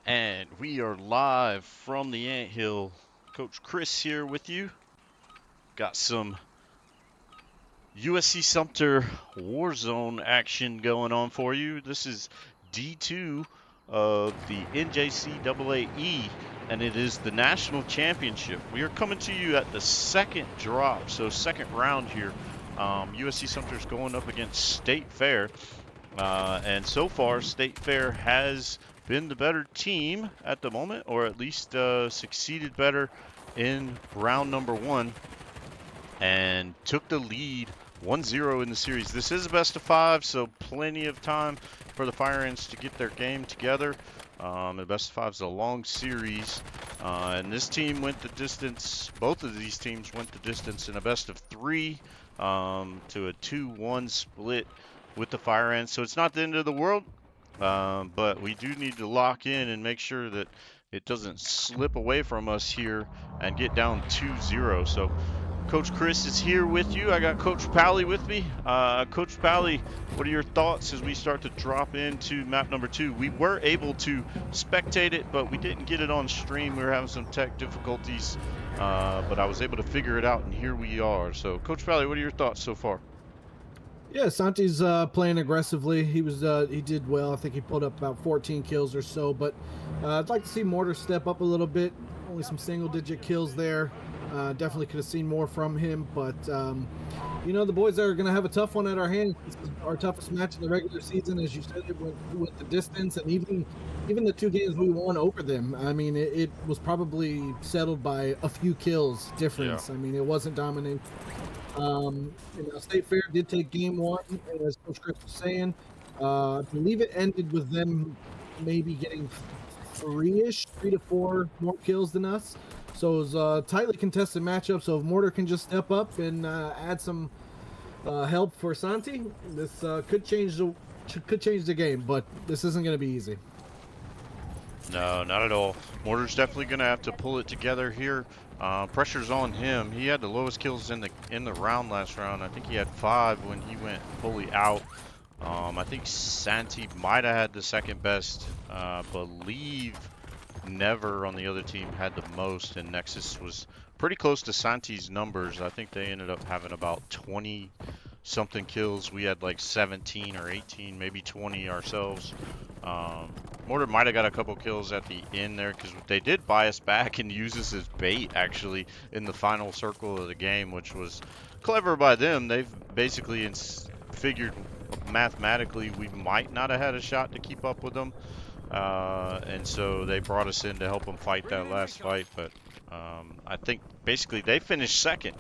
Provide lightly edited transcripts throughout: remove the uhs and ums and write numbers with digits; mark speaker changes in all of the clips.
Speaker 1: And we are live from the Anthill. Coach Chris here with you. Got some USC Sumter Warzone action going on for you. This is D2 of the NJCAAE, and it is the national championship. We are coming to you at the second drop, so second round here. USC Sumter's going up against State Fair. And so far, State Fair has been the better team at the moment, or at least succeeded better in round number one and took the lead 1-0 in the series. This is a best of five, so plenty of time for the Fire Ants to get their game together. The best of five is a long series, and this team went the distance. Both of these teams went the distance in a best of three to a 2-1 split with the Fire Ants. So it's not the end of the world, but we do need to lock in and make sure that it doesn't slip away from us here and get down 2-0. So Coach Chris is here with you. I got Coach Pally with me. Coach Pally, what are your thoughts as we start to drop into map number 2? We were able to spectate it, but we didn't get it on stream. We were having some tech difficulties, but I was able to figure it out, and here we are. So, Coach Pally, what are your thoughts so far?
Speaker 2: Yeah, Santi's playing aggressively. He did well. I think he pulled up about 14 kills or so. But I'd like to see Mortar step up a little bit. Only some single-digit kills there. Definitely could have seen more from him. But you know, the boys are going to have a tough one at our hands. This is our toughest match in the regular season, as you said. It went the distance, and even the 2 games we won over them. I mean, it was probably settled by a few kills difference. Yeah. I mean, it wasn't dominating. You know, State Fair did take game 1, as Coach Chris was saying. I believe it ended with them maybe getting 3 to 4 more kills than us. So it was a tightly contested matchup. So if Mortar can just step up and add some help for Santi, this could change the game. But this isn't going to be easy.
Speaker 1: No, not at all. Mortar's definitely going to have to pull it together here. Pressure's on him. He had the lowest kills in the round last round. I think he had 5 when he went fully out. I think Santi might have had the second best. Believe Never on the other team had the most, and Nexus was pretty close to Santi's numbers. I think they ended up having about 20 something kills. We had like 17 or 18, maybe 20 ourselves. Mortar might have got a couple kills at the end there because they did buy us back and use us as bait actually in the final circle of the game, which was clever by them. They've basically figured mathematically we might not have had a shot to keep up with them, and so they brought us in to help them fight that last fight. But I think basically they finished second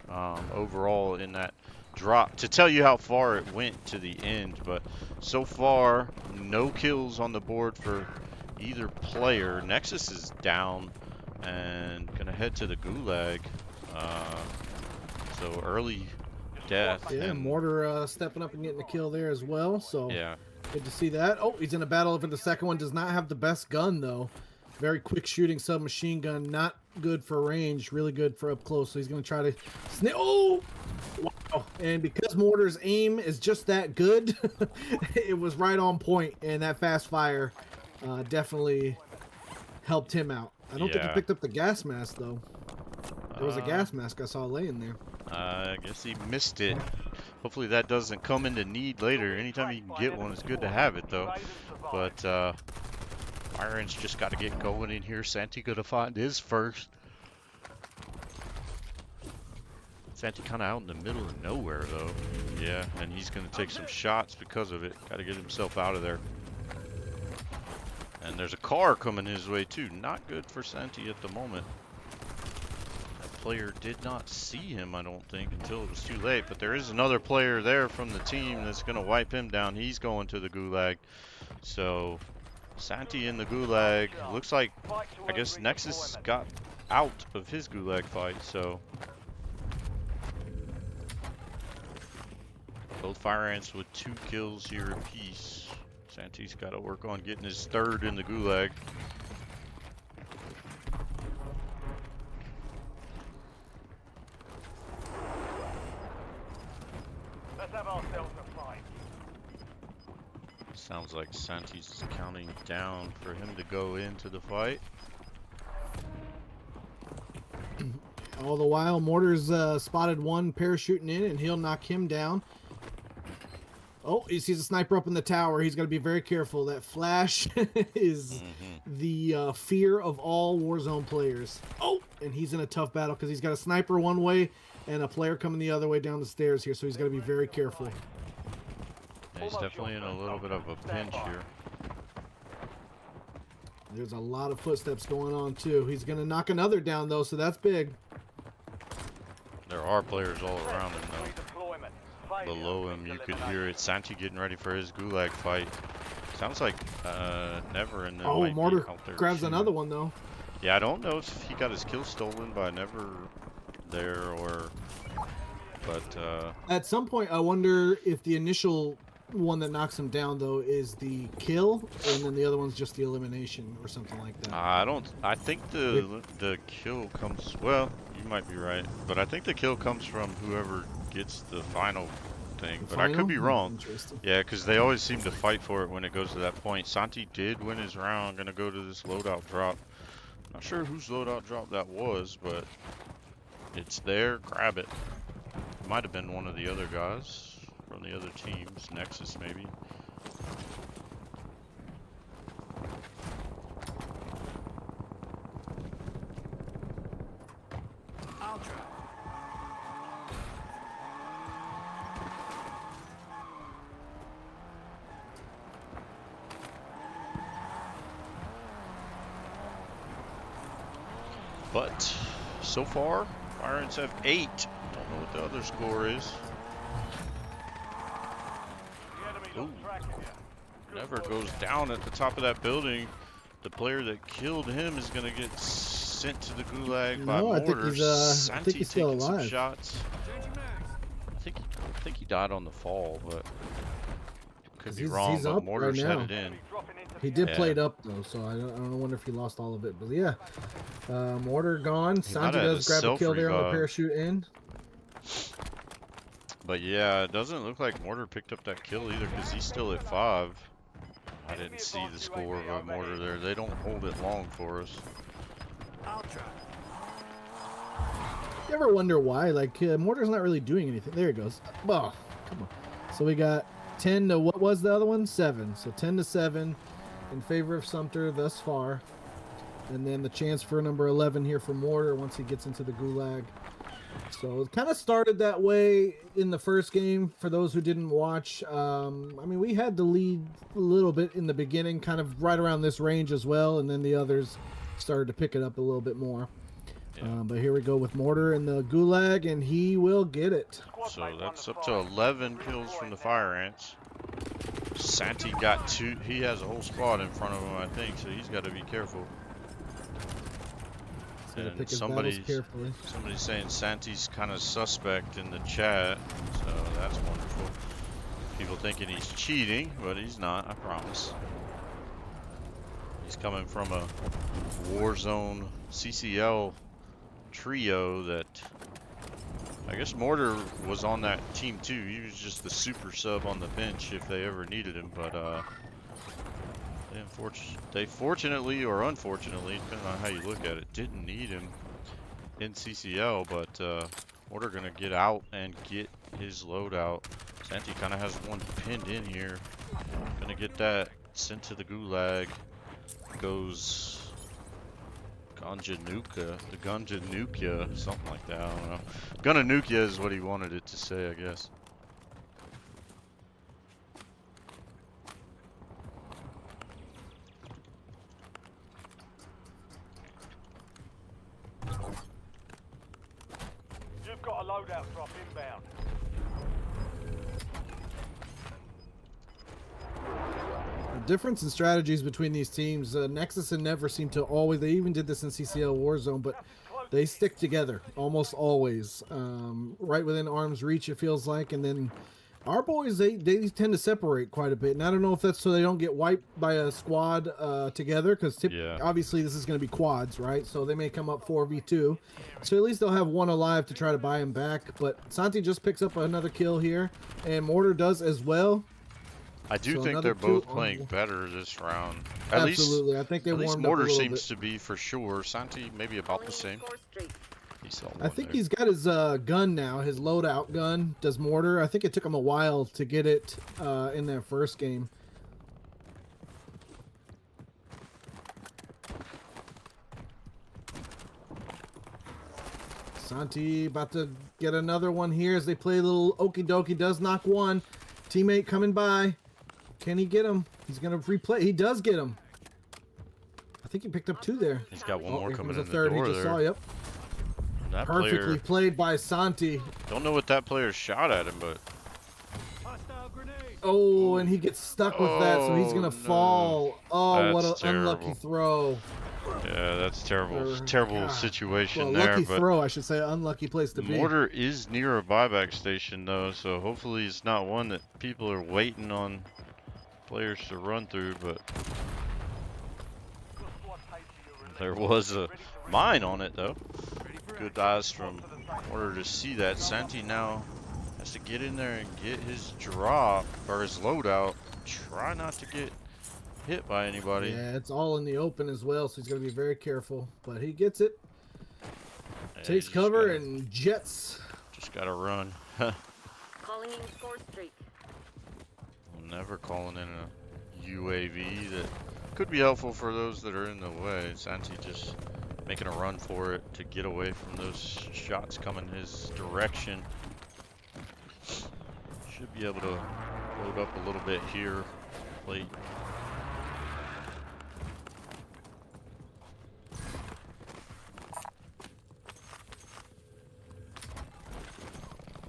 Speaker 1: overall in that drop, to tell you how far it went to the end. But so far, no kills on the board for either player. Nexus is down and gonna head to the gulag. So early death.
Speaker 2: Yeah,
Speaker 1: and
Speaker 2: Mortar stepping up and getting a kill there as well. So
Speaker 1: yeah,
Speaker 2: good to see that. Oh, he's in a battle over the second one. Does not have the best gun though. Very quick shooting submachine gun. Not good for range. Really good for up close. So he's gonna try to snip. Oh, wow! And because Mortar's aim is just that good, it was right on point, and that fast fire definitely helped him out. I don't think he picked up the gas mask though. There was a gas mask I saw laying there.
Speaker 1: I guess he missed it. Hopefully that doesn't come into need later. Anytime you can get one, it's good to have it though. But Fire Ants just got to get going in here. Santi gonna find his first. Santi kind of out in the middle of nowhere though. Yeah, and he's gonna take some shots because of it. Got to get himself out of there. And there's a car coming his way too. Not good for Santi at the moment. That player did not see him, I don't think, until it was too late. But there is another player there from the team that's gonna wipe him down. He's going to the gulag. So Santi in the gulag. Looks like, I guess Nexus got out of his gulag fight, so both Fire Ants with 2 kills here apiece. Santi's got to work on getting his third in the gulag. Let's have ourselves a fight. Sounds like Santi's counting down for him to go into the fight.
Speaker 2: All the while, Mortar's spotted one parachuting in, and he'll knock him down. Oh, he sees a sniper up in the tower. He's got to be very careful. That flash is the fear of all Warzone players. Oh, and he's in a tough battle because he's got a sniper one way and a player coming the other way down the stairs here, so he's got to be very careful.
Speaker 1: Yeah, he's definitely in a little bit of a pinch here.
Speaker 2: There's a lot of footsteps going on, too. He's going to knock another down, though, so that's big.
Speaker 1: There are players all around him, though. Below him, you could hear it. Santi getting ready for his gulag fight. Sounds like Never in there.
Speaker 2: Oh, Mortar grabs another one, though.
Speaker 1: Yeah, I don't know if he got his kill stolen by Never there or... But,
Speaker 2: at some point, I wonder if the initial one that knocks him down, though, is the kill, and then the other one's just the elimination or something like that.
Speaker 1: I think the kill comes... Well, you might be right. But I think the kill comes from whoever gets the final thing, but I could be wrong. Yeah, because they always seem to fight for it when it goes to that point. Santi did win his round. Gonna go to this loadout drop. Not sure whose loadout drop that was, but it's there. Grab it. Might have been one of the other guys from the other teams. Nexus, maybe.
Speaker 3: I'll try.
Speaker 1: But so far, Irons have 8. Don't know what the other score is. Ooh. Never goes down at the top of that building. The player that killed him is going to get sent to the gulag by mortars.
Speaker 2: I think he's still alive.
Speaker 1: Some shots. I think he died on the fall, but could be wrong.
Speaker 2: He's
Speaker 1: but
Speaker 2: up
Speaker 1: mortars
Speaker 2: right now.
Speaker 1: headed in.
Speaker 2: He did play it up though, so I don't wonder if he lost all of it. But yeah, Mortar gone. Santi does grab a kill there on the parachute in.
Speaker 1: But yeah, it doesn't look like Mortar picked up that kill either because he's still at 5. I didn't see the score by Mortar there. They don't hold it long for us.
Speaker 3: I'll try.
Speaker 2: You ever wonder why? Like, Mortar's not really doing anything. There it goes. Oh, come on. So we got 10 to, what was the other one? 7. So 10 to 7 in favor of Sumter thus far. And then the chance for number 11 here for Mortar once he gets into the gulag. So it kind of started that way in the first game for those who didn't watch. I mean, we had the lead a little bit in the beginning, kind of right around this range as well. And then the others started to pick it up a little bit more. Yeah. But here we go with Mortar in the gulag, and he will get it.
Speaker 1: So that's up to 11 kills from the Fire Ants. Santi got 2. He has a whole squad in front of him, I think, so he's got to be careful. And somebody's saying Santi's kind of suspect in the chat, so that's wonderful. People thinking he's cheating, but he's not, I promise. He's coming from a Warzone CCL trio that I guess Mortar was on that team too. He was just the super sub on the bench if they ever needed him, but they fortunately or unfortunately, depending on how you look at it, didn't need him in CCL, but Mortar gonna get out and get his loadout. Santi kind of has one pinned in here. Gonna get that sent to the gulag. Goes Gunjanuka, the Gunjanuka, something like that, I don't know. Gunjanuka is what he wanted it to say, I guess.
Speaker 4: You've got a loadout drop inbound.
Speaker 2: Difference in strategies between these teams. Nexus and Never seem to always, they even did this in CCL Warzone, but they stick together almost always. Right within arm's reach, it feels like. And then our boys, they tend to separate quite a bit. And I don't know if that's so they don't get wiped by a squad together, because obviously this is going to be quads, right? So they may come up 4v2. So at least they'll have one alive to try to buy him back. But Santi just picks up another kill here, and Mortar does as well.
Speaker 1: I do
Speaker 2: So
Speaker 1: think
Speaker 2: another
Speaker 1: they're both
Speaker 2: 2
Speaker 1: playing
Speaker 2: on.
Speaker 1: better this round.
Speaker 2: Absolutely, I think they
Speaker 1: At least
Speaker 2: warmed up a
Speaker 1: Mortar
Speaker 2: little
Speaker 1: seems
Speaker 2: bit.
Speaker 1: to be for sure. Santi maybe about the same. He saw
Speaker 2: I
Speaker 1: one
Speaker 2: think
Speaker 1: there.
Speaker 2: he's got his gun now, his loadout gun. Does Mortar? I think it took him a while to get it in that first game. Santi about to get another one here as they play a little okie dokie. Does knock one. Teammate coming by. Can he get him? He's going to replay. He does get him. I think he picked up 2 there.
Speaker 1: He's got one
Speaker 2: Oh,
Speaker 1: more
Speaker 2: here
Speaker 1: coming
Speaker 2: comes
Speaker 1: in
Speaker 2: a
Speaker 1: the
Speaker 2: third. He
Speaker 1: door
Speaker 2: just
Speaker 1: there.
Speaker 2: saw. Yep.
Speaker 1: That
Speaker 2: Perfectly
Speaker 1: player,
Speaker 2: played by Santi.
Speaker 1: don't know what that player shot at him, but
Speaker 3: Hostile grenade.
Speaker 2: Oh, and he gets stuck with that, so he's
Speaker 1: Oh,
Speaker 2: gonna
Speaker 1: no.
Speaker 2: fall. Oh, what an
Speaker 1: That's
Speaker 2: unlucky
Speaker 1: terrible.
Speaker 2: throw.
Speaker 1: yeah, that's terrible.
Speaker 2: Or,
Speaker 1: Terrible
Speaker 2: God.
Speaker 1: situation
Speaker 2: Well,
Speaker 1: there.
Speaker 2: lucky
Speaker 1: But
Speaker 2: throw, I should say. Unlucky place to be.
Speaker 1: Mortar is near a buyback station though, so hopefully it's not one that people are waiting on players to run through. But there was a mine on it though. Good eyes from Mortar to see that. Santi now has to get in there and get his drop or his loadout. Try not to get hit by anybody.
Speaker 2: Yeah, it's all in the open as well, so he's gonna be very careful. But he gets it,
Speaker 1: Yeah,
Speaker 2: takes
Speaker 1: you
Speaker 2: cover,
Speaker 1: gotta,
Speaker 2: and jets.
Speaker 1: just gotta run.
Speaker 5: Calling in score streak.
Speaker 1: I'm never calling in a UAV that could be helpful for those that are in the way. Santi just making a run for it to get away from those shots coming his direction. Should be able to load up a little bit here late.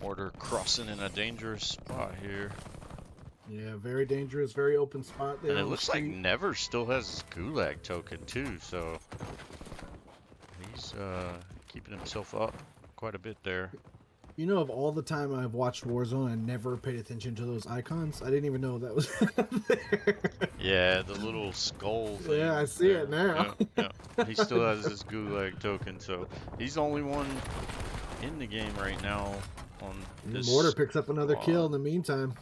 Speaker 1: Mortar crossing in a dangerous spot here.
Speaker 2: Yeah, very dangerous, very open spot there.
Speaker 1: And it
Speaker 2: on the
Speaker 1: looks like
Speaker 2: street.
Speaker 1: Never still has his Gulag token too, so he's keeping himself up quite a bit there.
Speaker 2: You know, of all the time I've watched Warzone, I never paid attention to those icons. I didn't even know that was there.
Speaker 1: Yeah, the little skull thing.
Speaker 2: Yeah, I see it now.
Speaker 1: Yeah, yeah. He still has his Gulag token, so he's the only one in the game right now on this.
Speaker 2: Mortar picks up another
Speaker 1: squad.
Speaker 2: kill in the meantime.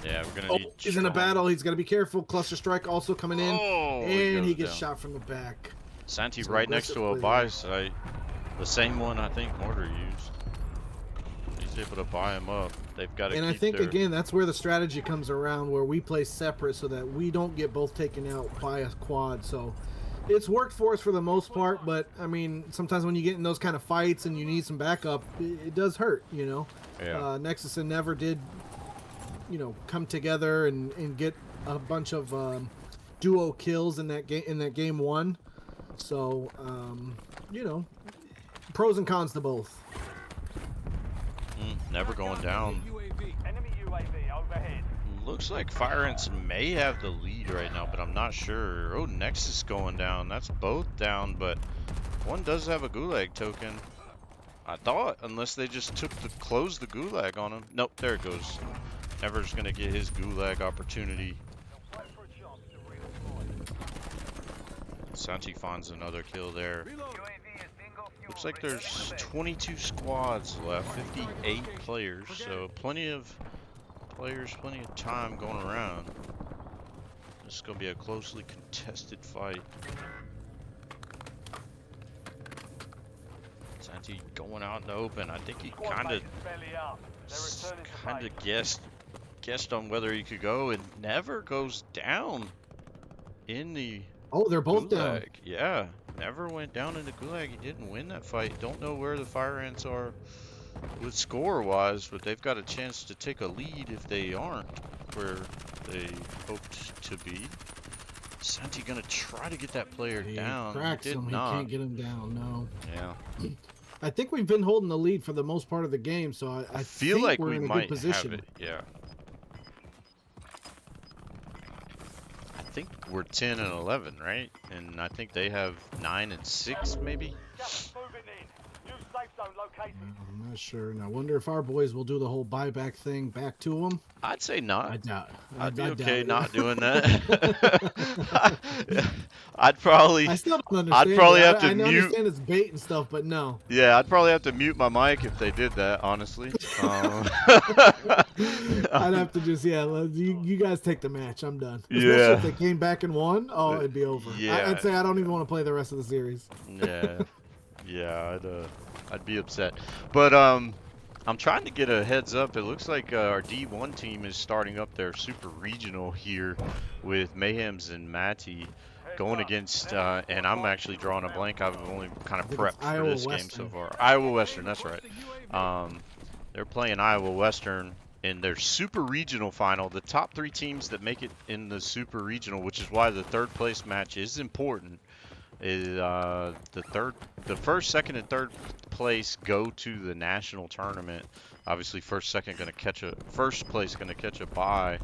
Speaker 1: Yeah, we're gonna need.
Speaker 2: He's in a
Speaker 1: strong-
Speaker 2: battle. He's got to be careful. Cluster strike also coming in,
Speaker 1: Oh,
Speaker 2: and he
Speaker 1: goes
Speaker 2: gets
Speaker 1: down.
Speaker 2: shot from the back.
Speaker 1: Santi
Speaker 2: So
Speaker 1: right next to a
Speaker 2: aggressive
Speaker 1: buy
Speaker 2: play.
Speaker 1: site, the same one I think Mortar used. He's able to buy him up. They've got to.
Speaker 2: And I think again, that's where the strategy comes around, where we play separate so that we don't get both taken out by a quad. So it's worked for us for the most part, but I mean, sometimes when you get in those kind of fights and you need some backup, it does hurt, you know.
Speaker 1: Yeah.
Speaker 2: Nexus and Never did, you know, come together and get a bunch of duo kills in that game one. So you know, pros and cons to both.
Speaker 1: Never going down.
Speaker 3: UAV.
Speaker 4: Enemy UAV overhead.
Speaker 1: Looks like Fire Ants may have the lead right now, but I'm not sure. Oh, Nexus going down. That's both down, but one does have a Gulag token. I thought, unless they just closed the Gulag on him. Nope, there it goes. Never's gonna get his Gulag opportunity.
Speaker 4: Wait for a chance to redeploy.
Speaker 1: Santi finds another kill there.
Speaker 3: Reload.
Speaker 4: UAV is bingo fuel.
Speaker 1: Looks like there's 22 squads left, 58 players, so plenty of players, plenty of time going around. This is gonna be a closely contested fight. Santi going out in the open. I think he
Speaker 4: Squad
Speaker 1: kind
Speaker 4: mate is belly up. They're returning to base.
Speaker 1: guessed on whether he could go, and Never goes down in the
Speaker 2: Oh, they're both
Speaker 1: Gulag.
Speaker 2: down.
Speaker 1: Yeah, Never went down in the Gulag. He didn't win that fight. Don't know where the Fire Ants are with score-wise, but they've got a chance to take a lead if they aren't where they hoped to be. Santi gonna try to get that player
Speaker 2: He
Speaker 1: down.
Speaker 2: cracks
Speaker 1: He did
Speaker 2: him.
Speaker 1: not.
Speaker 2: He can't get him down. No.
Speaker 1: Yeah.
Speaker 2: I think we've been holding the lead for the most part of the game, so I
Speaker 1: feel
Speaker 2: think
Speaker 1: like
Speaker 2: we're
Speaker 1: we
Speaker 2: in a
Speaker 1: might
Speaker 2: good position.
Speaker 1: have it. Yeah. I think we're 10 and 11, right? And I think they have 9 and 6, maybe.
Speaker 4: Gas is moving in. New safe safe zone located.
Speaker 2: I'm not sure. And I wonder if our boys will do the whole buyback thing back to them.
Speaker 1: I'd say not.
Speaker 2: I doubt.
Speaker 1: I'd be
Speaker 2: I
Speaker 1: okay
Speaker 2: doubt
Speaker 1: not
Speaker 2: it.
Speaker 1: doing that. I'd probably
Speaker 2: I still don't
Speaker 1: I'd
Speaker 2: understand
Speaker 1: probably
Speaker 2: it.
Speaker 1: have to
Speaker 2: I
Speaker 1: mute.
Speaker 2: understand it's bait and stuff, but no.
Speaker 1: Yeah, I'd probably have to mute my mic if they did that, honestly.
Speaker 2: I'd have to just you guys take the match. I'm done. Especially if
Speaker 1: Yeah.
Speaker 2: they came back and won. Oh, it'd be over.
Speaker 1: Yeah.
Speaker 2: I'd say I don't even want to play the rest of the series.
Speaker 1: Yeah. Yeah, I'd be upset. But I'm trying to get a heads up. It looks like our D1 team is starting up their super regional here with Mayhems and Matty going against, and I'm actually drawing a blank. I've only kind of
Speaker 2: I think it's
Speaker 1: prepped for
Speaker 2: Iowa
Speaker 1: this game
Speaker 2: Western.
Speaker 1: so far. Iowa Western, that's right. They're playing Iowa Western in their super regional final. The top 3 teams that make it in the super regional, which is why the third place match is important, is the first, second, and third place go to the national tournament. Obviously, first place gonna catch a bye.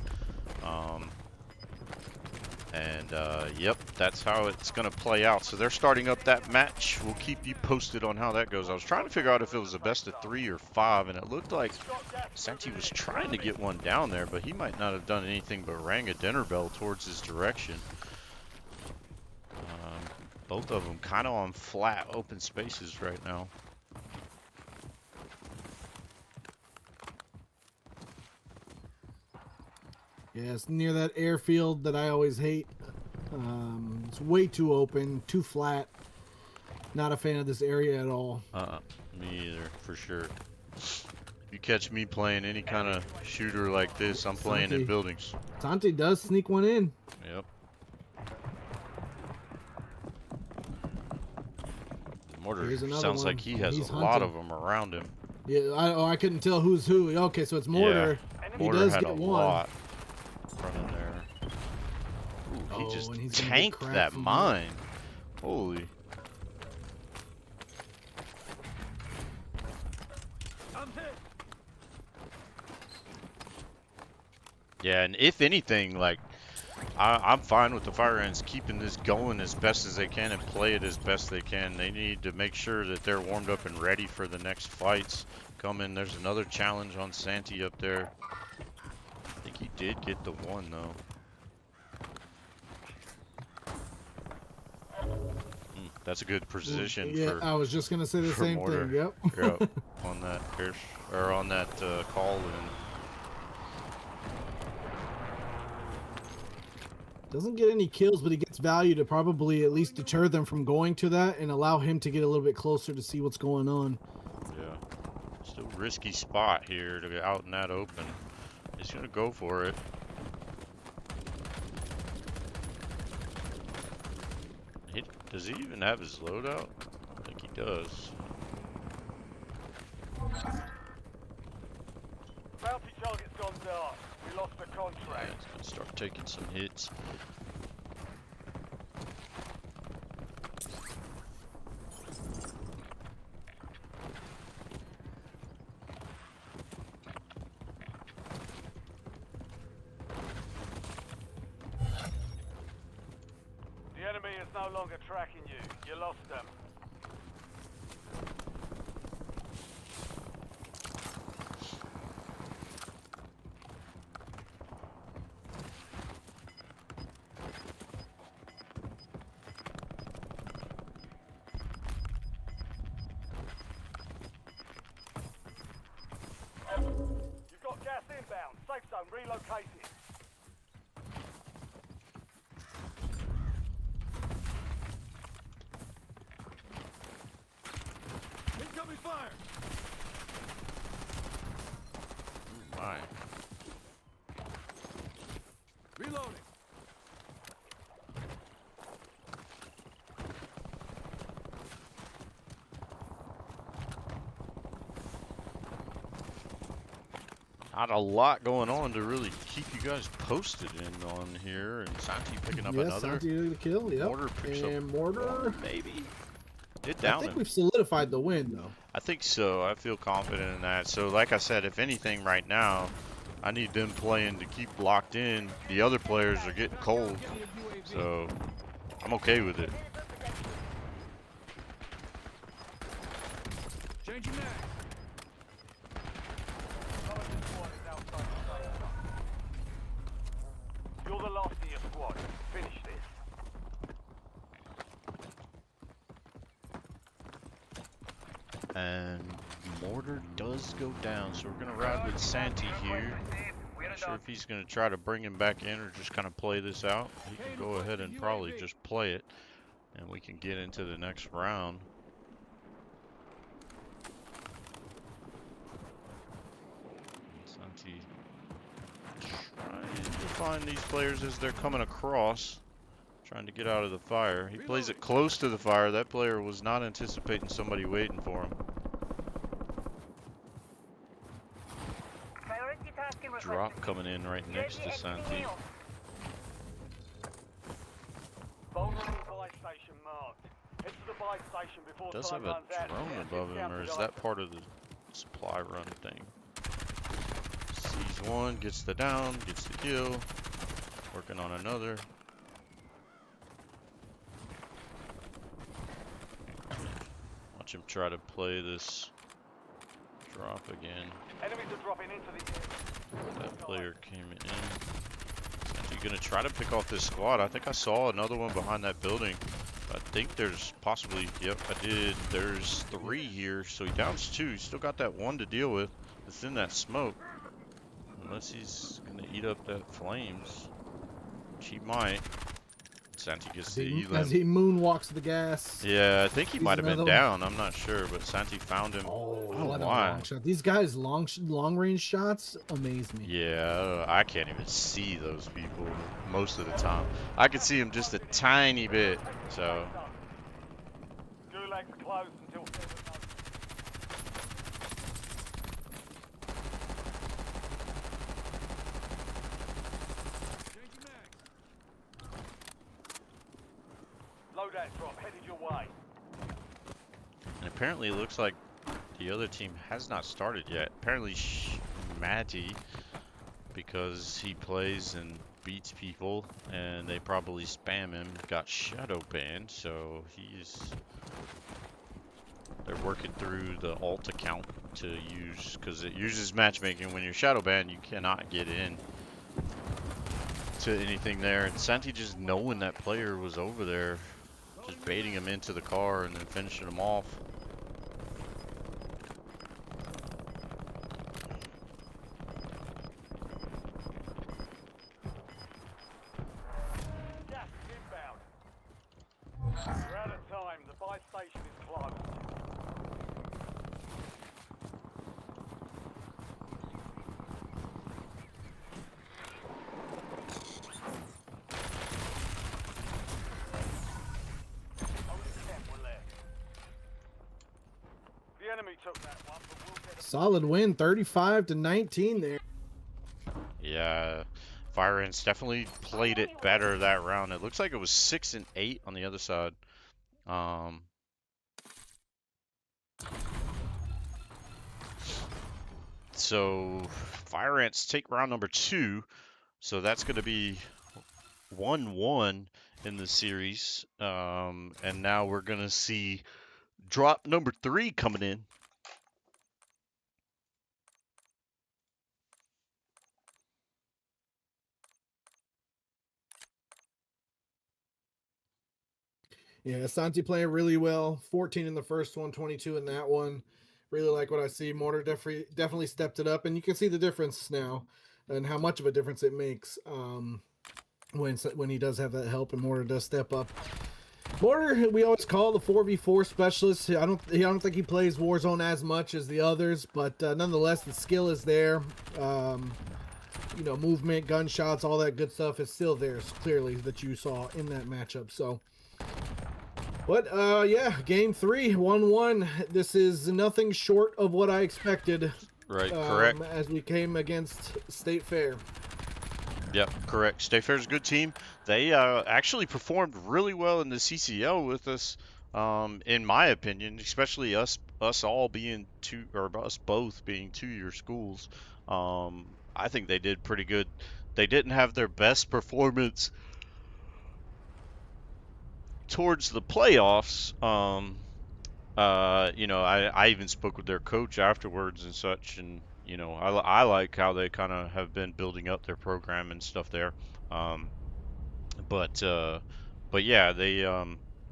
Speaker 1: Yep, that's how it's gonna play out. So they're starting up that match. We'll keep you posted on how that goes. I was trying to figure out if it was a best of 3 or 5, and it looked like Santi was trying to get one down there, but he might not have done anything but rang a dinner bell towards his direction. Both of them kind of on flat open spaces right now.
Speaker 2: Yeah, it's near that airfield that I always hate. It's way too open, too flat. Not a fan of this area at all.
Speaker 1: Me either, for sure. If you catch me playing any kind of shooter like this, I'm playing in buildings.
Speaker 2: Santi does sneak one in.
Speaker 1: Yep. Mortar sounds like he has a lot of them around him.
Speaker 2: Yeah, I couldn't tell who's who. Okay, so it's Mortar.
Speaker 1: Yeah.
Speaker 2: He
Speaker 1: Mortar
Speaker 2: does
Speaker 1: had
Speaker 2: get
Speaker 1: a
Speaker 2: one.
Speaker 1: lot running there. Ooh, he just
Speaker 2: and he's gonna get
Speaker 1: tanked
Speaker 2: cracked
Speaker 1: that
Speaker 2: from
Speaker 1: mine. Holy.
Speaker 3: I'm hit.
Speaker 1: Yeah, and if anything, like, I'm fine with the fire ants keeping this going as best as they can and play it as best they can. They need to make sure that they're warmed up and ready for the next fights coming. There's another challenge on Santi up there. I think he did get the one, though. That's a good position for
Speaker 2: I was just gonna say the same
Speaker 1: Mortar.
Speaker 2: thing. Yep.
Speaker 1: Yep, on that on that call in.
Speaker 2: Doesn't get any kills, but he gets value to probably at least deter them from going to that and allow him to get a little bit closer to see what's going on.
Speaker 1: Yeah, still risky spot here to get out in that open. He's gonna go for it. Does he even have his loadout? I think he does.
Speaker 4: Bounty target's gone dark. We lost the
Speaker 1: Yeah,
Speaker 4: contract.
Speaker 1: he's gonna start taking some hits.
Speaker 4: The enemy is no longer tracking you. You lost them. You've got gas inbound. Safe zone relocated.
Speaker 3: Incoming fire.
Speaker 1: My.
Speaker 3: Reloading.
Speaker 1: Not a lot going on to really keep you guys posted in on here, and Santi picking up another.
Speaker 2: Santi did the kill. Yep.
Speaker 1: Mortar picks up
Speaker 2: Mortar.
Speaker 1: one, maybe. Did
Speaker 2: I
Speaker 1: down
Speaker 2: think
Speaker 1: him.
Speaker 2: we've solidified the win, though.
Speaker 1: I think so. I feel confident in that. So, like I said, if anything, right now, I need them playing to keep locked in. The other players are getting cold, so I'm okay with it.
Speaker 3: Changing mag.
Speaker 4: Solid squad is outside the safe zone. You're the last of your squad. Finish this.
Speaker 1: And mortar does go down, so we're gonna ride with Santi here. Not sure if he's gonna try to bring him back in or just kind of play this out. He can go ahead and probably just play it, and we can get into the next round. Santi trying to find these players as they're coming across, trying to get out of the fire. He plays it close to the fire. That player was not anticipating somebody waiting for him.
Speaker 4: Priority tasking
Speaker 1: Drop coming in right next to Santi.
Speaker 4: Vulnerable buy station marked. Head to the buy station before
Speaker 1: Does
Speaker 4: time
Speaker 1: have a
Speaker 4: runs out.
Speaker 1: drone
Speaker 4: Get
Speaker 1: above him, or is
Speaker 4: discounted
Speaker 1: that part of the supply run thing? Sees one, gets the down, gets the kill. Working on another. Watch him try to play this drop again.
Speaker 4: Enemies are dropping into the
Speaker 1: That player came in. Is he gonna try to pick off this squad? I think I saw another one behind that building. I think there's possibly, yep, I did. There's 3 here, so he downs 2. He's still got that 1 to deal with. It's in that smoke. Unless he's gonna eat up that flames, which he might. Santi gets the
Speaker 2: As
Speaker 1: elim.
Speaker 2: he moonwalks the gas.
Speaker 1: Yeah, I think he
Speaker 2: He's
Speaker 1: might have been
Speaker 2: another one.
Speaker 1: down. I'm not sure, but Santi found him.
Speaker 2: Oh,
Speaker 1: Oh,
Speaker 2: what a
Speaker 1: why?
Speaker 2: long shot. These guys' long range shots amaze me.
Speaker 1: Yeah, I can't even see those people most of the time. I could see them just a tiny bit, so.
Speaker 4: Gulag's closed until further notice.
Speaker 3: Changing mag.
Speaker 4: Loadout drop headed your way.
Speaker 1: And apparently it looks like the other team has not started yet. Apparently Matty, because he plays and beats people and they probably spam him, got shadow banned, so they're working through the alt account to use, because it uses matchmaking. When you're shadow banned, you cannot get in to anything there. And Santi, just knowing that player was over there, just baiting him into the car and then finishing him off.
Speaker 4: Gas is inbound. We're out of time. The buy station is closed. Only 10 were left. The enemy took that one, but we'll get a
Speaker 2: Solid win, 35-19 there.
Speaker 1: Yeah, Fire Ants definitely played it better that round. It looks like it was 6 and 8 on the other side. So Fire Ants take round number 2. So that's going to be 1-1 in the series. And now we're going to see drop number 3 coming in.
Speaker 2: Yeah, Santi playing really well. 14 in the first one, 22 in that one. Really like what I see. Mortar definitely stepped it up, and you can see the difference now and how much of a difference it makes when he does have that help and Mortar does step up. Mortar, we always call the 4v4 specialist. I don't think he plays Warzone as much as the others, but nonetheless, the skill is there. You know, movement, gunshots, all that good stuff is still there, clearly, that you saw in that matchup. So. But, yeah, game 3, 1-1. This is nothing short of what I expected.
Speaker 1: Right, correct.
Speaker 2: As we came against State Fair.
Speaker 1: Yep, correct. State Fair's a good team. They actually performed really well in the CCL with us, in my opinion, especially us all being us both being 2-year schools. I think they did pretty good. They didn't have their best performance towards the playoffs, You know, I even spoke with their coach afterwards and such, and you know, I like how they kind of have been building up their program and stuff there. Um, but but yeah, they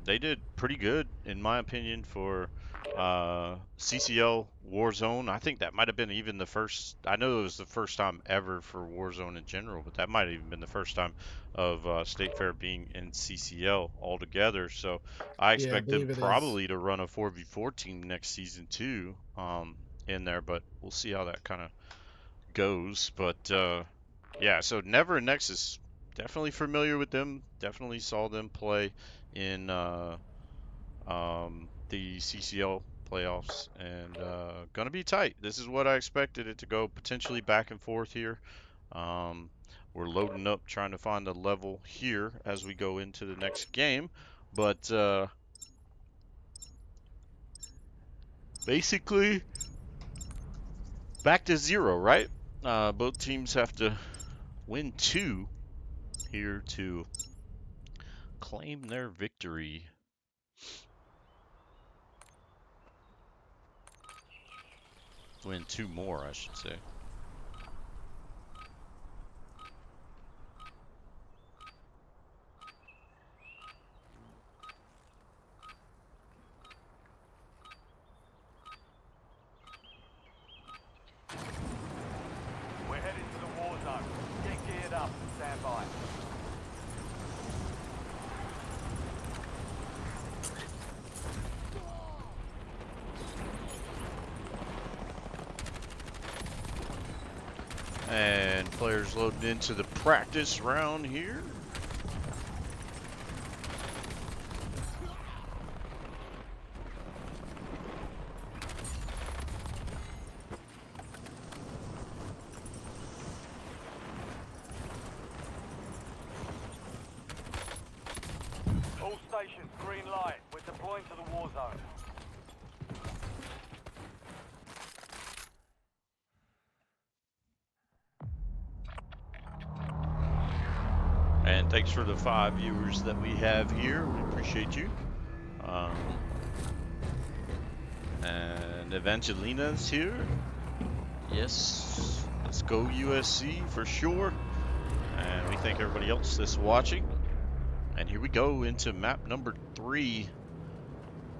Speaker 1: did pretty good in my opinion for CCL Warzone. I think that might have been even the first. I know it was the first time ever for Warzone in general, but that might have even been the first time of State Fair being in CCL altogether. So I
Speaker 2: Yeah, I
Speaker 1: expect them
Speaker 2: believe it is.
Speaker 1: probably to run a 4v4 team next season too, in there. But we'll see how that kind of goes. But yeah, so Never and Nexus, definitely familiar with them. Definitely saw them play in the CCL playoffs, and gonna be tight. This is what I expected it to go, potentially back and forth here. Um, we're loading up, trying to find a level here as we go into the next game, but basically back to zero, right? Both teams have to win two here to claim their victory. Win two more, I should say.
Speaker 4: We're heading to the war zone. Get geared up and stand by.
Speaker 1: And players loading into the practice round here.
Speaker 4: All stations, green light. We're deploying to the war zone.
Speaker 1: And thanks for the 5 viewers that we have here. We appreciate you. And Evangelina's here. Yes, let's go USC for sure. And we thank everybody else that's watching. And here we go into map number 3.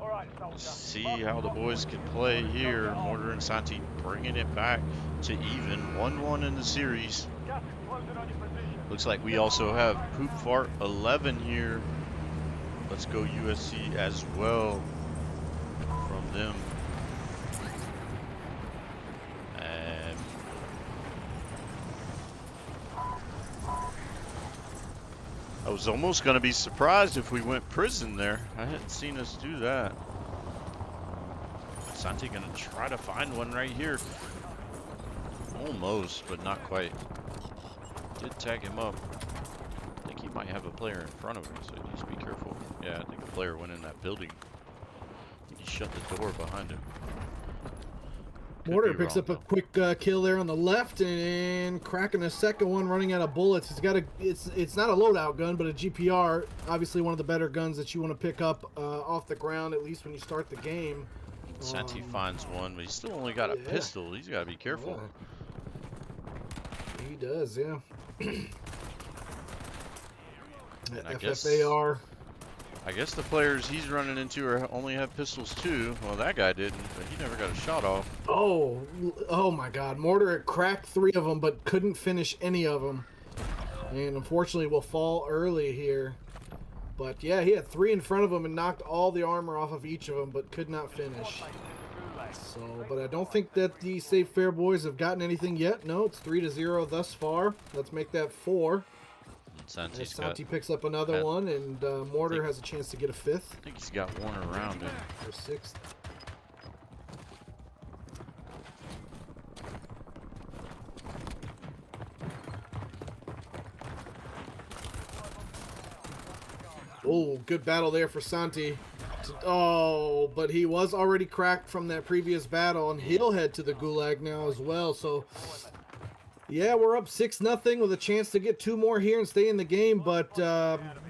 Speaker 4: All right, soldier.
Speaker 1: Let's see how the boys can play here. Mortar and Santi bringing it back to even 1-1 in the series.
Speaker 4: Gas is closing on your position.
Speaker 1: Looks like we also have Poop Fart 11 here. Let's go USC as well from them. And I was almost going to be surprised if we went prison there. I hadn't seen us do that. Santi going to try to find one right here. Almost, but not quite. Did tag him up. I think he might have a player in front of him, so he needs to be careful. Yeah, I think a player went in that building. I think he shut the door behind him. Could
Speaker 2: Mortar
Speaker 1: be
Speaker 2: picks
Speaker 1: wrong,
Speaker 2: up a
Speaker 1: though.
Speaker 2: quick kill there on the left and cracking a second one, running out of bullets. It's got a it's not a loadout gun, but a GPR. Obviously, one of the better guns that you want to pick up off the ground, at least when you start the game.
Speaker 1: Santi finds one, but he's still only got a
Speaker 2: yeah.
Speaker 1: pistol. He's got to be careful.
Speaker 2: He does, yeah.
Speaker 1: And I guess the players he's running into only have pistols too. Well, that guy didn't, but he never got a shot off.
Speaker 2: Oh my God! Mortar had cracked 3 of them, but couldn't finish any of them, and unfortunately will fall early here. But yeah, he had 3 in front of him and knocked all the armor off of each of them, but could not finish. So, but I don't think that the Safe Fair boys have gotten anything yet. No, it's 3-0 thus far. Let's make that 4.
Speaker 1: And
Speaker 2: As Santi picks up another one, and Mortar has a chance to get a 5th
Speaker 1: I think he's got one around him.
Speaker 2: or 6th. Oh, good battle there for Santi. Oh, but he was already cracked from that previous battle, and he'll head to the Gulag now as well. So Yeah, we're up 6-0 with a chance to get 2 more here and stay in the game, but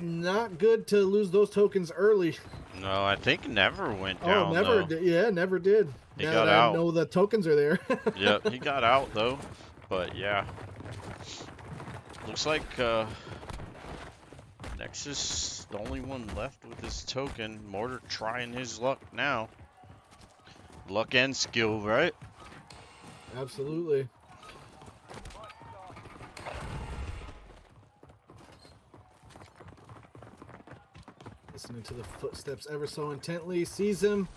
Speaker 2: not good to lose those tokens early.
Speaker 1: No, I think never went
Speaker 2: Oh,
Speaker 1: down
Speaker 2: never
Speaker 1: though.
Speaker 2: did. Yeah, never did.
Speaker 1: He
Speaker 2: Now
Speaker 1: got
Speaker 2: that I
Speaker 1: out.
Speaker 2: know the tokens are there.
Speaker 1: Yep, he got out though. But yeah. Looks like Nexus the only one left with this token. Mortar trying his luck now. Luck and skill, right?
Speaker 2: Absolutely. Listening to the footsteps ever so intently, sees him.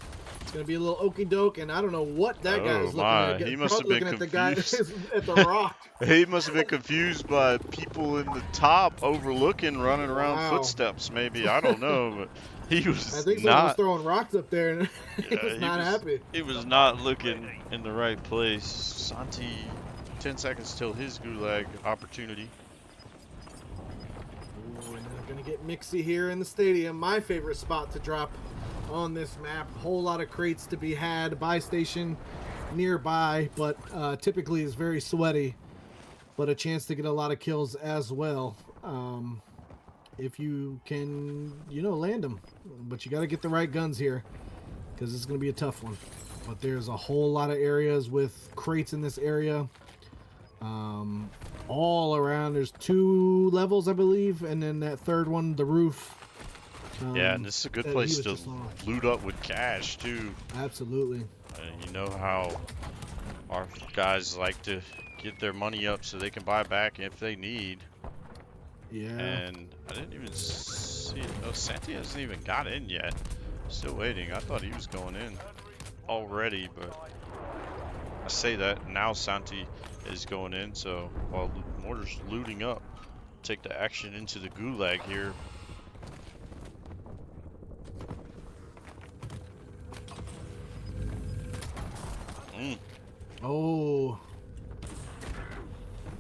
Speaker 2: It's gonna be a little okey doke, and I don't know what that guy
Speaker 1: Oh,
Speaker 2: is looking
Speaker 1: my.
Speaker 2: at.
Speaker 1: He must have
Speaker 2: Probably
Speaker 1: been
Speaker 2: looking at the guy
Speaker 1: confused.
Speaker 2: at the rock.
Speaker 1: He must have been confused by people in the top overlooking, running around
Speaker 2: Wow.
Speaker 1: footsteps. Maybe, I don't know, but he
Speaker 2: I
Speaker 1: was
Speaker 2: think someone was
Speaker 1: not.
Speaker 2: throwing rocks up there, and he
Speaker 1: Yeah,
Speaker 2: was not happy.
Speaker 1: He was not looking in the right place. Santi, 10 seconds till his gulag opportunity.
Speaker 2: Ooh, and they're gonna get mixy here in the stadium. My favorite spot to drop on this map. A whole lot of crates to be had. Buy station nearby, but typically is very sweaty. But a chance to get a lot of kills as well. If you can, land them. But you got to get the right guns here, because it's going to be a tough one. But there's a whole lot of areas with crates in this area. All around. There's 2 levels, I believe. And then that third one, the roof.
Speaker 1: Yeah, and this is a good
Speaker 2: that
Speaker 1: place
Speaker 2: he
Speaker 1: to
Speaker 2: was just on.
Speaker 1: loot up with cash, too.
Speaker 2: Absolutely.
Speaker 1: You know how our guys like to get their money up so they can buy back if they need.
Speaker 2: Yeah.
Speaker 1: And I didn't even see it. Oh, Santi hasn't even got in yet. Still waiting. I thought he was going in already, but I say that now Santi is going in, so while Mortar's looting up, take the action into the gulag here.
Speaker 2: Oh.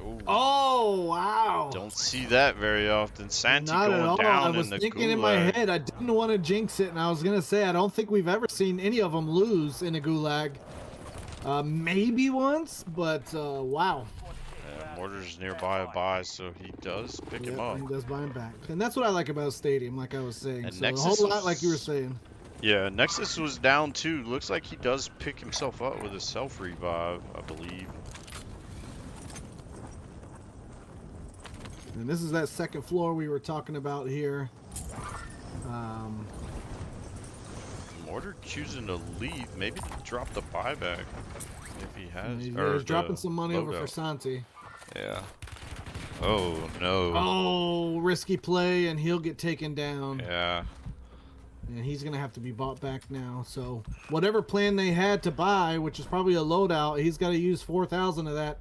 Speaker 1: Ooh.
Speaker 2: Oh, wow.
Speaker 1: Don't see that very often. Santi
Speaker 2: Not at
Speaker 1: going
Speaker 2: all.
Speaker 1: down
Speaker 2: I
Speaker 1: in
Speaker 2: was
Speaker 1: the
Speaker 2: thinking
Speaker 1: gulag.
Speaker 2: in my head, I didn't want to jinx it, and I was going to say, I don't think we've ever seen any of them lose in a gulag. Maybe once, but wow.
Speaker 1: Yeah, Mortar's nearby a buy, so he does pick him up.
Speaker 2: He does buy him back. And that's what I like about Stadium, like I was saying.
Speaker 1: And
Speaker 2: So a
Speaker 1: Nexus
Speaker 2: whole lot
Speaker 1: was-
Speaker 2: like you were saying.
Speaker 1: Yeah, Nexus was down too. Looks like he does pick himself up with a self-revive, I believe.
Speaker 2: And this is that second floor we were talking about here.
Speaker 1: Mortar choosing to leave, maybe to drop the buyback if he has.
Speaker 2: He's dropping some money over for
Speaker 1: loadout.
Speaker 2: Santi.
Speaker 1: Yeah. Oh no.
Speaker 2: Oh, risky play, and he'll get taken down.
Speaker 1: Yeah.
Speaker 2: And he's going to have to be bought back now. So whatever plan they had to buy, which is probably a loadout, he's got to use 4,000 of that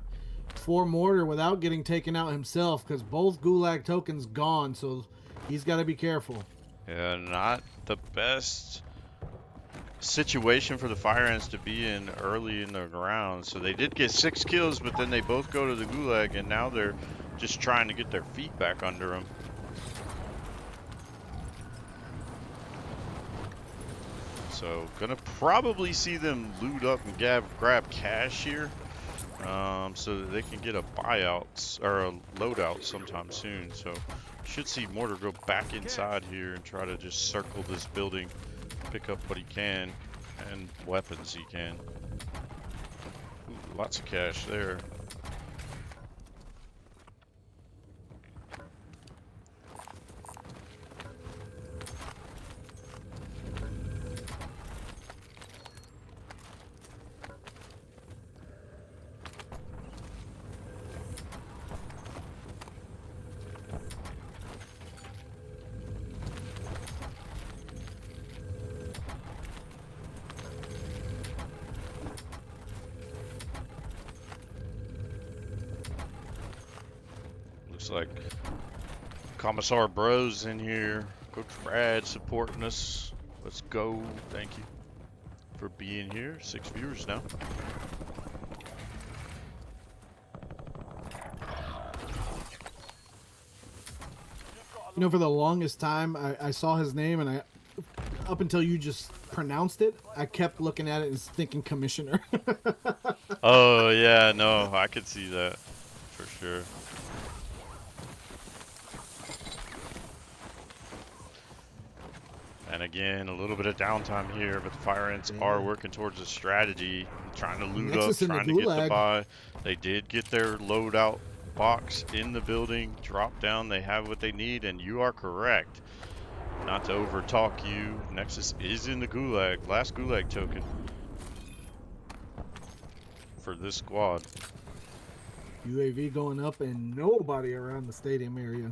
Speaker 2: for Mortar without getting taken out himself, because both gulag tokens gone. So he's got to be careful.
Speaker 1: Yeah, not the best situation for the fire ants to be in early in the round. So they did get 6 kills, but then they both go to the gulag, and now they're just trying to get their feet back under them. So gonna probably see them loot up and grab cash here, so that they can get a buyout or a loadout sometime soon. So should see Mortar go back inside here and try to just circle this building, pick up what he can and weapons he can. Ooh, lots of cash there. Looks like Commissar Bros in here. Coach Brad supporting us. Let's go. Thank you for being here. 6 viewers now.
Speaker 2: For the longest time, I saw his name, and up until you just pronounced it, I kept looking at it and thinking Commissioner.
Speaker 1: Oh yeah, no, I could see that sure. And again, a little bit of downtime here, but the fire ants are working towards a strategy, trying to loot up,
Speaker 2: Nexus in the
Speaker 1: trying to get the
Speaker 2: gulag.
Speaker 1: buy. They did get their loadout box in the building, drop down. They have what they need, and you are correct. Not to overtalk you, Nexus is in the gulag. Last gulag token for this squad.
Speaker 2: UAV going up and nobody around the stadium area.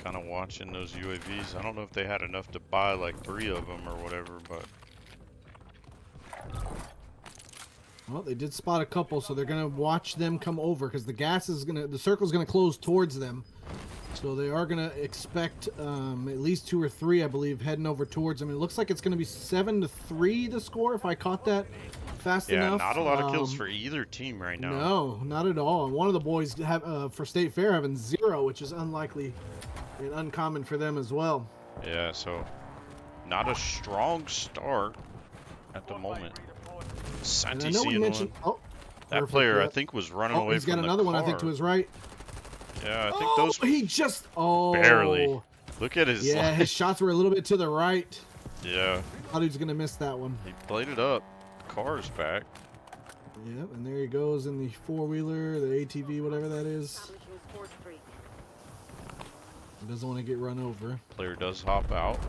Speaker 1: Kind of watching those UAVs. I don't know if they had enough to buy like 3 of them or whatever, but
Speaker 2: Well, they did spot a couple, so they're gonna watch them come over because the circle's gonna close towards them. So they are gonna expect at least 2 or 3, I believe, heading over towards them. It looks like it's gonna be 7-3 the score if I caught that fast enough.
Speaker 1: Not a lot of kills for either team right now.
Speaker 2: No, not at all. And one of the boys have for State Fair having 0, which is unlikely and uncommon for them as well.
Speaker 1: Yeah, so not a strong start at the moment.
Speaker 2: And I
Speaker 1: Santi
Speaker 2: know we
Speaker 1: seeing
Speaker 2: mentioned.
Speaker 1: one.
Speaker 2: Oh,
Speaker 1: That
Speaker 2: perfect,
Speaker 1: player,
Speaker 2: yeah.
Speaker 1: I think, was running away
Speaker 2: He's
Speaker 1: from
Speaker 2: got
Speaker 1: the
Speaker 2: another one, I think,
Speaker 1: car.
Speaker 2: to his right.
Speaker 1: Yeah, I think
Speaker 2: Oh,
Speaker 1: those
Speaker 2: he just. Oh.
Speaker 1: barely. Look at his.
Speaker 2: Yeah, his shots were a little bit to the right.
Speaker 1: Yeah,
Speaker 2: Thought he was gonna miss that one.
Speaker 1: he played it up. Car's back.
Speaker 2: Yep, and there he goes in the 4-wheeler, the ATV, whatever that is.
Speaker 5: Establishing 4th Street.
Speaker 2: Doesn't want to get run over.
Speaker 1: Player does hop out.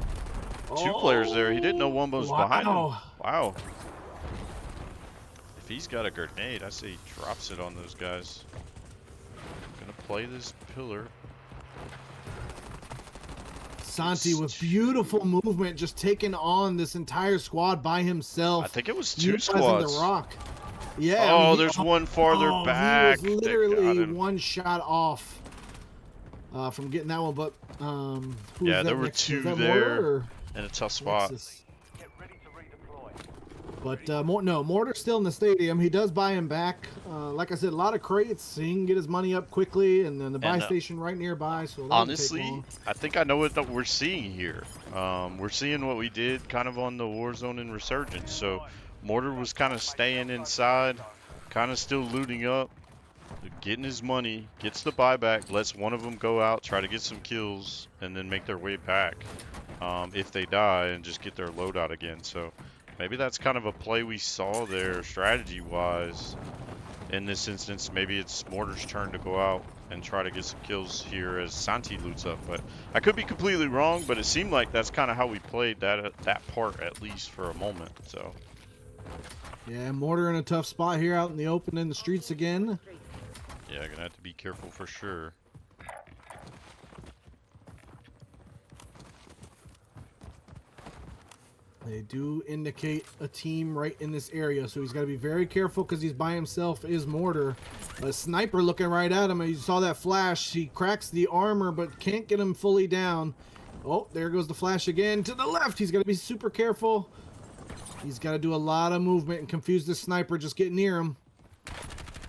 Speaker 1: Two
Speaker 2: Oh,
Speaker 1: players there. He didn't know one was behind him.
Speaker 2: wow.
Speaker 1: Wow. If he's got a grenade, I say he drops it on those guys. Gonna play this pillar.
Speaker 2: Santi with beautiful movement, just taking on this entire squad by himself.
Speaker 1: I think it was 2
Speaker 2: utilizing
Speaker 1: squads.
Speaker 2: the rock. Yeah.
Speaker 1: Oh, there's one farther back.
Speaker 2: He was
Speaker 1: that got
Speaker 2: literally
Speaker 1: him.
Speaker 2: one shot off from getting that one. But who's
Speaker 1: Yeah,
Speaker 2: that
Speaker 1: there were
Speaker 2: next to?
Speaker 1: 2
Speaker 2: Is that
Speaker 1: there
Speaker 2: Mortar or
Speaker 1: in a tough spot.
Speaker 2: Nexus?
Speaker 4: Get ready to redeploy.
Speaker 2: But no, Mortar's still in the stadium. He does buy him back. Like I said, a lot of crates. He can get his money up quickly, and then the buy
Speaker 1: And,
Speaker 2: station right nearby. So that won't take
Speaker 1: Honestly,
Speaker 2: long.
Speaker 1: I think I know what we're seeing here. We're seeing what we did kind of on the Warzone and Resurgence. So Mortar was kind of staying inside, kind of still looting up, getting his money, gets the buyback, lets one of them go out, try to get some kills, and then make their way back if they die and just get their loadout again. So maybe that's kind of a play we saw there strategy-wise. In this instance, maybe it's Mortar's turn to go out and try to get some kills here as Santi loots up. But I could be completely wrong, but it seemed like that's kind of how we played that part, at least for a moment. So
Speaker 2: Yeah, Mortar in a tough spot here out in the open in the streets again.
Speaker 1: yeah, gonna have to be careful for sure.
Speaker 2: They do indicate a team right in this area, so he's got to be very careful because he's by himself. Is Mortar a sniper looking right at him? You saw that flash. He cracks the armor, but can't get him fully down. Oh, there goes the flash again to the left. He's got to be super careful. He's got to do a lot of movement and confuse the sniper. Just get near him.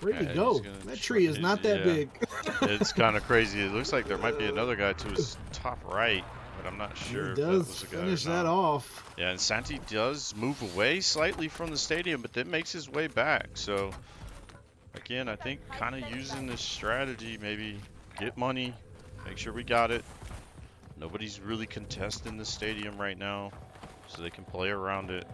Speaker 2: Where'd he
Speaker 1: Yeah,
Speaker 2: go?
Speaker 1: he's gonna
Speaker 2: That
Speaker 1: try-
Speaker 2: tree is not that
Speaker 1: yeah.
Speaker 2: big.
Speaker 1: It's kind of crazy. It looks like there might be another guy to his top right, but I'm not sure
Speaker 2: He
Speaker 1: if that
Speaker 2: does
Speaker 1: was a guy
Speaker 2: finish
Speaker 1: or
Speaker 2: that
Speaker 1: not.
Speaker 2: off.
Speaker 1: Yeah, and Santi does move away slightly from the stadium, but then makes his way back. So, again, I think kind of using this strategy, maybe get money, make sure we got it. Nobody's really contesting the stadium right now, so they can play around it.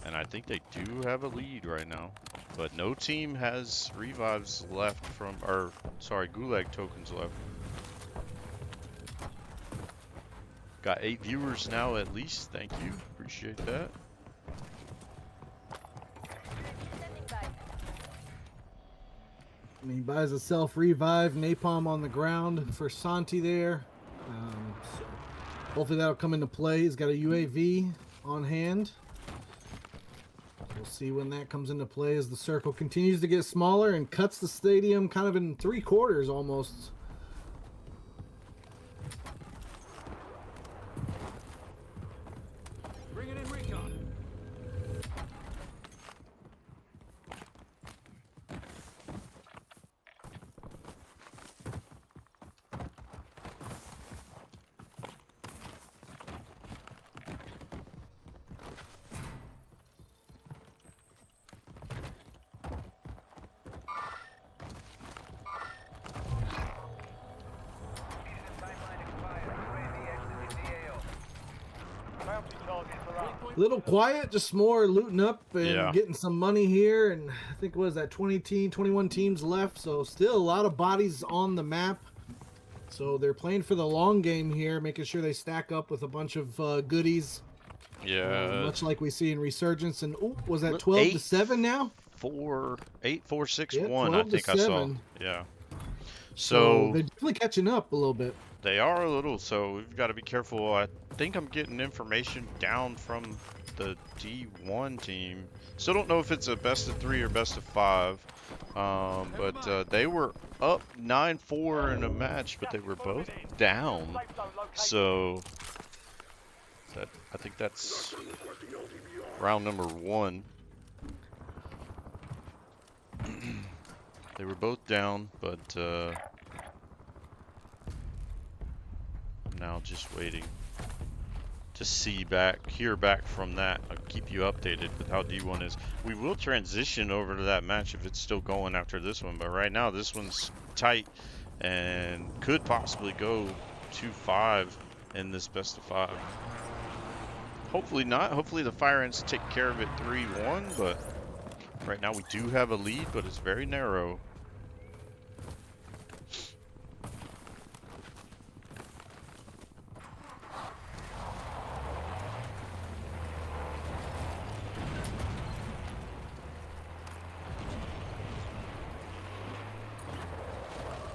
Speaker 1: And I think they do have a lead right now. But no team has revives left from, or sorry, gulag tokens left. Got 8 viewers now at least. Thank you. Appreciate that.
Speaker 2: And he buys a self-revive, napalm on the ground for Santi there. So hopefully that'll come into play. He's got a UAV on hand. We'll see when that comes into play as the circle continues to get smaller and cuts the stadium kind of in 3 quarters almost.
Speaker 3: Bringing in recon.
Speaker 4: bounty targets are up.
Speaker 2: Little quiet, just more looting up and
Speaker 1: Yeah.
Speaker 2: getting some money here. And I think what was that 21 teams left. So still a lot of bodies on the map. So they're playing for the long game here, making sure they stack up with a bunch of goodies.
Speaker 1: Yeah.
Speaker 2: Much like we see in Resurgence. And ooh, was that
Speaker 1: Look,
Speaker 2: 12 to 7 now?
Speaker 1: 8, 4, 6,
Speaker 2: Yeah,
Speaker 1: 1. I
Speaker 2: 12 to
Speaker 1: think I saw.
Speaker 2: 7.
Speaker 1: Yeah.
Speaker 2: So
Speaker 1: So
Speaker 2: they're definitely catching up a little bit.
Speaker 1: they are a little. So we've got to be careful. I think I'm getting information down from the D1 team. Still don't know if it's a best of 3 or best of 5. But they were up 9-4 in a match, but they were both down. So I think that's round number 1. They were both down, but now just waiting to hear back from that. I'll keep you updated with how D1 is. We will transition over to that match if it's still going after this one, but right now this one's tight and could possibly go 2-5 in this best of 5. Hopefully not. Hopefully the Fire Ants take care of it 3-1, but right now we do have a lead, but it's very narrow.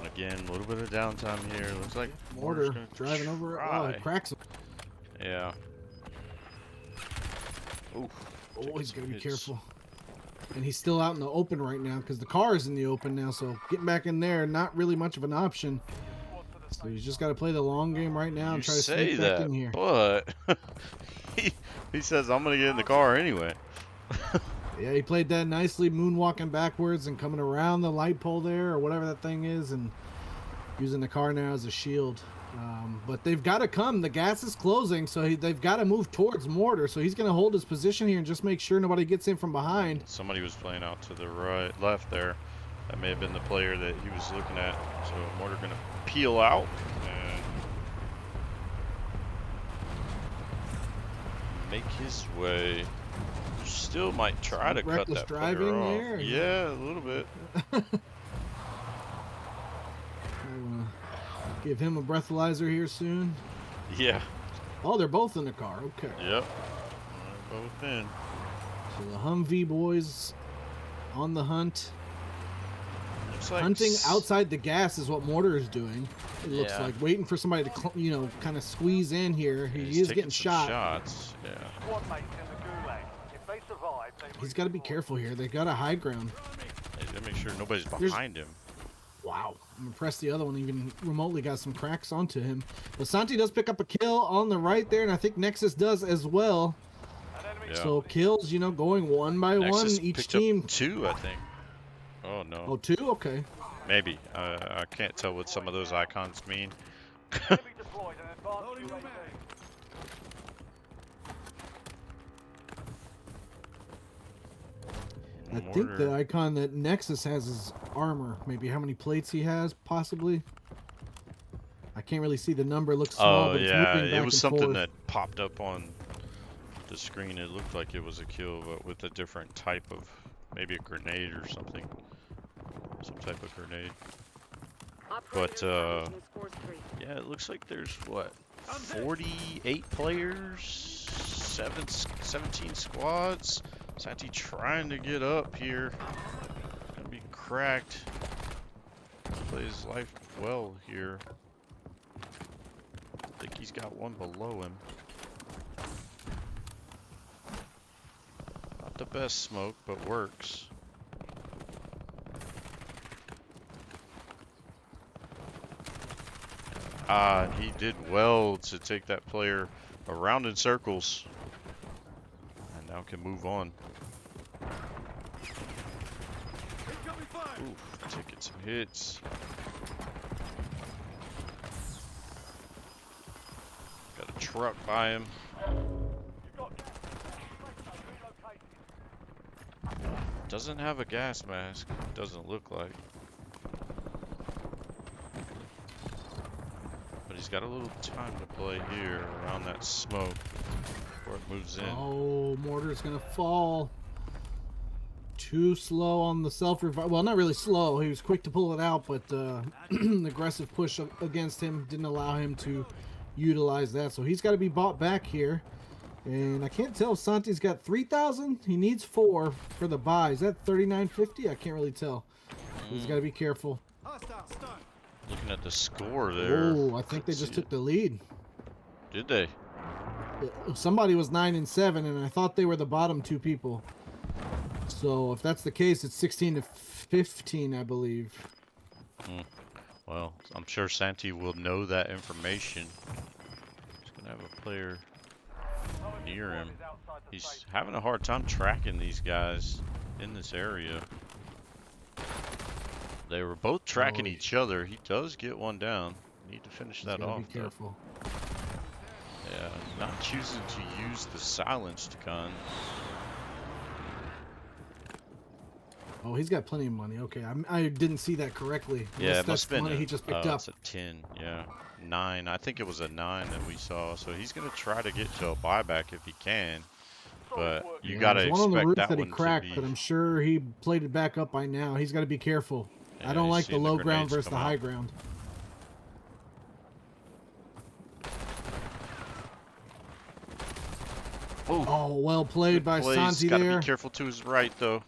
Speaker 1: Again, a little bit of downtime here. Looks like Mortar's
Speaker 2: Mortar
Speaker 1: gonna
Speaker 2: driving over it. Oh,
Speaker 1: try.
Speaker 2: it cracks him.
Speaker 1: Yeah. Oof.
Speaker 2: Oh, he's got to be
Speaker 1: hits.
Speaker 2: careful. And he's still out in the open right now because the car is in the open now. So getting back in there, not really much of an option. So he's just got to play the long game right now and try to sneak back in here.
Speaker 1: But he says, I'm going to get in the car anyway.
Speaker 2: Yeah, he played that nicely, moonwalking backwards and coming around the light pole there or whatever that thing is and using the car now as a shield. But they've got to come. The gas is closing, so they've got to move towards Mortar. So he's going to hold his position here and just make sure nobody gets in from behind.
Speaker 1: Somebody was playing out to the left there. That may have been the player that he was looking at. So Mortar going to peel out and make his way. Still might try to cut
Speaker 2: Reckless
Speaker 1: that player
Speaker 2: driving
Speaker 1: off.
Speaker 2: there.
Speaker 1: Yeah, a little bit.
Speaker 2: Give him a breathalyzer here soon.
Speaker 1: Yeah.
Speaker 2: Oh, they're both in the car. Okay.
Speaker 1: Yep. They're both in.
Speaker 2: So the Humvee boys on the hunt.
Speaker 1: Looks like
Speaker 2: Hunting outside the gas is what Mortar is doing. It looks
Speaker 1: Yeah.
Speaker 2: like waiting for somebody to, kind of squeeze in here. He
Speaker 1: He's
Speaker 2: is
Speaker 1: taking
Speaker 2: getting
Speaker 1: some
Speaker 2: shot.
Speaker 1: shots. Yeah.
Speaker 4: Squad mates in the gulag. If they survive, they
Speaker 2: He's got to be careful here. They got a high ground.
Speaker 1: Hey, gotta make sure nobody's
Speaker 2: There's-
Speaker 1: behind him.
Speaker 2: Wow. I'm impressed the other one even remotely got some cracks onto him. But Santi does pick up a kill on the right there, and I think Nexus does as well.
Speaker 4: An enemy
Speaker 1: Yeah.
Speaker 2: So kills, going one by
Speaker 1: Nexus
Speaker 2: one. Each
Speaker 1: picked
Speaker 2: team.
Speaker 1: up 2, I think. Oh no.
Speaker 2: Oh, 2? Okay.
Speaker 1: Maybe. I can't tell what some of those icons mean.
Speaker 4: enemy deployed an advanced
Speaker 3: Loading new
Speaker 4: UAV.
Speaker 3: mag.
Speaker 2: I think the icon that Nexus has is armor. Maybe how many plates he has, possibly. I can't really see the number. It looks small,
Speaker 1: Oh
Speaker 2: but it's
Speaker 1: yeah,
Speaker 2: moving back
Speaker 1: it was
Speaker 2: and
Speaker 1: something
Speaker 2: forth.
Speaker 1: that popped up on the screen. It looked like it was a kill, but with a different type of, maybe a grenade or something. Some type of grenade.
Speaker 5: Operators
Speaker 1: uh,
Speaker 5: managing score streak.
Speaker 1: Yeah, it looks like there's what, 48 players, 17 squads. Santi trying to get up here. Gonna be cracked. Play his life well here. I think he's got one below him. Not the best smoke, but works. He did well to take that player around in circles. And now can move on.
Speaker 3: Incoming fire.
Speaker 1: Oof, taking some hits. Got a truck by him.
Speaker 4: You've got gas. Relocated.
Speaker 1: Doesn't have a gas mask. Doesn't look like. But he's got a little time to play here around that smoke. before it moves in.
Speaker 2: Oh, mortar's gonna fall. Too slow on the self-revive. Well, not really slow. He was quick to pull it out, but an aggressive push against him didn't allow him to utilize that. So he's got to be bought back here. And I can't tell if Santi's got 3,000. He needs 4 for the buy. Is that 39.50? I can't really tell. He's got to be careful.
Speaker 3: Hostile stun.
Speaker 1: Looking at the score there.
Speaker 2: Oh, I think they just took the lead.
Speaker 1: Did they?
Speaker 2: Somebody was 9 and 7, and I thought they were the bottom 2 people. So if that's the case, it's 16 to 15, I believe.
Speaker 1: Well, I'm sure Santi will know that information. He's gonna have a player near him. He's having a hard time tracking these guys in this area. They were both tracking each other. He does get one down. Need to finish that off.
Speaker 2: Be careful.
Speaker 1: Yeah, not choosing to use the silenced gun.
Speaker 2: Oh, he's got plenty of money. Okay, I didn't see that correctly.
Speaker 1: Yeah, it
Speaker 2: That's
Speaker 1: must have been
Speaker 2: money he just picked up.
Speaker 1: It's a 10. Yeah, 9. I think it was a 9 that we saw. So he's gonna try to get to a buyback if he can. But you gotta
Speaker 2: there's one on the
Speaker 1: expect
Speaker 2: roof
Speaker 1: that
Speaker 2: that he
Speaker 1: one
Speaker 2: cracked,
Speaker 1: to
Speaker 2: but
Speaker 1: be.
Speaker 2: I'm sure he played it back up by now. He's got to be careful.
Speaker 1: Yeah,
Speaker 2: I don't
Speaker 1: he's
Speaker 2: like the
Speaker 1: seen
Speaker 2: low
Speaker 1: the
Speaker 2: ground
Speaker 1: grenades
Speaker 2: versus the
Speaker 1: come
Speaker 2: high
Speaker 1: out.
Speaker 2: ground. Oh, well played by Santi
Speaker 1: Gotta
Speaker 2: there.
Speaker 1: be careful to his right though.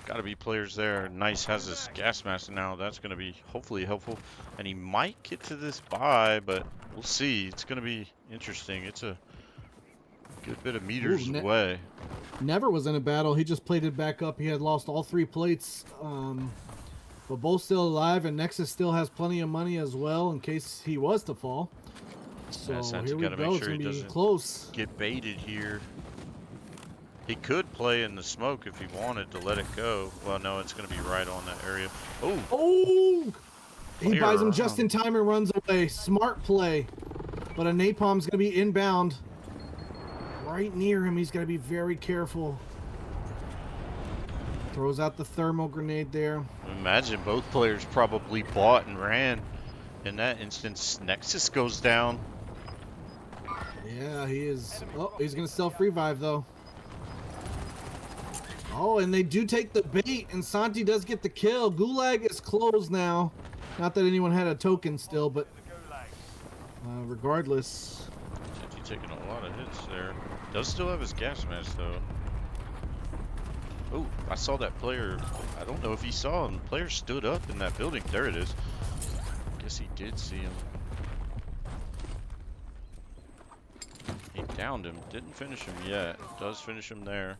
Speaker 1: Gotta be players there. Nice has his gas mask now. That's gonna be hopefully helpful. And he might get to this buy, but we'll see. It's gonna be interesting. It's a good bit of meters away.
Speaker 2: Never was in a battle. He just played it back up. He had lost all 3 plates, but both still alive, and Nexus still has plenty of money as well in case he was to fall. So
Speaker 1: Yeah, Santi
Speaker 2: here we
Speaker 1: gotta
Speaker 2: go.
Speaker 1: make
Speaker 2: It's
Speaker 1: sure he
Speaker 2: gonna be
Speaker 1: doesn't
Speaker 2: close.
Speaker 1: get baited here. He could play in the smoke if he wanted to let it go. Well, no, it's gonna be right on that area. Oh,
Speaker 2: Oh! He
Speaker 1: Player
Speaker 2: buys him just
Speaker 1: around.
Speaker 2: in time and runs away. Smart play. But a napalm's gonna be inbound. Right near him. He's gotta be very careful. Throws out the thermal grenade there.
Speaker 1: imagine both players probably bought and ran. In that instance, Nexus goes down.
Speaker 2: Yeah, he is. Oh, he's gonna self-revive though. Oh, and they do take the bait, and Santi does get the kill. Gulag is closed now. Not that anyone had a token still, but regardless.
Speaker 1: He's taking a lot of hits there. Does still have his gas mask though. Oh, I saw that player. I don't know if he saw him. The player stood up in that building. There it is. Guess he did see him. He downed him. Didn't finish him yet. Does finish him there.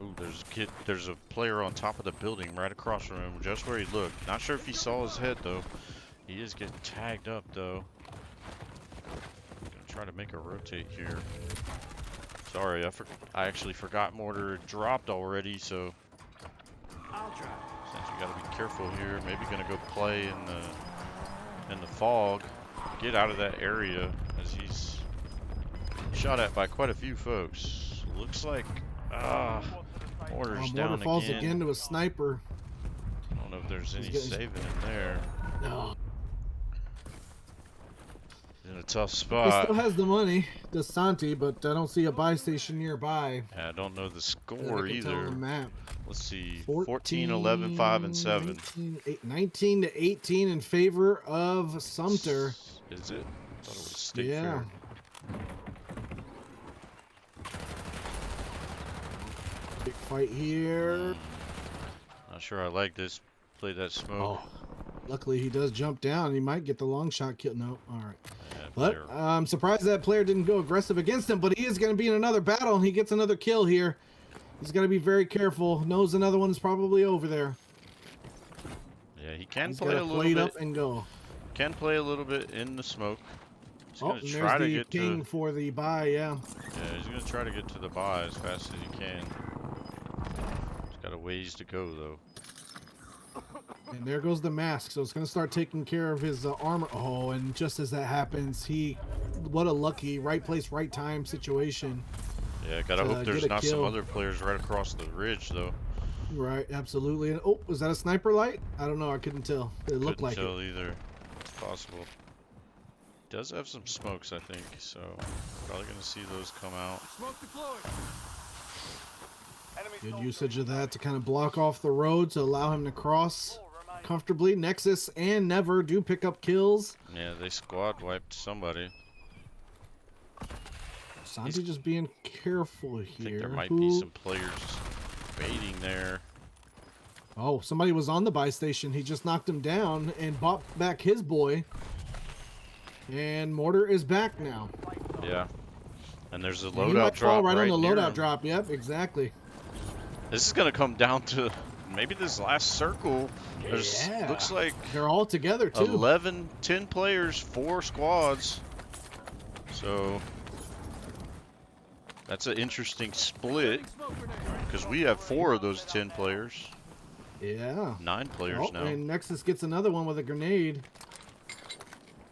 Speaker 1: Ooh, there's a player on top of the building right across from him, just where he looked. Not sure if he saw his head though. He is getting tagged up though. Gonna try to make a rotate here. Sorry, I actually forgot mortar dropped already, so
Speaker 3: I'll try.
Speaker 1: since you gotta be careful here, maybe gonna go play in the fog. Get out of that area as he's shot at by quite a few folks. Looks like mortar's down
Speaker 2: Mortar falls
Speaker 1: again.
Speaker 2: again to a sniper.
Speaker 1: I don't know if there's any
Speaker 2: getting-
Speaker 1: saving in there.
Speaker 2: No.
Speaker 1: In a tough
Speaker 2: He
Speaker 1: spot.
Speaker 2: still has the money, does Santi, but I don't see a buy station nearby.
Speaker 1: I don't know the
Speaker 2: that
Speaker 1: score
Speaker 2: I can tell on
Speaker 1: either.
Speaker 2: the map.
Speaker 1: Let's see. 14, 11, 5, and 7.
Speaker 2: 19 to 18 in favor of Sumter.
Speaker 1: Is it? I thought it was State
Speaker 2: Yeah.
Speaker 1: Fair.
Speaker 2: Big fight here.
Speaker 1: Not sure I like this. Play that smoke.
Speaker 2: Oh, luckily he does jump down. He might get the long shot kill. No, all right.
Speaker 1: Yeah,
Speaker 2: But
Speaker 1: player-
Speaker 2: I'm surprised that player didn't go aggressive against him, but he is going to be in another battle, and he gets another kill here. He's got to be very careful. Knows another one's probably over there.
Speaker 1: yeah, he can
Speaker 2: He's
Speaker 1: play
Speaker 2: got
Speaker 1: a
Speaker 2: to
Speaker 1: little
Speaker 2: play it
Speaker 1: bit.
Speaker 2: up and go.
Speaker 1: Can play a little bit in the smoke. He's
Speaker 2: Oh,
Speaker 1: gonna
Speaker 2: and
Speaker 1: try
Speaker 2: there's
Speaker 1: to
Speaker 2: the
Speaker 1: get
Speaker 2: king
Speaker 1: to.
Speaker 2: for the buy, yeah.
Speaker 1: Yeah, he's gonna try to get to the buy as fast as he can. He's got a ways to go though.
Speaker 2: And there goes the mask, so it's going to start taking care of his armor. Oh, and just as that happens, what a lucky right place, right time situation.
Speaker 1: Yeah, gotta
Speaker 2: To
Speaker 1: hope there's
Speaker 2: get a
Speaker 1: not some
Speaker 2: kill.
Speaker 1: other players right across the ridge though.
Speaker 2: Right, absolutely. And oh, was that a sniper light? I don't know. I couldn't tell. It looked
Speaker 1: Couldn't
Speaker 2: like
Speaker 1: tell
Speaker 2: it.
Speaker 1: either. It's possible. does have some smokes, I think, so probably gonna see those come out.
Speaker 3: Smoke deployed.
Speaker 4: Enemy
Speaker 2: Good
Speaker 4: soldier
Speaker 2: usage of that
Speaker 4: incoming.
Speaker 2: to kind of block off the road to allow him to cross
Speaker 4: 4 remaining.
Speaker 2: comfortably. Nexus and Never do pick up kills.
Speaker 1: Yeah, they squad wiped somebody.
Speaker 2: Santi just being careful
Speaker 1: I think there
Speaker 2: here.
Speaker 1: might be some players baiting there.
Speaker 2: Oh, somebody was on the buy station. He just knocked him down and bought back his boy. And Mortar is back now.
Speaker 1: Yeah. And there's a
Speaker 2: And he
Speaker 1: loadout
Speaker 2: might fall
Speaker 1: drop
Speaker 2: right on the
Speaker 1: near
Speaker 2: loadout
Speaker 1: him.
Speaker 2: drop. Yep, exactly.
Speaker 1: This is gonna come down to maybe this last circle. There's
Speaker 2: Yeah.
Speaker 1: looks like
Speaker 2: They're all together too.
Speaker 1: 11, 10 players, 4 squads. So that's an interesting split
Speaker 3: Smoke grenade.
Speaker 1: because we have 4 of those 10 players.
Speaker 2: Yeah.
Speaker 1: 9 players
Speaker 2: Oh,
Speaker 1: now.
Speaker 2: and Nexus gets another one with a grenade.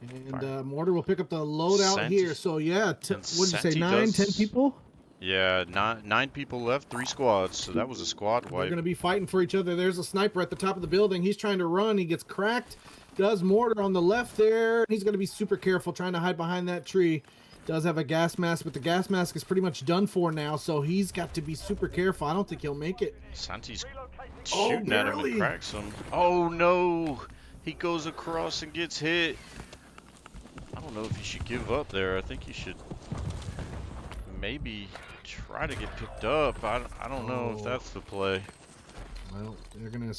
Speaker 2: And
Speaker 1: Fire.
Speaker 2: Mortar will pick up the loadout
Speaker 1: Santi-
Speaker 2: here. So yeah,
Speaker 1: and
Speaker 2: what did you say?
Speaker 1: Santi
Speaker 2: 9, 10
Speaker 1: does-
Speaker 2: people?
Speaker 1: Yeah, 9 people left, 3 squads. So that was a squad
Speaker 2: They're
Speaker 1: wipe.
Speaker 2: going to be fighting for each other. There's a sniper at the top of the building. He's trying to run. He gets cracked. Does Mortar on the left there. He's going to be super careful trying to hide behind that tree. Does have a gas mask, but the gas mask is pretty much done for now. So he's got to be super careful. I don't think he'll make it.
Speaker 1: Santi's
Speaker 4: Relocating.
Speaker 1: shooting at him
Speaker 2: barely.
Speaker 1: and cracks him. Oh no! He goes across and gets hit. I don't know if you should give up there. I think you should maybe try to get picked up. I don't know if
Speaker 2: Oh.
Speaker 1: that's the play.
Speaker 2: Well, they're going to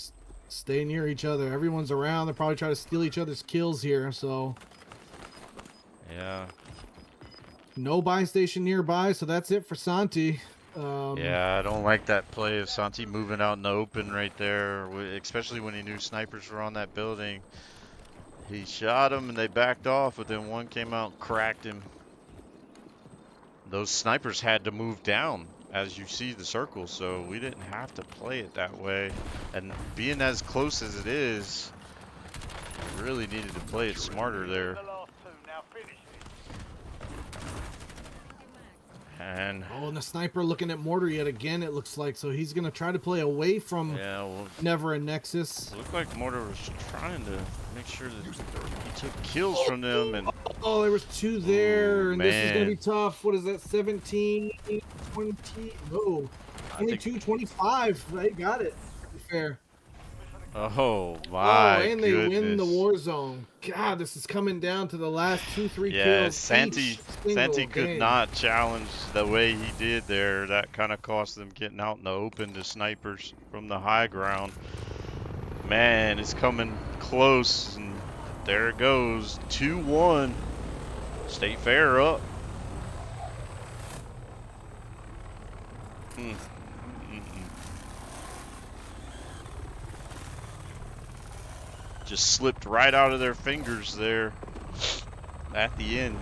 Speaker 2: stay near each other. Everyone's around. They're probably trying to steal each other's kills here. So
Speaker 1: Yeah.
Speaker 2: no buy station nearby. So that's it for Santi.
Speaker 1: Yeah, I don't like that play of Santi moving out in the open right there, especially when he knew snipers were on that building. He shot him and they backed off, but then one came out and cracked him. Those snipers had to move down as you see the circle, so we didn't have to play it that way. And being as close as it is, we really needed to play it smarter there.
Speaker 4: The last 2. Now finish it.
Speaker 1: And
Speaker 2: Oh, and the sniper looking at Mortar yet again, it looks like. So he's going to try to play away from
Speaker 1: yeah, well,
Speaker 2: Never and Nexus.
Speaker 1: it looked like Mortar was trying to make sure that he took kills from them. And
Speaker 2: Oh, there was 2 there, and this is going to
Speaker 1: man.
Speaker 2: be tough. What is that, 17, 20, no,
Speaker 1: I think,
Speaker 2: 22, 25. They got it. To be fair.
Speaker 1: oh
Speaker 2: Oh,
Speaker 1: my
Speaker 2: and they
Speaker 1: goodness.
Speaker 2: win the war zone. God, this is coming down to the last 2, 3
Speaker 1: Yeah,
Speaker 2: kills.
Speaker 1: Santi
Speaker 2: each single
Speaker 1: could
Speaker 2: game.
Speaker 1: not challenge the way he did there. That kind of cost them getting out in the open to snipers from the high ground. Man, it's coming close, and there it goes. 2-1. State Fair up. Mm. Just slipped right out of their fingers there at the end.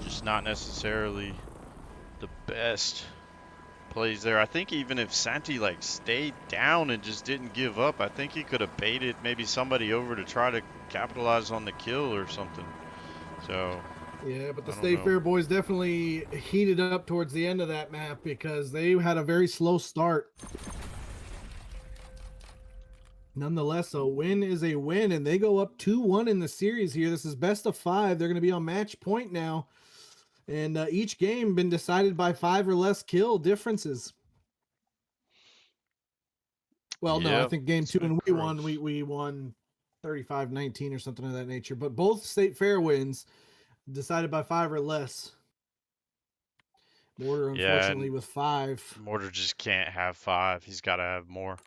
Speaker 1: Just not necessarily the best plays there. I think even if Santi like stayed down and just didn't give up, I think he could have baited maybe somebody over to try to capitalize on the kill or something. So
Speaker 2: Yeah, but the
Speaker 1: I don't
Speaker 2: State
Speaker 1: know.
Speaker 2: Fair boys definitely heated up towards the end of that map because they had a very slow start. Nonetheless, a win is a win, and they go up 2-1 in the series here. This is best of 5. They're going to be on match point now, and each game been decided by 5 or less kill differences. Well, no, I
Speaker 1: Yep,
Speaker 2: think game
Speaker 1: it's
Speaker 2: 2
Speaker 1: been
Speaker 2: and we
Speaker 1: close.
Speaker 2: won. We won 35-19 or something of that nature. But both State Fair wins decided by 5 or less. Mortar,
Speaker 1: Yeah,
Speaker 2: unfortunately,
Speaker 1: and
Speaker 2: with 5.
Speaker 1: Mortar just can't have 5. He's got to have more.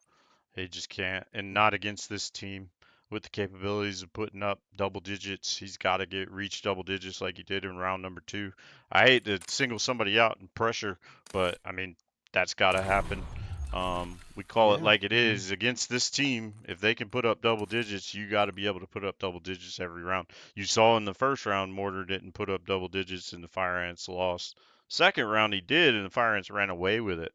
Speaker 1: He just can't, and not against this team with the capabilities of putting up double digits. He's got to reach double digits like he did in round number 2. I hate to single somebody out and pressure, but I mean that's got to happen. We call it
Speaker 2: Yeah.
Speaker 1: like it is against this team. If they can put up double digits, you got to be able to put up double digits every round. You saw in the first round, Mortar didn't put up double digits, and the Fire Ants lost. Second round, he did, and the Fire Ants ran away with it.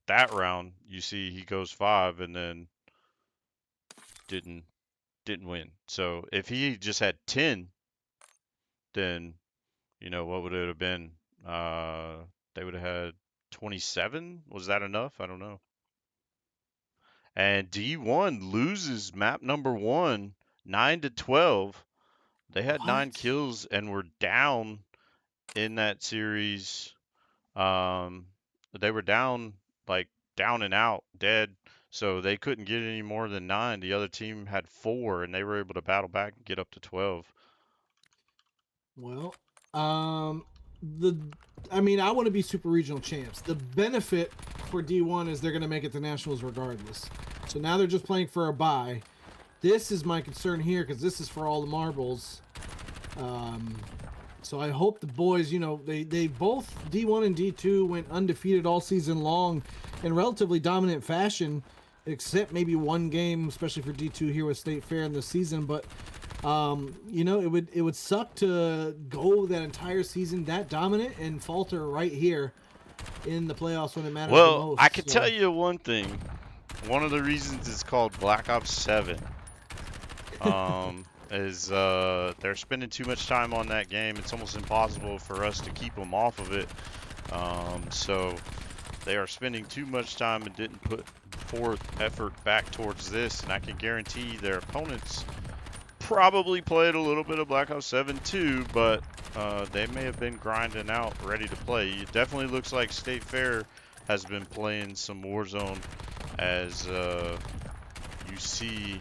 Speaker 1: That round, you see he goes 5 and then didn't win. So if he just had 10, then what would it have been? They would have had 27. Was that enough? I don't know. And D1 loses map number 1, 9-12. They had 9
Speaker 2: What?
Speaker 1: kills and were down in that series. They were down, like down and out, dead. So they couldn't get any more than 9. The other team had 4, and they were able to battle back and get up to 12.
Speaker 2: Well, the I mean, I want to be super regional champs. The benefit for D1 is they're going to make it to nationals regardless. So now they're just playing for a bye. This is my concern here because this is for all the marbles. So I hope the boys, you know, they both D1 and D2 went undefeated all season long in relatively dominant fashion, except maybe one game, especially for D2 here with State Fair in the season. But you know, it would suck to go that entire season that dominant and falter right here in the playoffs when it matters the
Speaker 1: Well,
Speaker 2: most.
Speaker 1: I can tell you one thing. One of the reasons it's called Black Ops 7 is they're spending too much time on that game. It's almost impossible for us to keep them off of it. So they are spending too much time and didn't put forth effort back towards this. And I can guarantee their opponents probably played a little bit of Black Ops 7 too, but they may have been grinding out, ready to play. It definitely looks like State Fair has been playing some Warzone, as you see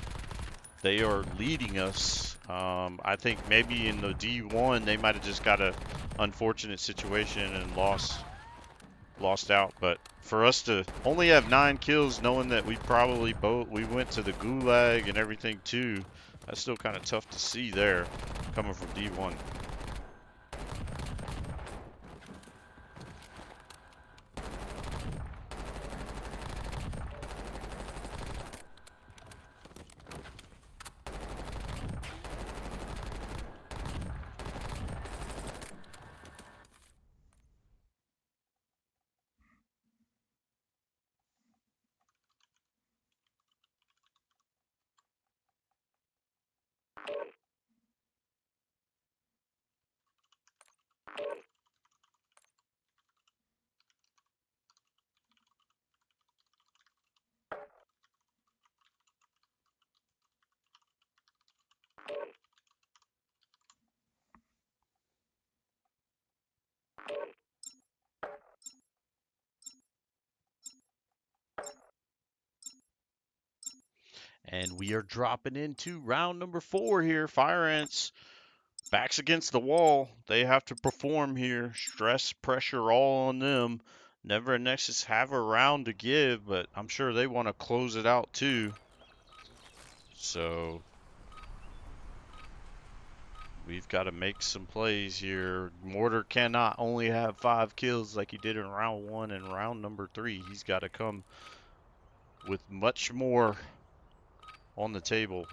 Speaker 1: they are leading us. I think maybe in the D1 they might have just got a unfortunate situation and lost out, but for us to only have 9 kills, knowing that we went to the gulag and everything too, that's still kind of tough to see there coming from D1. And we are dropping into round number 4 here. Fire Ants, backs against the wall. They have to perform here. Stress, pressure all on them. Never and Nexus have a round to give, but I'm sure they want to close it out too. So we've got to make some plays here. Mortar cannot only have 5 kills like he did in round 1 and round number 3. He's got to come with much more on the table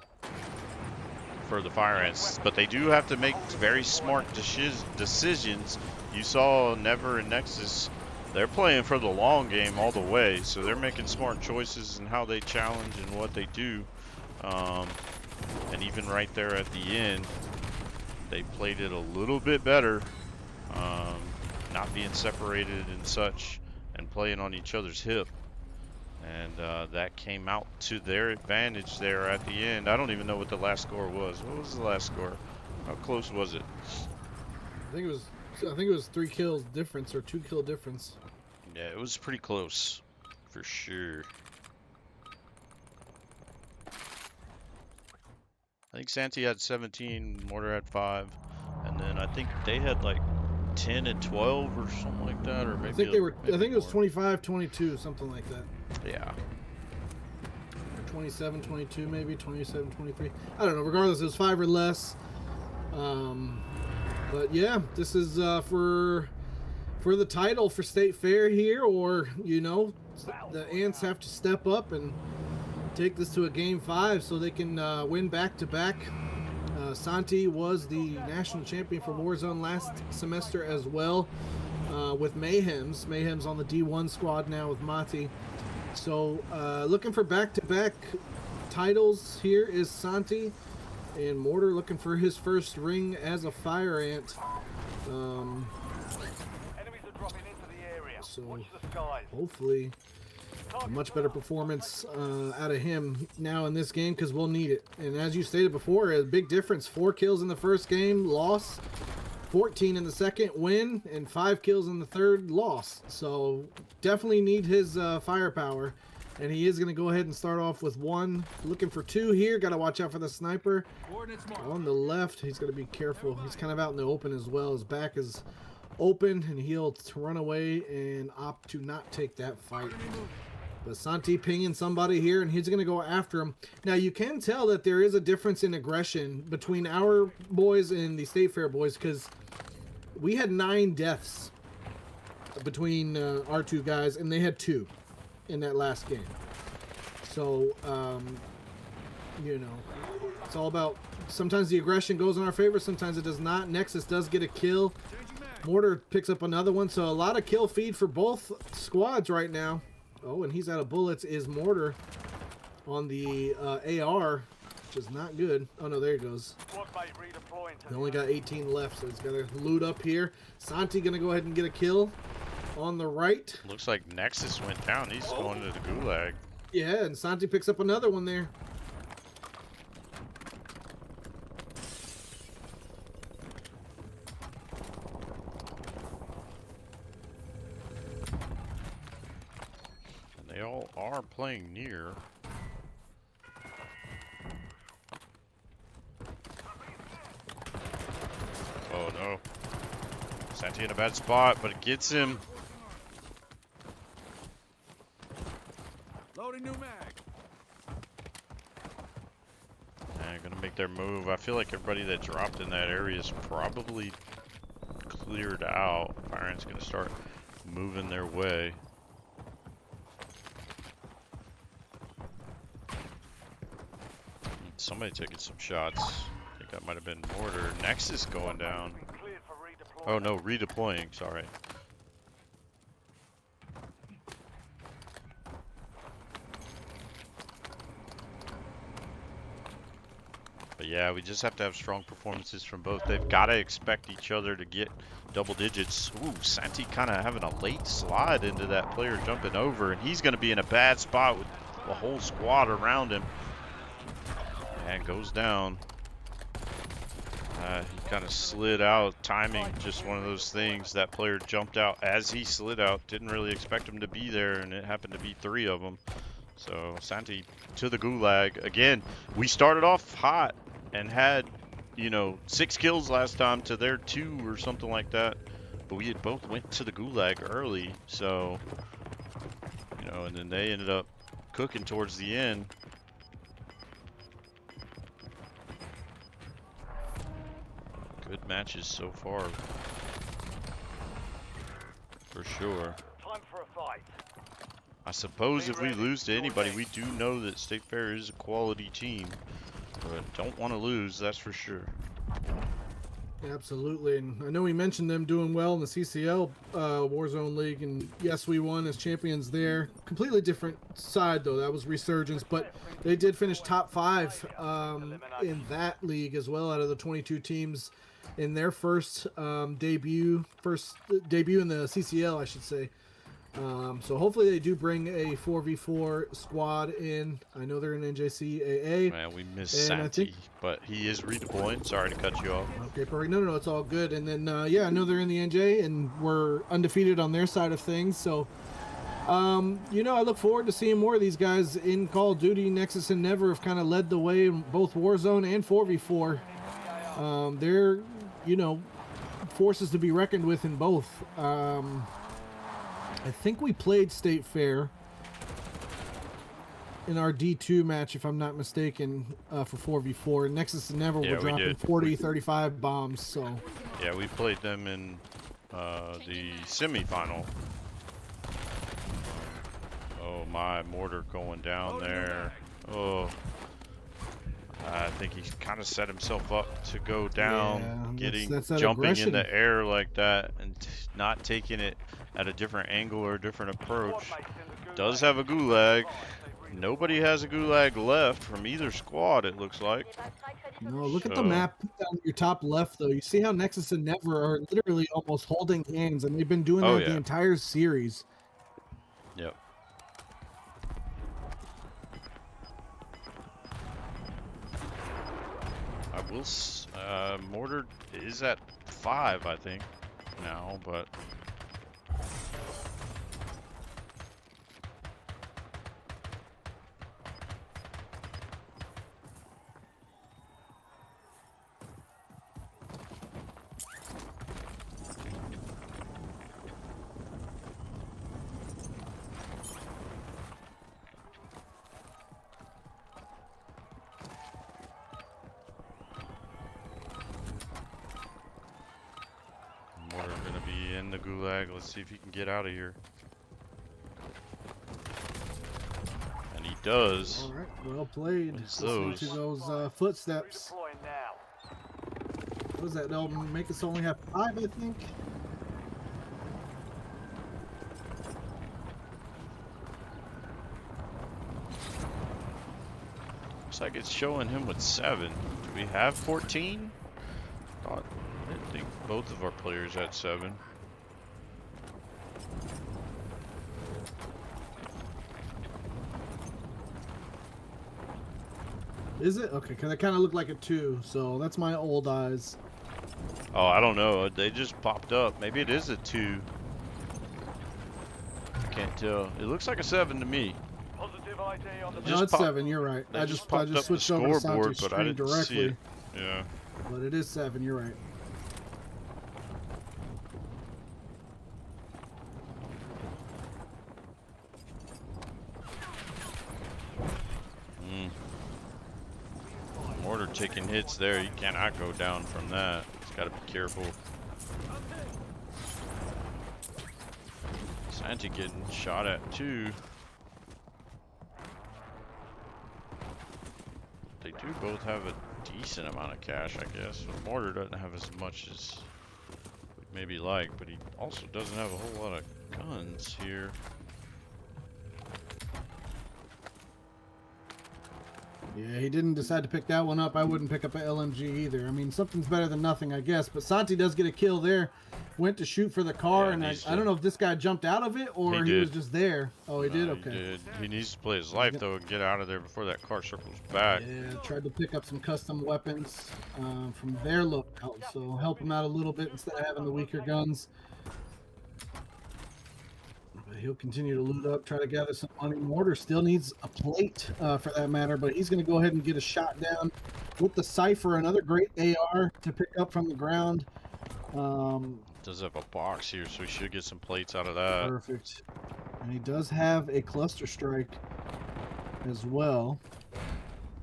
Speaker 1: for the Fire Ants, but they do have to make very smart decisions. You saw Never and Nexus, they're playing for the long game all the way, so they're making smart choices in how they challenge and what they do. And even right there at the end, they played it a little bit better, not being separated and such, and playing on each other's hip. And that came out to their advantage there at the end. I don't even know what the last score was. What was the last score? How close was it?
Speaker 2: I think it was 3 kills difference or 2 kill difference.
Speaker 1: Yeah, it was pretty close, for sure. I think Santi had 17, Mortar had 5, and then I think they had like 10 and 12 or something like that, or maybe
Speaker 2: I think they were. I think it was
Speaker 1: more.
Speaker 2: 25, 22, something like that.
Speaker 1: Yeah.
Speaker 2: Or 27, 22, maybe 27, 23. I don't know. Regardless, it was 5 or less. But yeah, this is for the title for State Fair here, or you know, the Ants have to step up and take this to a game 5 so they can win back-to-back. Santi was the national champion for Warzone last semester as well, with Mayhems. Mayhems on the D1 squad now with Mati. So looking for back-to-back titles here is Santi, and Mortar looking for his first ring as a Fire Ant.
Speaker 4: Enemies are dropping into the area.
Speaker 2: So
Speaker 4: Watch the skies.
Speaker 2: hopefully a much better performance out of him now in this game because we'll need it. And as you stated before, a big difference. 4 kills in the first game, loss. 14 in the second, win. And 5 kills in the third, loss. So definitely need his firepower. And he is going to go ahead and start off with 1. Looking for 2 here. Got to watch out for the sniper. On the left, he's going to be careful. He's kind of out in the open as well. His back is open, and he'll run away and opt to not take that fight. But Santi pinging somebody here, and he's going to go after him. Now, you can tell that there is a difference in aggression between our boys and the State Fair boys because we had 9 deaths between our 2 guys, and they had 2 in that last game. So, you know, it's all about, sometimes the aggression goes in our favor, sometimes it does not. Nexus does get a kill. Mortar picks up another one, so a lot of kill feed for both squads right now. Oh, and he's out of bullets is Mortar on the AR, which is not good. Oh, no, there he goes. They only got 18 left, so he's got to loot up here. Santi going to go ahead and get a kill on the right.
Speaker 1: Looks like Nexus went down. He's going to the gulag.
Speaker 2: Yeah, and Santi picks up another one there.
Speaker 1: They all are playing near. Oh no. Santi in a bad spot, but it gets him.
Speaker 3: Loading new mag.
Speaker 1: They're gonna make their move. I feel like everybody that dropped in that area is probably cleared out. Firehand's gonna start moving their way. Somebody taking some shots. I think that might have been Mortar. Nexus going down. Oh no, redeploying, sorry. But yeah, we just have to have strong performances from both. They've got to expect each other to get double digits. Ooh, Santi kind of having a late slide into that player jumping over, and he's going to be in a bad spot with the whole squad around him. And goes down. He kind of slid out. Timing, just one of those things. That player jumped out as he slid out. Didn't really expect him to be there, and it happened to be 3 of them. So Santi to the gulag. Again, we started off hot and had, you know, 6 kills last time to their 2 or something like that. But we had both went to the gulag early. So, you know, and then they ended up cooking towards the end. Good matches so far, for sure.
Speaker 4: Time for a fight.
Speaker 1: I suppose if we lose to anybody, we do know that State Fair is a quality team, but don't want to lose, that's for sure.
Speaker 2: Absolutely, and I know we mentioned them doing well in the CCL Warzone League, and yes, we won as champions there. Completely different side, though. That was Resurgence, but they did finish top 5 in that league as well out of the 22 teams in their first debut in the CCL, I should say. So hopefully they do bring a 4v4 squad in. I know they're in NJCAAE.
Speaker 1: Man, we missed Santi, but he is redeploying. Sorry to cut you off.
Speaker 2: Okay, perfect. No, it's all good. And then, yeah, I know they're in the NJ, and we're undefeated on their side of things. So, you know, I look forward to seeing more of these guys in Call of Duty. Nexus and Never have kind of led the way in both Warzone and 4v4. They're, you know, forces to be reckoned with in both. I think we played State Fair in our D2 match, if I'm not mistaken, for 4v4. And Nexus and Never were dropping 40, 35 bombs. So
Speaker 1: yeah, we played them in the semifinal. Oh my, Mortar going down there. Oh, I think he kind of set himself up to go down, that's jumping aggression in the air like that and not taking it at a different angle or a different approach. Does have a gulag. Nobody has a gulag left from either squad, it looks like.
Speaker 2: No, look at the map on your top left, though. You see how Nexus and Never are literally almost holding hands, and they've been doing that the entire series.
Speaker 1: Yep. Mortar is at 5, I think, now, but Mortar gonna be in the gulag. Let's see if he can get out of here. And he does.
Speaker 2: All right, well played.
Speaker 1: What's
Speaker 2: Listen to
Speaker 1: those?
Speaker 2: those footsteps.
Speaker 4: Redeploying now.
Speaker 2: What was that? They'll make us only have 5, I think.
Speaker 1: Looks like it's showing him with 7. Do we have 14? I didn't think both of our players had 7.
Speaker 2: Is it? Okay, because it kind of looked like a 2, so that's my old eyes.
Speaker 1: Oh, I don't know. They just popped up. Maybe it is a 2. Can't tell. It looks like a 7 to me.
Speaker 4: Positive ID on the
Speaker 1: Just
Speaker 2: No, it's
Speaker 1: pop-
Speaker 2: 7. You're right.
Speaker 1: They
Speaker 2: I
Speaker 1: just
Speaker 2: just
Speaker 1: popped up the
Speaker 2: switched over to
Speaker 1: scoreboard,
Speaker 2: Santi's
Speaker 1: but I
Speaker 2: stream
Speaker 1: didn't see
Speaker 2: directly.
Speaker 1: it. Yeah.
Speaker 2: But it is 7. You're right.
Speaker 1: Mortar taking hits there. You cannot go down from that. He's got to be careful. Santi getting shot at too. They do both have a decent amount of cash, I guess. But Mortar doesn't have as much as we'd maybe like, but he also doesn't have a whole lot of guns here.
Speaker 2: Yeah, he didn't decide to pick that one up. I wouldn't pick up an LMG either. I mean, something's better than nothing, I guess. But Santi does get a kill there. Went to shoot for the car,
Speaker 1: Yeah,
Speaker 2: and
Speaker 1: needs
Speaker 2: I
Speaker 1: to-
Speaker 2: don't know if this guy jumped out of it or
Speaker 1: He
Speaker 2: he was
Speaker 1: did.
Speaker 2: just there. Oh, he did?
Speaker 1: He
Speaker 2: Okay.
Speaker 1: did. He needs to play his life though and get out of there before that car circles back.
Speaker 2: Yeah, tried to pick up some custom weapons from their lookout, so help him out a little bit instead of having the weaker guns. But he'll continue to loot up, try to gather some money. Mortar still needs a plate for that matter, but he's going to go ahead and get a shot down with the Cypher, another great AR to pick up from the ground.
Speaker 1: Does have a box here, so he should get some plates out of that.
Speaker 2: Perfect. And he does have a cluster strike as well.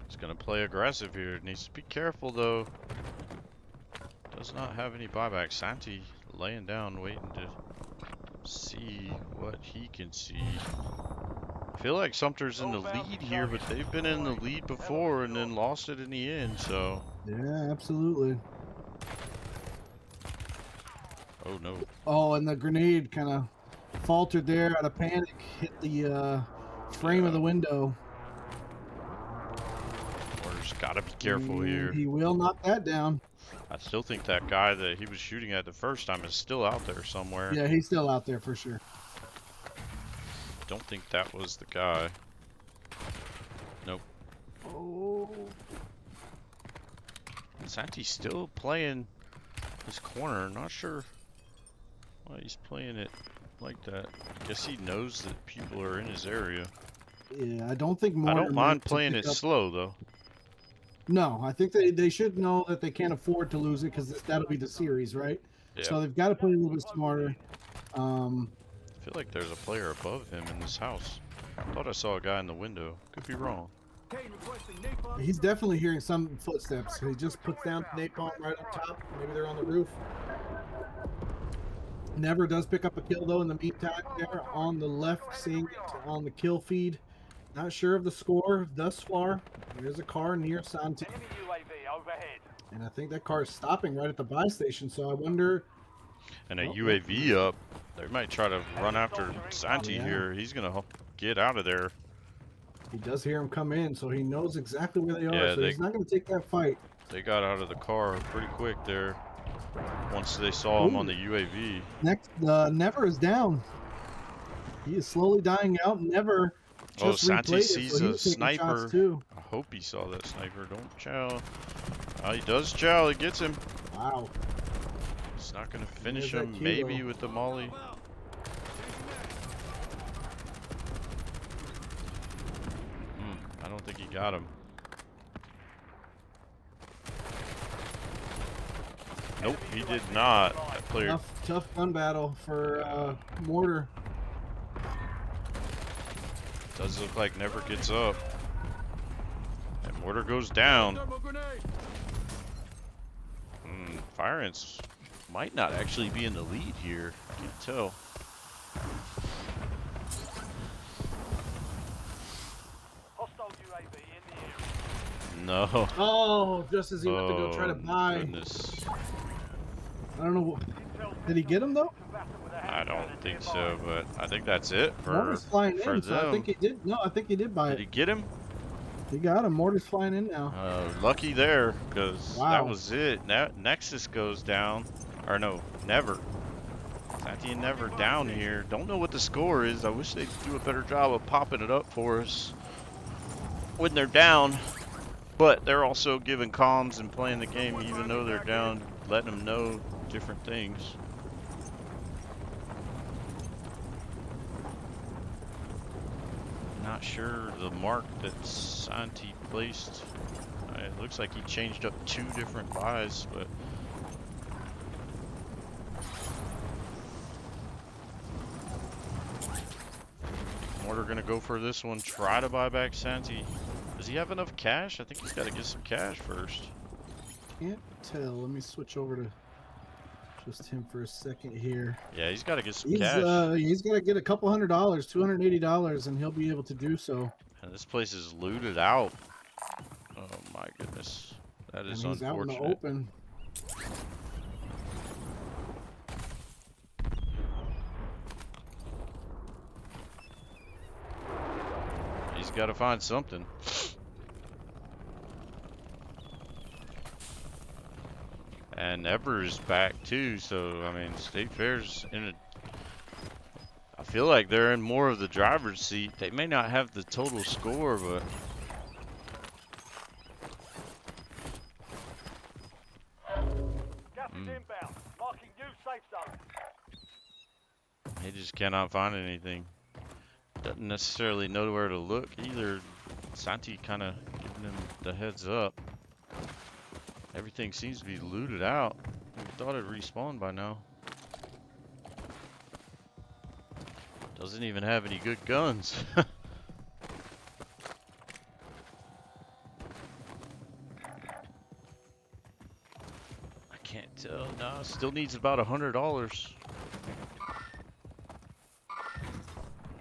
Speaker 1: He's gonna play aggressive here. Needs to be careful though. Does not have any buyback. Santi laying down, waiting to see what he can see. I feel like Sumter's in the lead here, but they've been in the lead before and then lost it in the end, so.
Speaker 2: Yeah, absolutely.
Speaker 1: Oh no.
Speaker 2: Oh, and the grenade kind of faltered there out of panic, hit the frame of the window.
Speaker 1: Mortar's gotta be careful here.
Speaker 2: He will knock that down.
Speaker 1: I still think that guy that he was shooting at the first time is still out there somewhere.
Speaker 2: Yeah, he's still out there for sure.
Speaker 1: Don't think that was the guy. Nope.
Speaker 2: Oh.
Speaker 1: Santi's still playing his corner. Not sure why he's playing it like that. Guess he knows that people are in his area.
Speaker 2: Yeah, I don't think
Speaker 1: I
Speaker 2: Mortar
Speaker 1: don't mind
Speaker 2: meant to
Speaker 1: playing
Speaker 2: pick
Speaker 1: it
Speaker 2: up-
Speaker 1: slow though.
Speaker 2: No, I think they should know that they can't afford to lose it because that'll be the series, right?
Speaker 1: Yeah.
Speaker 2: So they've got to play a little bit smarter.
Speaker 1: I feel like there's a player above him in this house. I thought I saw a guy in the window. Could be wrong.
Speaker 3: Kane requesting napalm.
Speaker 2: He's definitely hearing some footsteps. He just puts down napalm right on top. Maybe they're on the roof. Never does pick up a kill though in the meantime there on the left, seeing it on the kill feed. Not sure of the score thus far. There's a car near Santi,
Speaker 4: Enemy UAV overhead.
Speaker 2: and I think that car is stopping right at the buy station, so I wonder.
Speaker 1: And a
Speaker 2: Oh,
Speaker 1: UAV up. They might try to run after Santi
Speaker 2: Yeah.
Speaker 1: here. He's gonna get out of there.
Speaker 2: He does hear him come in, so he knows exactly where they are,
Speaker 1: Yeah,
Speaker 2: so he's not going to take that fight.
Speaker 1: They got out of the car pretty quick there. Once they saw him
Speaker 2: Ooh.
Speaker 1: on the UAV.
Speaker 2: Next, Never is down. He is slowly dying out. Never
Speaker 1: Oh,
Speaker 2: just
Speaker 1: Santi
Speaker 2: replayed it,
Speaker 1: sees
Speaker 2: so
Speaker 1: a
Speaker 2: he's taking shots
Speaker 1: sniper.
Speaker 2: too.
Speaker 1: I hope he saw that sniper. Don't chow. Oh, he does chow. He gets him.
Speaker 2: Wow.
Speaker 1: He's not going to finish
Speaker 2: There's that
Speaker 1: him.
Speaker 2: Q,
Speaker 1: Maybe
Speaker 2: though.
Speaker 1: with the molly. I don't think he got him. Nope, he did not. That player.
Speaker 2: Tough gun battle for Mortar.
Speaker 1: Does look like never gets up. And Mortar goes down.
Speaker 3: Thermal grenade.
Speaker 1: Fire ants might not actually be in the lead here. I can't tell.
Speaker 4: Hostile UAV in the area.
Speaker 1: No.
Speaker 2: Oh, just as he went to go try to buy.
Speaker 1: Goodness.
Speaker 2: I don't know. Did he get him though?
Speaker 1: I don't think so, but I think that's it for
Speaker 2: Mortar's flying in,
Speaker 1: them.
Speaker 2: so I think he did. No, I think he did buy
Speaker 1: Did he
Speaker 2: it.
Speaker 1: get him?
Speaker 2: He got him. Mortar's flying in now.
Speaker 1: Lucky there, because
Speaker 2: Wow.
Speaker 1: that was it. Nexus goes down. Or no, never. Santi and Never down here. Don't know what the score is. I wish they'd do a better job of popping it up for us when they're down. But they're also giving comms and playing the game even though they're down, letting them know different things. Not sure the mark that Santi placed. It looks like he changed up 2 different buys, but Mortar gonna go for this one. Try to buy back Santi. Does he have enough cash? I think he's got to get some cash first.
Speaker 2: Can't tell. Let me switch over to just him for a second here.
Speaker 1: Yeah, he's got to get some cash.
Speaker 2: He's got to get a couple $100, $280, and he'll be able to do so.
Speaker 1: And this place is looted out. Oh my goodness, that is
Speaker 2: and he's out in the
Speaker 1: unfortunate.
Speaker 2: open.
Speaker 1: He's got to find something. And Ever's back too, so I mean, State Fair's in a. I feel like they're in more of the driver's seat. They may not have the total score, but
Speaker 4: Gas is inbound. Marking new safe zone.
Speaker 1: they just cannot find anything. Doesn't necessarily know where to look either. Santi kind of giving them the heads up. Everything seems to be looted out. We thought it'd respawn by now. Doesn't even have any good guns. I can't tell. No, still needs about $100.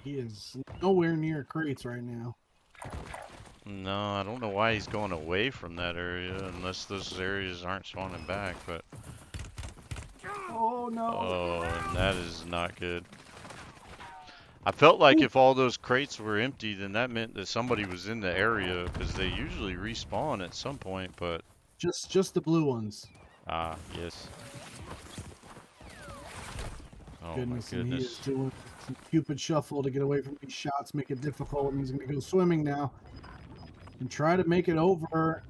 Speaker 2: He is nowhere near crates right now.
Speaker 1: No, I don't know why he's going away from that area unless those areas aren't spawning back, but
Speaker 2: Oh no!
Speaker 1: oh, and that is not good. I felt like if all those crates were empty, then that meant that somebody was in the area because they usually respawn at some point, but
Speaker 2: Just the blue ones.
Speaker 1: yes. Oh
Speaker 2: Goodness,
Speaker 1: my
Speaker 2: and he is
Speaker 1: goodness.
Speaker 2: doing some Cupid shuffle to get away from these shots, make it difficult, and he's going to go swimming now and try to make it over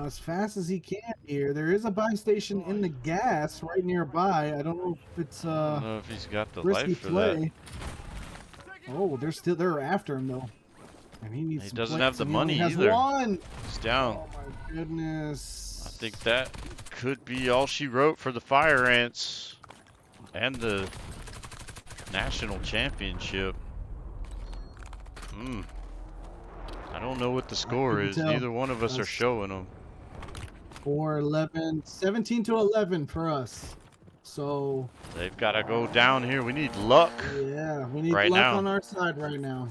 Speaker 2: as fast as he can here. There is a buy station in the gas right nearby. I don't know if it's
Speaker 1: I don't know if he's got the
Speaker 2: risky
Speaker 1: life for that.
Speaker 2: play. Oh, they're after him though, and he needs.
Speaker 1: He
Speaker 2: some
Speaker 1: doesn't
Speaker 2: plates,
Speaker 1: have the
Speaker 2: and he only
Speaker 1: money
Speaker 2: has
Speaker 1: either.
Speaker 2: one.
Speaker 1: He's down.
Speaker 2: Oh my goodness!
Speaker 1: I think that could be all she wrote for the Fire Ants and the national championship. I don't know what the score
Speaker 2: couldn't
Speaker 1: is.
Speaker 2: tell.
Speaker 1: Neither one of us are
Speaker 2: That's-
Speaker 1: showing them.
Speaker 2: 4-11, 17-11 for us. So
Speaker 1: They've got to go down here. We need luck.
Speaker 2: yeah, we need
Speaker 1: Right
Speaker 2: luck
Speaker 1: now.
Speaker 2: on our side right now.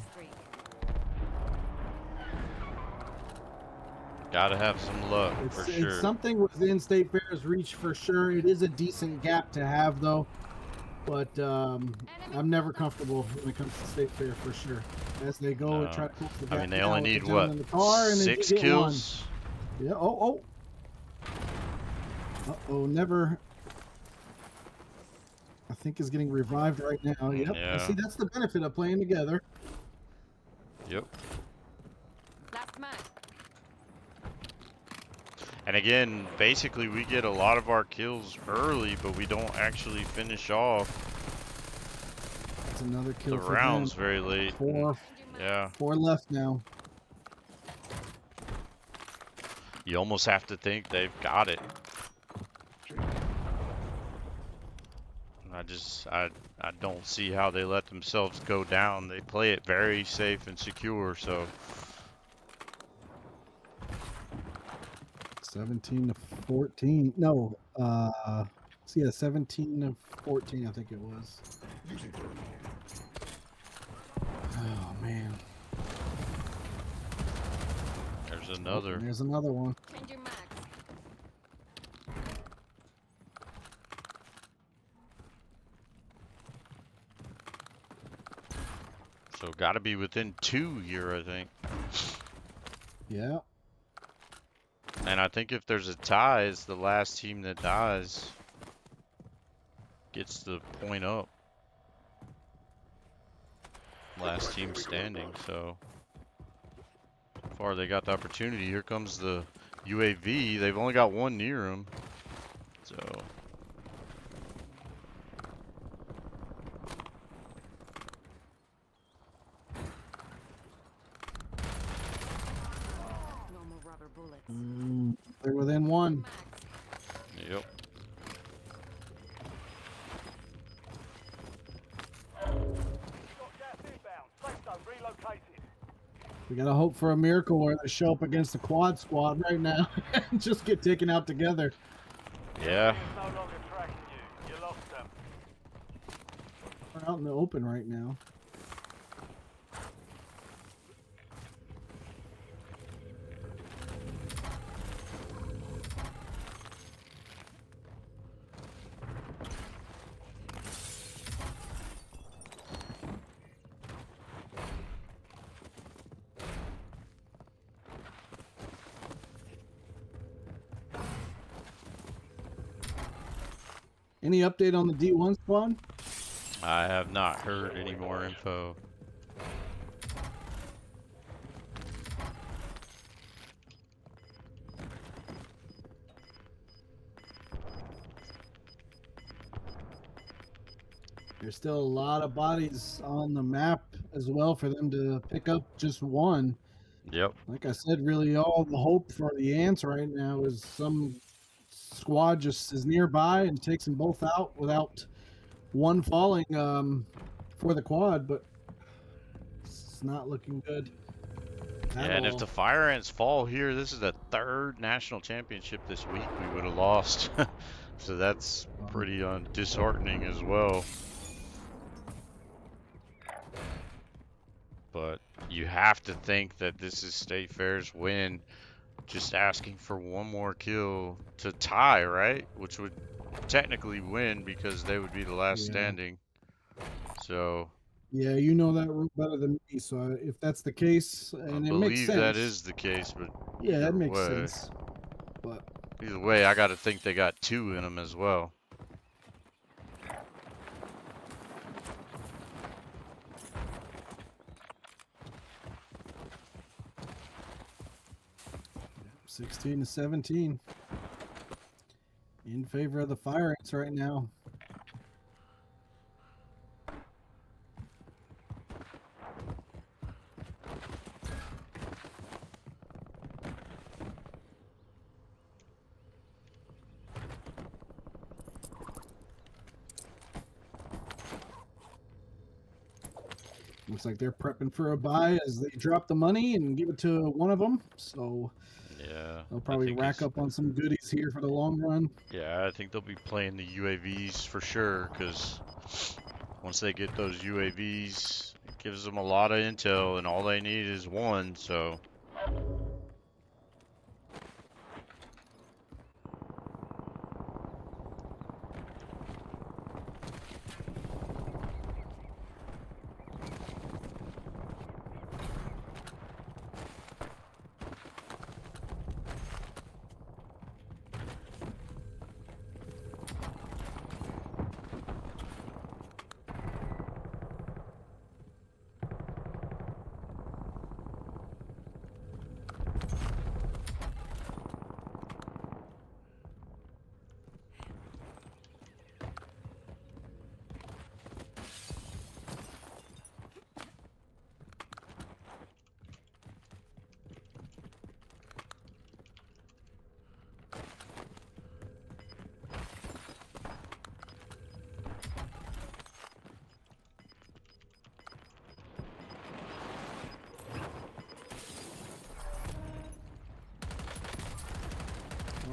Speaker 1: Got to have some luck for sure.
Speaker 2: It's something within State Fair's reach for sure. It is a decent gap to have though, but I'm never comfortable when it comes to State Fair for sure. As they go and try to close the gap.
Speaker 1: I mean, they
Speaker 2: now
Speaker 1: only
Speaker 2: with the
Speaker 1: need
Speaker 2: gentleman
Speaker 1: what?
Speaker 2: in the car, and they
Speaker 1: 6
Speaker 2: get
Speaker 1: kills?
Speaker 2: one. Yeah. Oh. Uh-oh, Never. I think is getting revived right now. Yep.
Speaker 1: Yeah.
Speaker 2: See, that's the benefit of playing together.
Speaker 1: Yep.
Speaker 5: Last man.
Speaker 1: And again, basically we get a lot of our kills early, but we don't actually finish off
Speaker 2: That's another kill
Speaker 1: the
Speaker 2: for
Speaker 1: rounds
Speaker 2: them.
Speaker 1: very late.
Speaker 2: Four
Speaker 1: Yeah.
Speaker 2: 4 left now.
Speaker 1: You almost have to think they've got it. I don't see how they let themselves go down. They play it very safe and secure, so
Speaker 2: 17 to 14. No, see, yeah, 17 to 14, I think it was. Oh man,
Speaker 1: there's
Speaker 2: oh,
Speaker 1: another.
Speaker 2: and there's another one.
Speaker 5: Change your max.
Speaker 1: So gotta be within 2 here, I think.
Speaker 2: Yeah,
Speaker 1: And I think if there's a tie, it's the last team that dies gets the point up. Last team standing, so far they got the opportunity. Here comes the UAV. They've only got one near them, so
Speaker 5: No more rubber bullets.
Speaker 2: they're within one.
Speaker 5: Max.
Speaker 1: yep.
Speaker 4: Got gas inbound. Safe zone relocated.
Speaker 2: We gotta hope for a miracle where they show up against the quad squad right now and just get taken out together.
Speaker 1: Yeah.
Speaker 4: It's no longer tracking you. You lost them.
Speaker 2: We're out in the open right now. Any update on the D1 squad?
Speaker 1: I have not heard any more info.
Speaker 2: There's still a lot of bodies on the map as well for them to pick up just one.
Speaker 1: Yep.
Speaker 2: Like I said, really all the hope for the Ants right now is some squad just is nearby and takes them both out without one falling for the quad, but it's not looking good.
Speaker 1: Yeah, and if the Fire Ants fall here, this is the 3rd national championship this week we would have lost. So that's pretty disheartening as well. But you have to think that this is State Fair's win. Just asking for one more kill to tie, right? Which would technically win because they would be the last standing. So
Speaker 2: yeah, you know that route better than me. So if that's the case, and
Speaker 1: I
Speaker 2: it makes
Speaker 1: believe
Speaker 2: sense,
Speaker 1: that is the case, but
Speaker 2: yeah, that
Speaker 1: either
Speaker 2: makes
Speaker 1: way,
Speaker 2: sense. But
Speaker 1: either way, I got to think they got 2 in them as well.
Speaker 2: yeah, 16 to 17 in favor of the Fire Ants right now. Looks like they're prepping for a buy as they drop the money and give it to one of them. So
Speaker 1: Yeah,
Speaker 2: they'll probably rack up on some goodies here for the long run.
Speaker 1: Yeah, I think they'll be playing the UAVs for sure, because once they get those UAVs, it gives them a lot of intel, and all they need is one, so.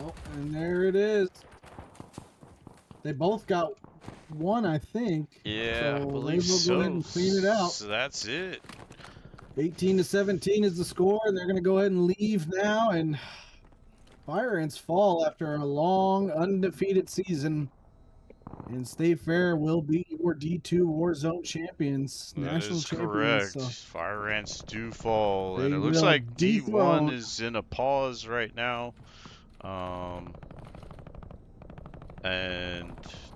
Speaker 2: Oh, and there it is. They both got one, I think.
Speaker 1: Yeah, I
Speaker 2: So they
Speaker 1: believe
Speaker 2: will go ahead
Speaker 1: so.
Speaker 2: and clean it out.
Speaker 1: So that's it.
Speaker 2: 18-17 is the score, and they're going to go ahead and leave now. And Fire Ants fall after a long undefeated season. And State Fair will be your D2 Warzone champions,
Speaker 1: That
Speaker 2: national
Speaker 1: is
Speaker 2: champions.
Speaker 1: correct.
Speaker 2: So
Speaker 1: Fire Ants do fall, and
Speaker 2: they
Speaker 1: it looks
Speaker 2: will
Speaker 1: like D1
Speaker 2: dethrone.
Speaker 1: is in a pause right now. And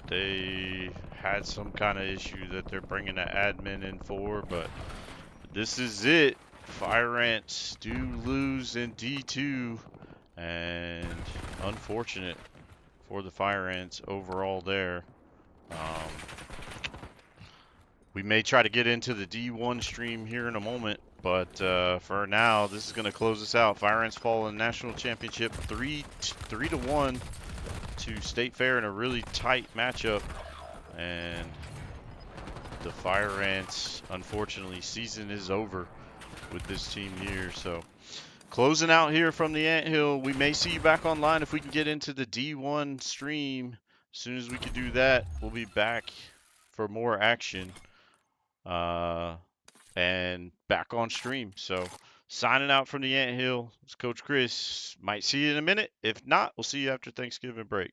Speaker 1: they had some kind of issue that they're bringing an admin in for, but this is it. Fire Ants do lose in D2, and unfortunate for the Fire Ants overall there. We may try to get into the D1 stream here in a moment, but for now, this is going to close us out. Fire Ants fall in national championship 3-1 to State Fair in a really tight matchup, and the Fire Ants, unfortunately, season is over with this team here. So closing out here from the Anthill. We may see you back online if we can get into the D1 stream. As soon as we can do that, we'll be back for more action and back on stream. So signing out from the Anthill, it's Coach Chris. Might see you in a minute. If not, we'll see you after Thanksgiving break.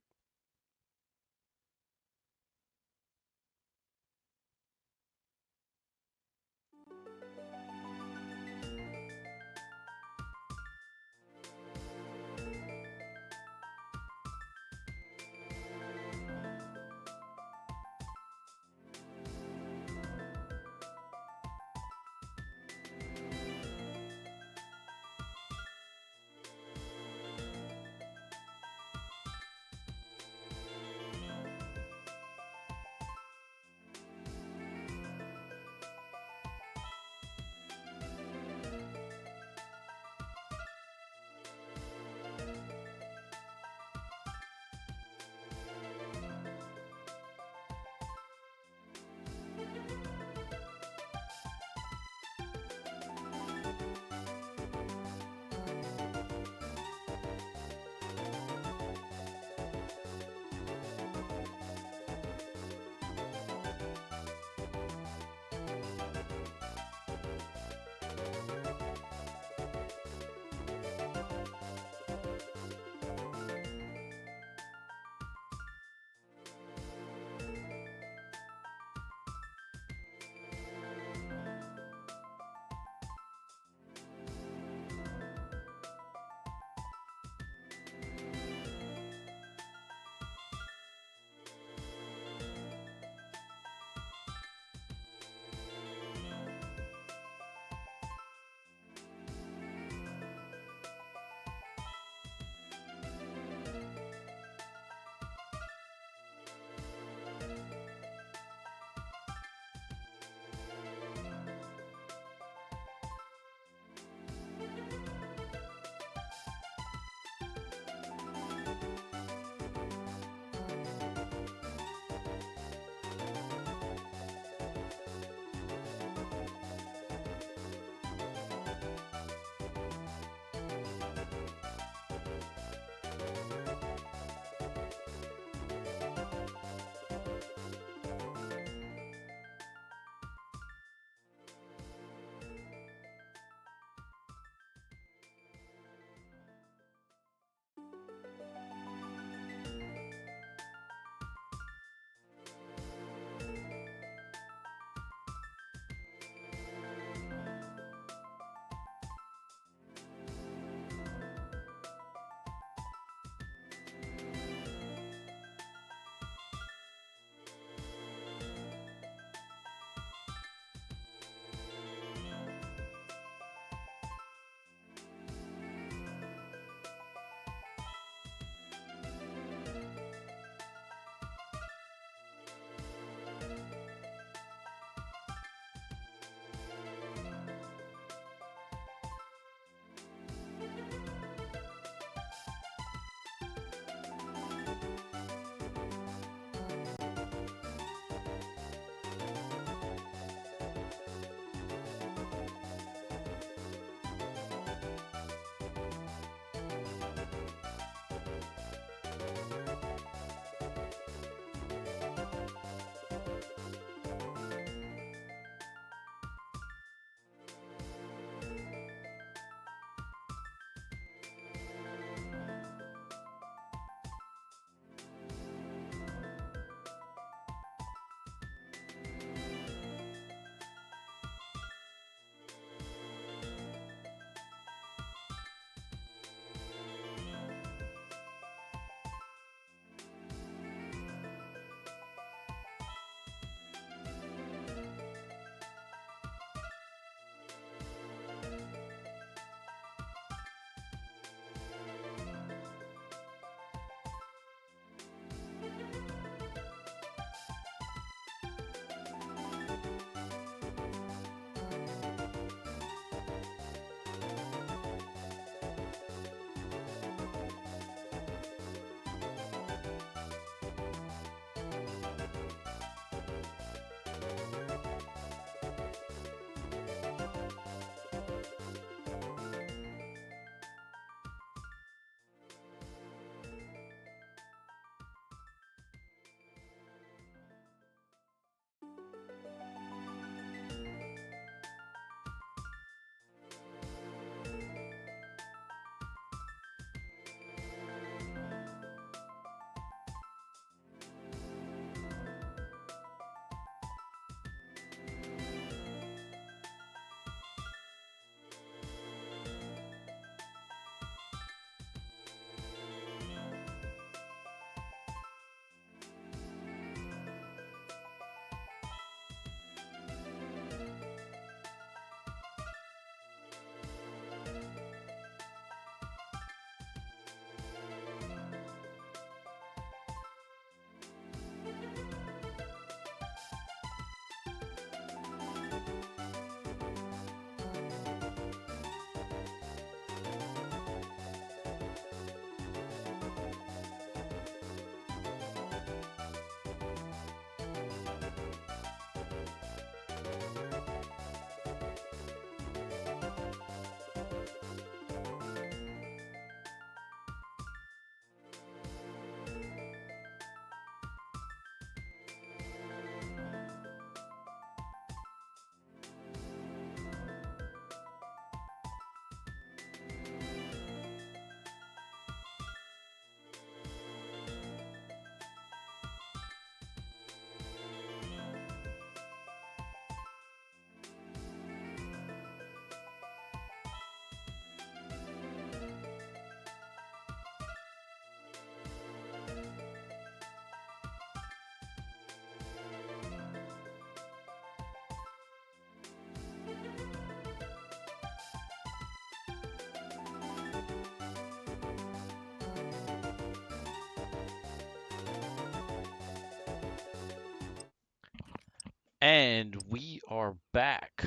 Speaker 1: And we are back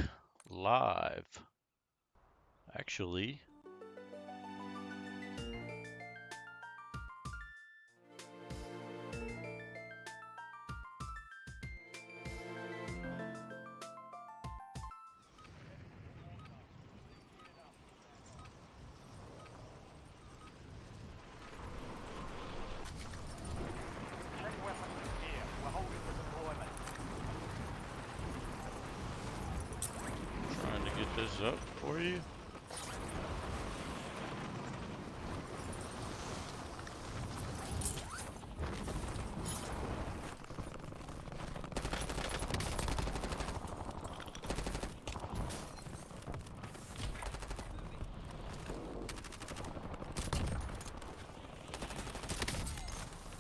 Speaker 1: live. Actually,
Speaker 4: Check weapons and gear. We're holding for deployment.
Speaker 1: trying to get this up for you.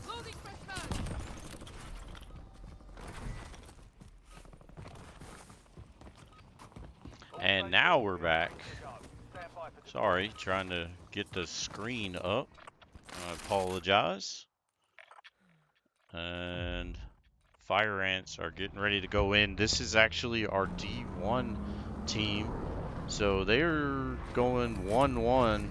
Speaker 5: Loading fresh mag.
Speaker 1: And now we're back.
Speaker 4: Stand by for
Speaker 1: Sorry, trying to get the screen up. I apologize. And fire ants are getting ready to go in. This is actually our D1 team. So they're going 1-1.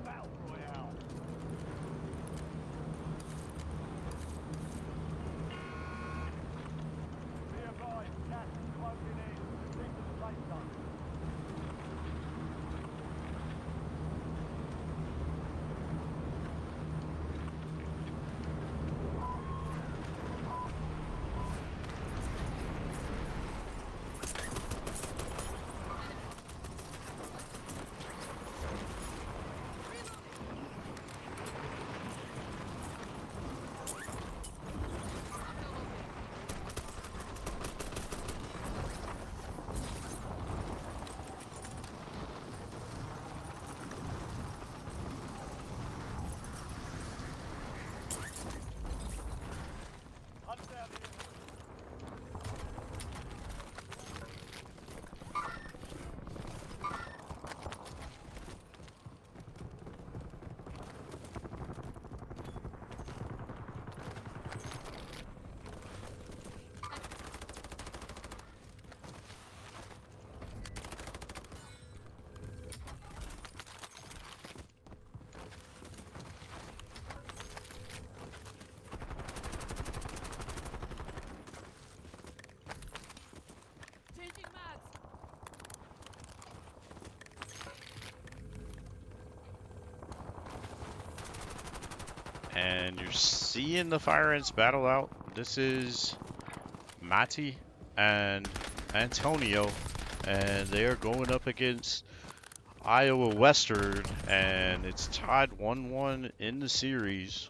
Speaker 4: Battle Royale. Be advised, gas is closing in. Stick to the safe zone. Hunt down the enemy.
Speaker 5: Changing mags.
Speaker 1: And you're seeing the fire ants battle out. This is Mati and Antonio. And they are going up against Iowa Western. And it's tied 1-1 in the series.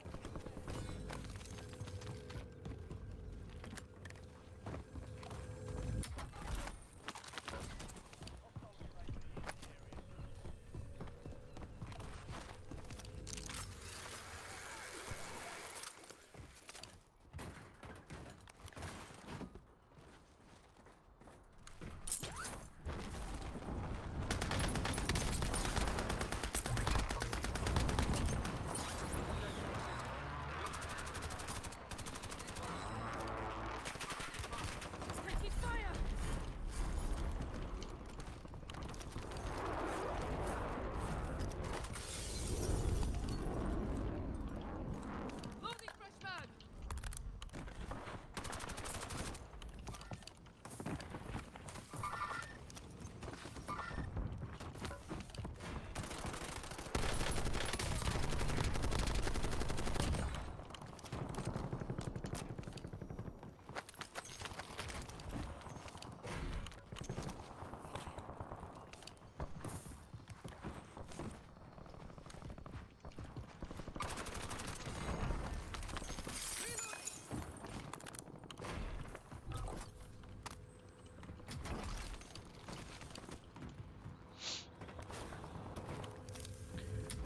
Speaker 5: Taking fire. Loading fresh mag.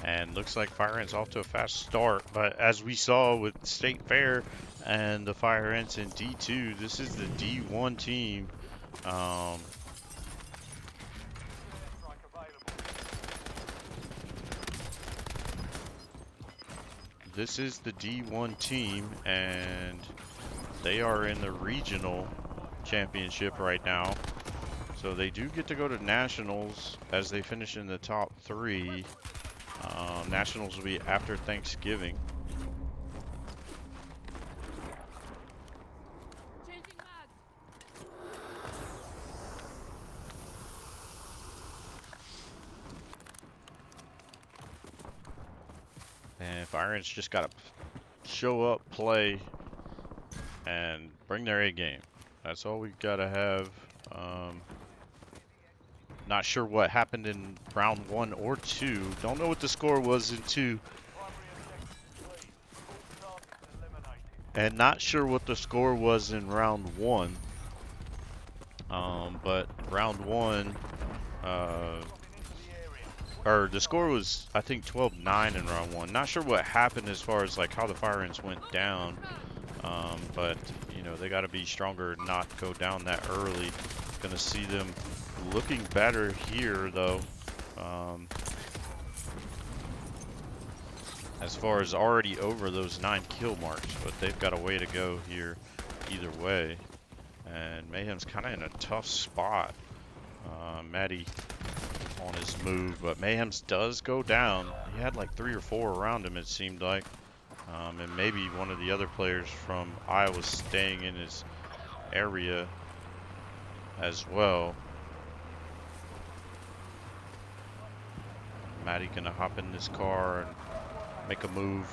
Speaker 1: And looks like Fire Ants off to a fast start. But as we saw with State Fair and the Fire Ants in D2, this is the D1 team. this is the D1 team, and they are in the regional championship right now. So they do get to go to nationals as they finish in the top 3. Nationals will be after Thanksgiving.
Speaker 5: Changing mags.
Speaker 1: And Fire Ants just got to show up, play, and bring their A game. That's all we got to have. Not sure what happened in round 1 or 2. Don't know what the score was in 2. And not sure what the score was in round 1. But round 1, or the score was, I think, 12-9 in round 1. Not sure what happened as far as like how the Fire Ants went down. But you know, they got to be stronger, not go down that early. Gonna see them looking better here though. As far as already over those 9 kill marks, but they've got a way to go here either way. And Mayhem's kind of in a tough spot. Maddie on his move, but Mayhem's does go down. He had like 3 or 4 around him, it seemed like. And maybe one of the other players from Iowa staying in his area as well. Maddie gonna hop in this car and make a move.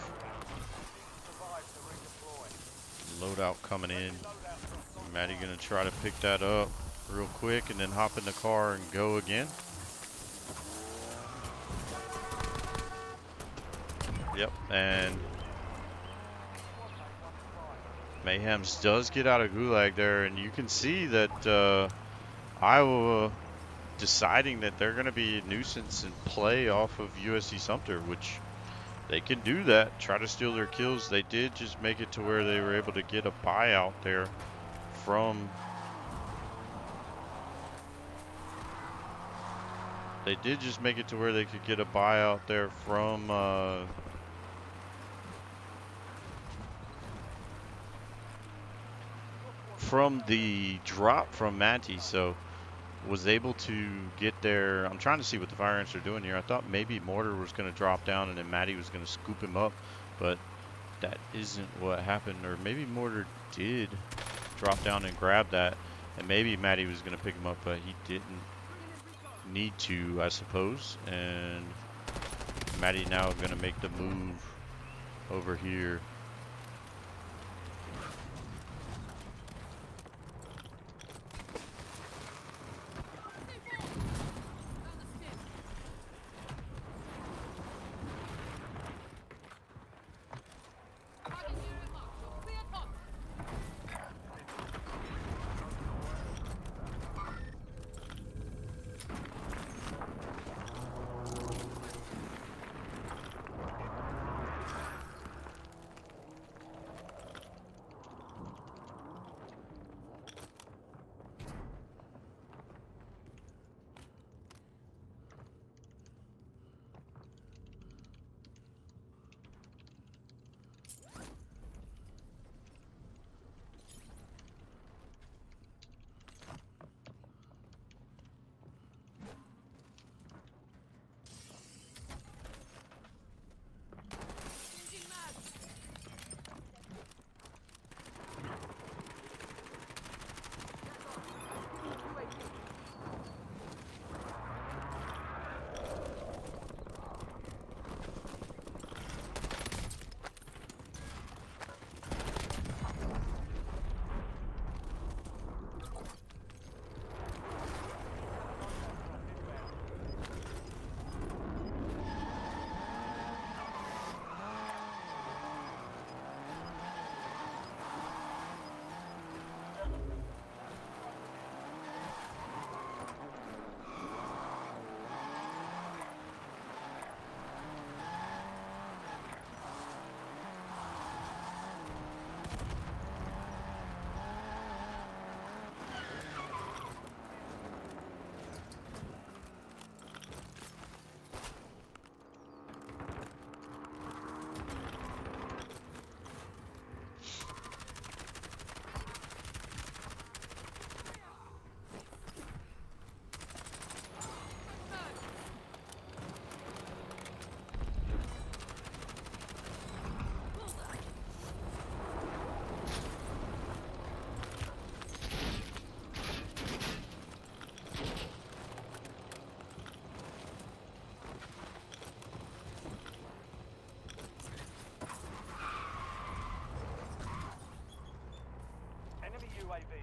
Speaker 1: Loadout coming in. Maddie gonna try to pick that up real quick and then hop in the car and go again. Yep, and Mayhems does get out of Gulag there, and you can see that Iowa deciding that they're going to be a nuisance and play off of USC Sumter, which they can do that, try to steal their kills. They did just make it to where they were able to get a buyout there from... They did just make it to where they could get a buyout there from the drop from Matty, so was able to get there. I'm trying to see what the Fire Ants are doing here. I thought maybe Mortar was going to drop down and then Matty was going to scoop him up, but that isn't what happened. Or maybe Mortar did drop down and grab that, and maybe Matty was going to pick him up, but he didn't need to, I suppose. And Matty now going to make the move over here.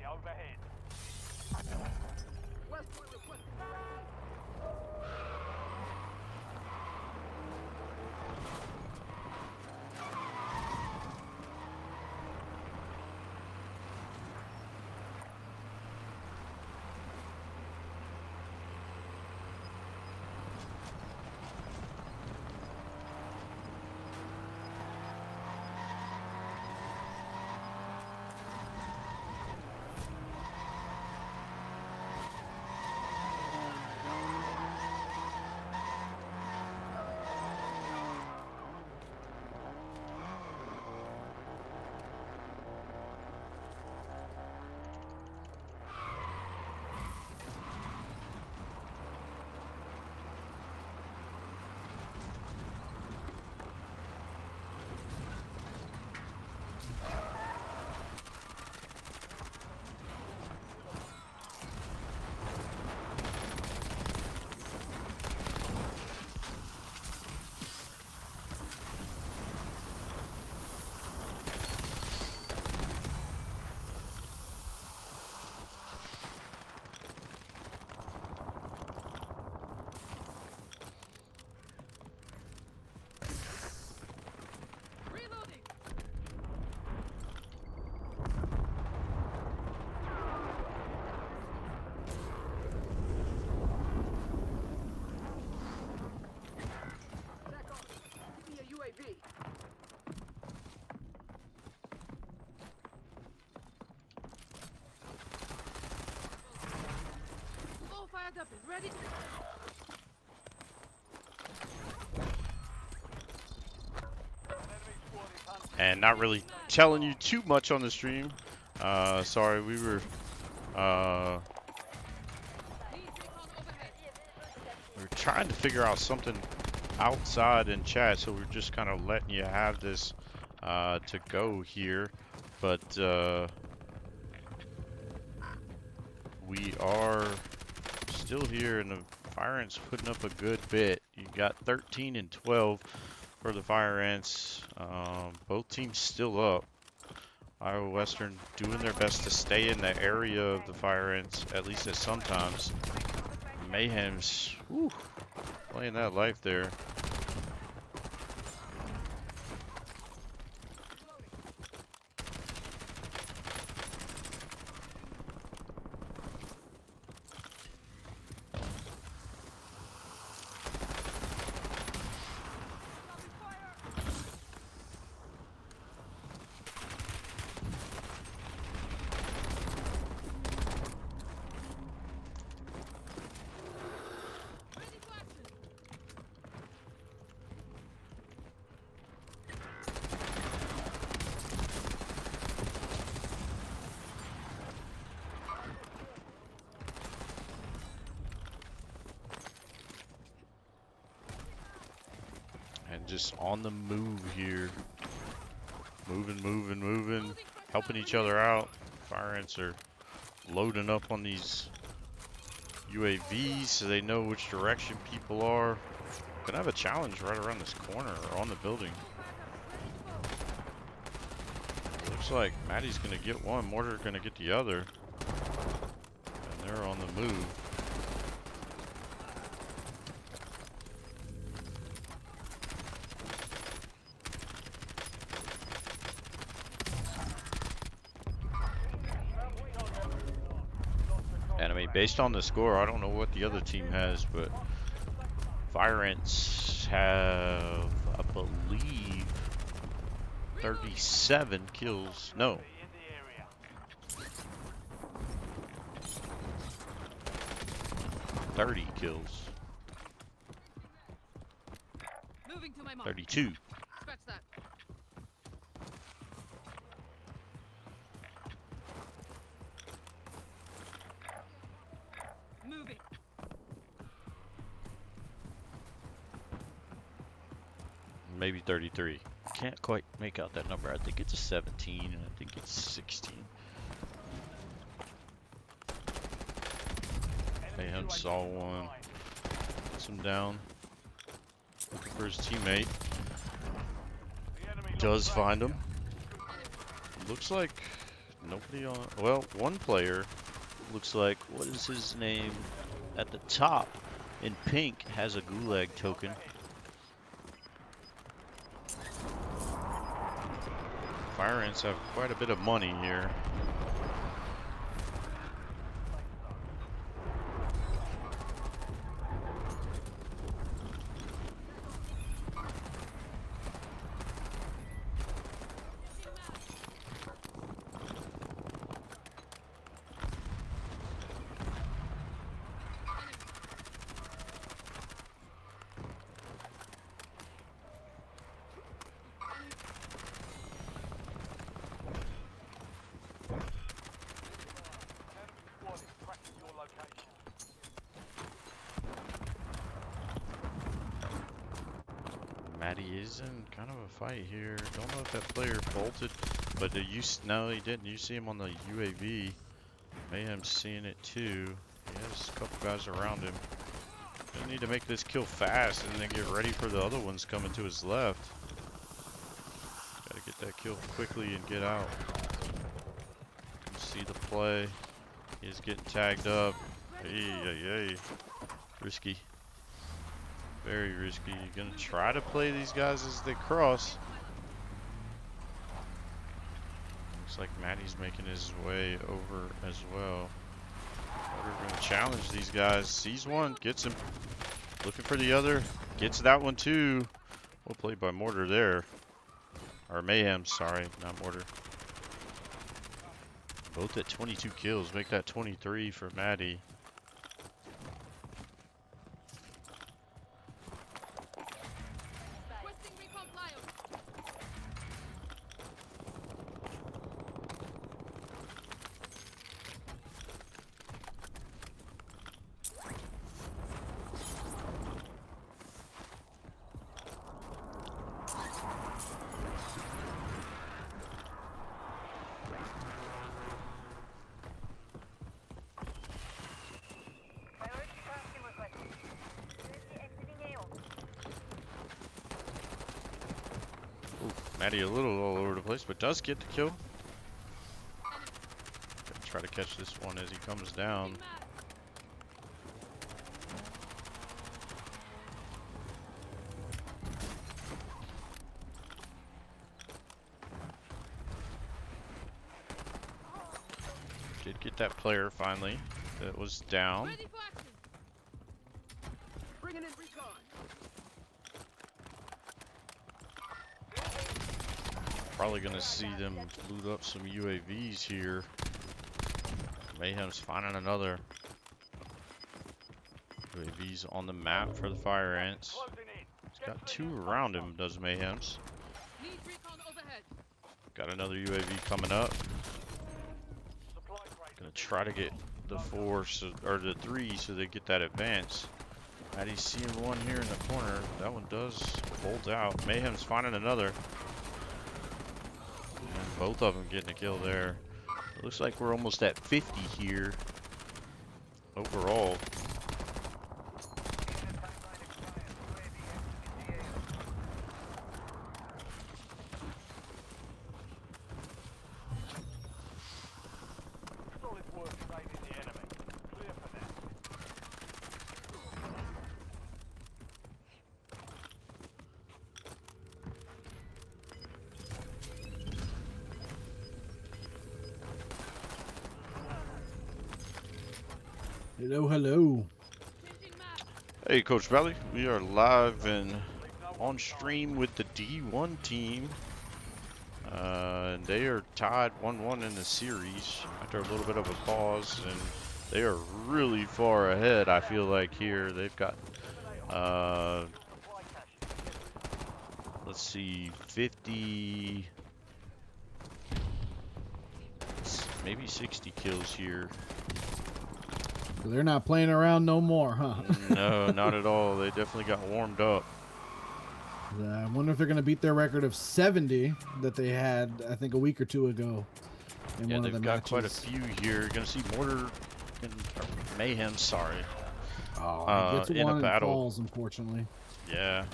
Speaker 4: overhead.
Speaker 5: Reloading. All fired up and ready to
Speaker 1: And not really telling you too much on the stream. Sorry, we were trying to figure out something outside in chat, so we're just kind of letting you have this to go here. But we are still here, and the fire ants putting up a good bit. You got 13 and 12 for the fire ants. Both teams still up. Iowa Western doing their best to stay in the area of the fire ants, at least at sometimes. Mayhem's playing that life there. And just on the move here. Moving. Helping each other out. Fire ants are loading up on these UAVs so they know which direction people are. Gonna have a challenge right around this corner or on the building. Looks like Maddie's gonna get one, Mortar gonna get the other. And they're on the move. And I mean, based on the score, I don't know what the other team has, but Fire Ants have, I believe, 37 kills. No. 30 kills.
Speaker 5: moving to my mark.
Speaker 1: 32.
Speaker 5: Scratch that. Moving.
Speaker 1: Maybe 33. Can't quite make out that number. I think it's a 17 and I think it's 16. Mayhem saw one. Puts him down. Looking for his teammate. Does find him. Looks like Nobody on. Well, one player looks like, what is his name? At the top in pink has a gulag token. Fire ants have quite a bit of money here.
Speaker 4: Squad is tracking your location.
Speaker 1: Maddie is in kind of a fight here. Don't know if that player bolted, but no, he didn't. You see him on the UAV. Mayhem's seeing it too. He has a couple guys around him. Gonna need to make this kill fast and then get ready for the other ones coming to his left. Gotta get that kill quickly and get out. You can see the play. He's getting tagged up. Hey. Risky. Very risky. You're gonna try to play these guys as they cross. Looks like Matty's making his way over as well. We're gonna challenge these guys. Sees one, gets him. Looking for the other, gets that one too. Well played by Mortar there. Or Mayhem, sorry, not Mortar. Both at 22 kills, make that 23 for Matty.
Speaker 5: Requesting recon flyover.
Speaker 6: Priority tasking requested. USC exiting AO.
Speaker 1: Ooh, Matty a little all over the place, but does get the kill. Gotta try to catch this one as he comes down.
Speaker 5: Mad.
Speaker 1: Did get that player finally. That was down.
Speaker 5: Ready for action.
Speaker 3: Bringing in recon.
Speaker 1: Probably gonna see them loot up some UAVs here. Mayhem's finding another. UAVs on the map for the fire ants.
Speaker 4: Closing in.
Speaker 1: He's got two around him, does Mayhem's.
Speaker 5: Need recon overhead.
Speaker 1: Got another UAV coming up.
Speaker 4: Supply crate.
Speaker 1: Gonna try to get the or the 3 so they get that advance. Maddie's seeing one here in the corner. That one does bolt out. Mayhem's finding another. And both of them getting a kill there. It looks like we're almost at 50 here overall.
Speaker 4: Solid work evading the enemy. Clear for now.
Speaker 2: Hello.
Speaker 5: Changing map.
Speaker 1: Hey, Coach Valley. We are live and on stream with the D1 team. And they are tied 1-1 in the series after a little bit of a pause, and they are really far ahead, I feel like, here. They've got, let's see, 50, maybe 60 kills here.
Speaker 2: So they're not playing around no more, huh?
Speaker 1: No, not at all. They definitely got warmed up.
Speaker 2: I wonder if they're going to beat their record of 70 that they had, I think, a week or two ago. In
Speaker 1: Yeah,
Speaker 2: one of the
Speaker 1: they've got
Speaker 2: matches.
Speaker 1: quite a few here. You're going to see Mortar and Mayhem, sorry.
Speaker 2: Oh, he gets
Speaker 1: in a
Speaker 2: one and
Speaker 1: battle.
Speaker 2: falls, unfortunately.
Speaker 1: Yeah.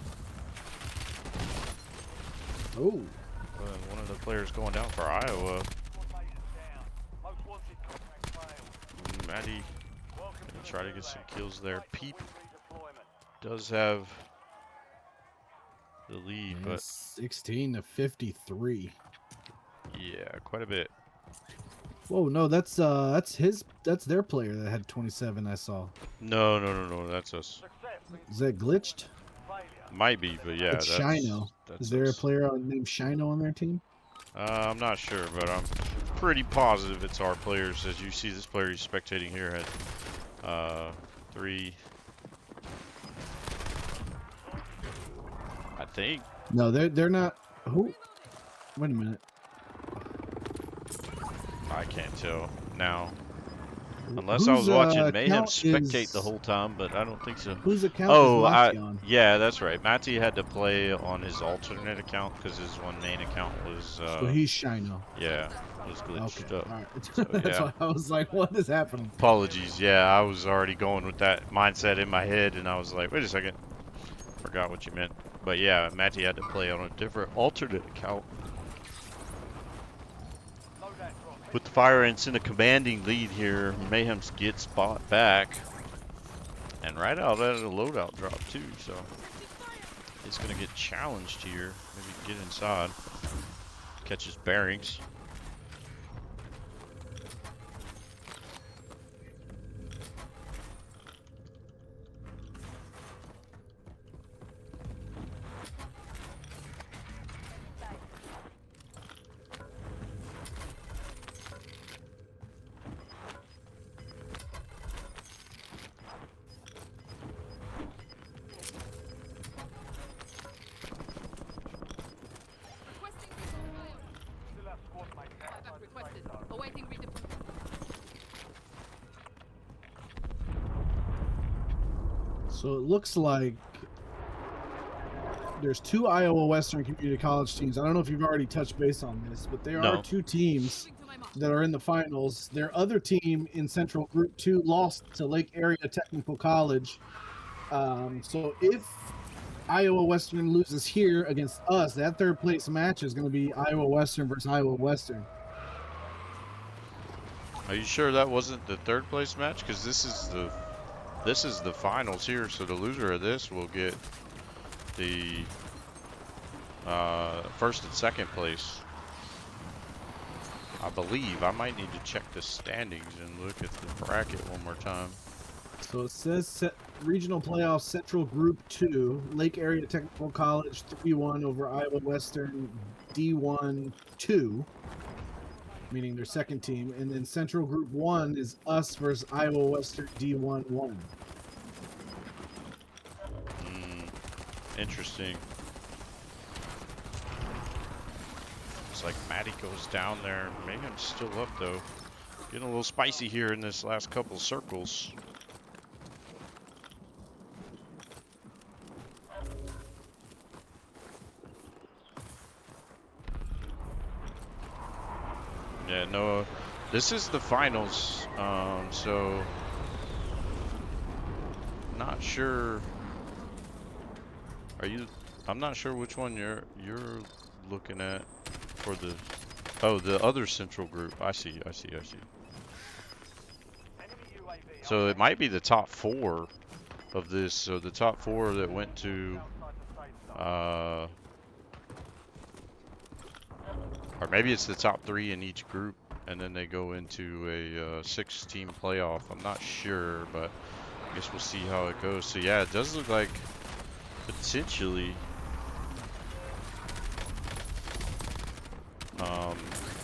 Speaker 2: Oh,
Speaker 1: One of the players going down for Iowa.
Speaker 4: Squad mate is down.
Speaker 1: Matty
Speaker 4: Welcome
Speaker 1: gonna
Speaker 4: to
Speaker 1: try
Speaker 4: the
Speaker 1: to get some
Speaker 4: gulag.
Speaker 1: kills there.
Speaker 4: Fight to
Speaker 1: Peep
Speaker 4: win redeployment.
Speaker 1: does have the lead,
Speaker 2: Yeah,
Speaker 1: but
Speaker 2: 16 to 53.
Speaker 1: yeah, quite a bit.
Speaker 2: Whoa, no, that's their player that had 27. I saw.
Speaker 1: No, that's us.
Speaker 4: Success means
Speaker 2: Is that glitched?
Speaker 4: failure.
Speaker 1: Might be, but yeah,
Speaker 2: It's Shino.
Speaker 1: that's
Speaker 2: Is there a
Speaker 1: us.
Speaker 2: player named Shino on their team?
Speaker 1: I'm not sure, but I'm pretty positive it's our players. As you see, this player he's spectating here had 3. I think.
Speaker 2: No, they're not. Who? Wait a minute.
Speaker 1: I can't tell now. Unless I
Speaker 2: Whose
Speaker 1: was watching Mayhem
Speaker 2: account
Speaker 1: spectate the
Speaker 2: is
Speaker 1: whole time, but I don't think so.
Speaker 2: whose account is
Speaker 1: Oh,
Speaker 2: Mati on?
Speaker 1: yeah, that's right. Matty had to play on his alternate account because his one main account was
Speaker 2: So he's Shino.
Speaker 1: yeah, was
Speaker 2: Okay,
Speaker 1: glitched up.
Speaker 2: all right.
Speaker 1: So,
Speaker 2: That's
Speaker 1: yeah.
Speaker 2: why I was like, what is happening?
Speaker 1: Apologies. Yeah, I was already going with that mindset in my head, and I was like, wait a second, forgot what you meant. But yeah, Matty had to play on a different alternate account.
Speaker 4: Loadout drop.
Speaker 1: With the fire ants in a commanding lead here, Mayhem's gets bought back. And right out at a loadout drop too, so he's gonna get challenged here. Maybe get inside, catch his bearings.
Speaker 5: Requesting recon flyover.
Speaker 4: Still have squad mates
Speaker 5: Flyback
Speaker 4: outside the safe
Speaker 5: requested.
Speaker 4: zone.
Speaker 5: Awaiting redeployment.
Speaker 2: So it looks like there's 2 Iowa Western Community College teams. I don't know if you've already touched base on this, but there
Speaker 1: No.
Speaker 2: are 2 teams
Speaker 5: Moving to my mark.
Speaker 2: that are in the finals. Their other team in Central Group 2 lost to Lake Area Technical College. So if Iowa Western loses here against us, that third place match is going to be Iowa Western versus Iowa Western.
Speaker 1: Are you sure that wasn't the third place match? Because this is the finals here, so the loser of this will get the first and second place. I believe. I might need to check the standings and look at the bracket one more time.
Speaker 2: So it says regional playoffs Central Group 2, Lake Area Technical College 3-1 over Iowa Western D1-2, meaning their second team, and then Central Group 1 is us versus Iowa Western D1-1.
Speaker 1: Interesting. It's like Matty goes down there. Mayhem's still up though. Getting a little spicy here in this last couple circles. Yeah, no, this is the finals, so not sure. Are you? I'm not sure which one you're looking at for the. Oh, the other central group. I see.
Speaker 4: Enemy UAV
Speaker 1: So it might be the top 4 of this. So the top 4 that went to,
Speaker 4: outside the safe zone.
Speaker 1: or maybe it's the top 3 in each group, and then they go into a 6-team playoff. I'm not sure, but I guess we'll see how it goes. So yeah, it does look like potentially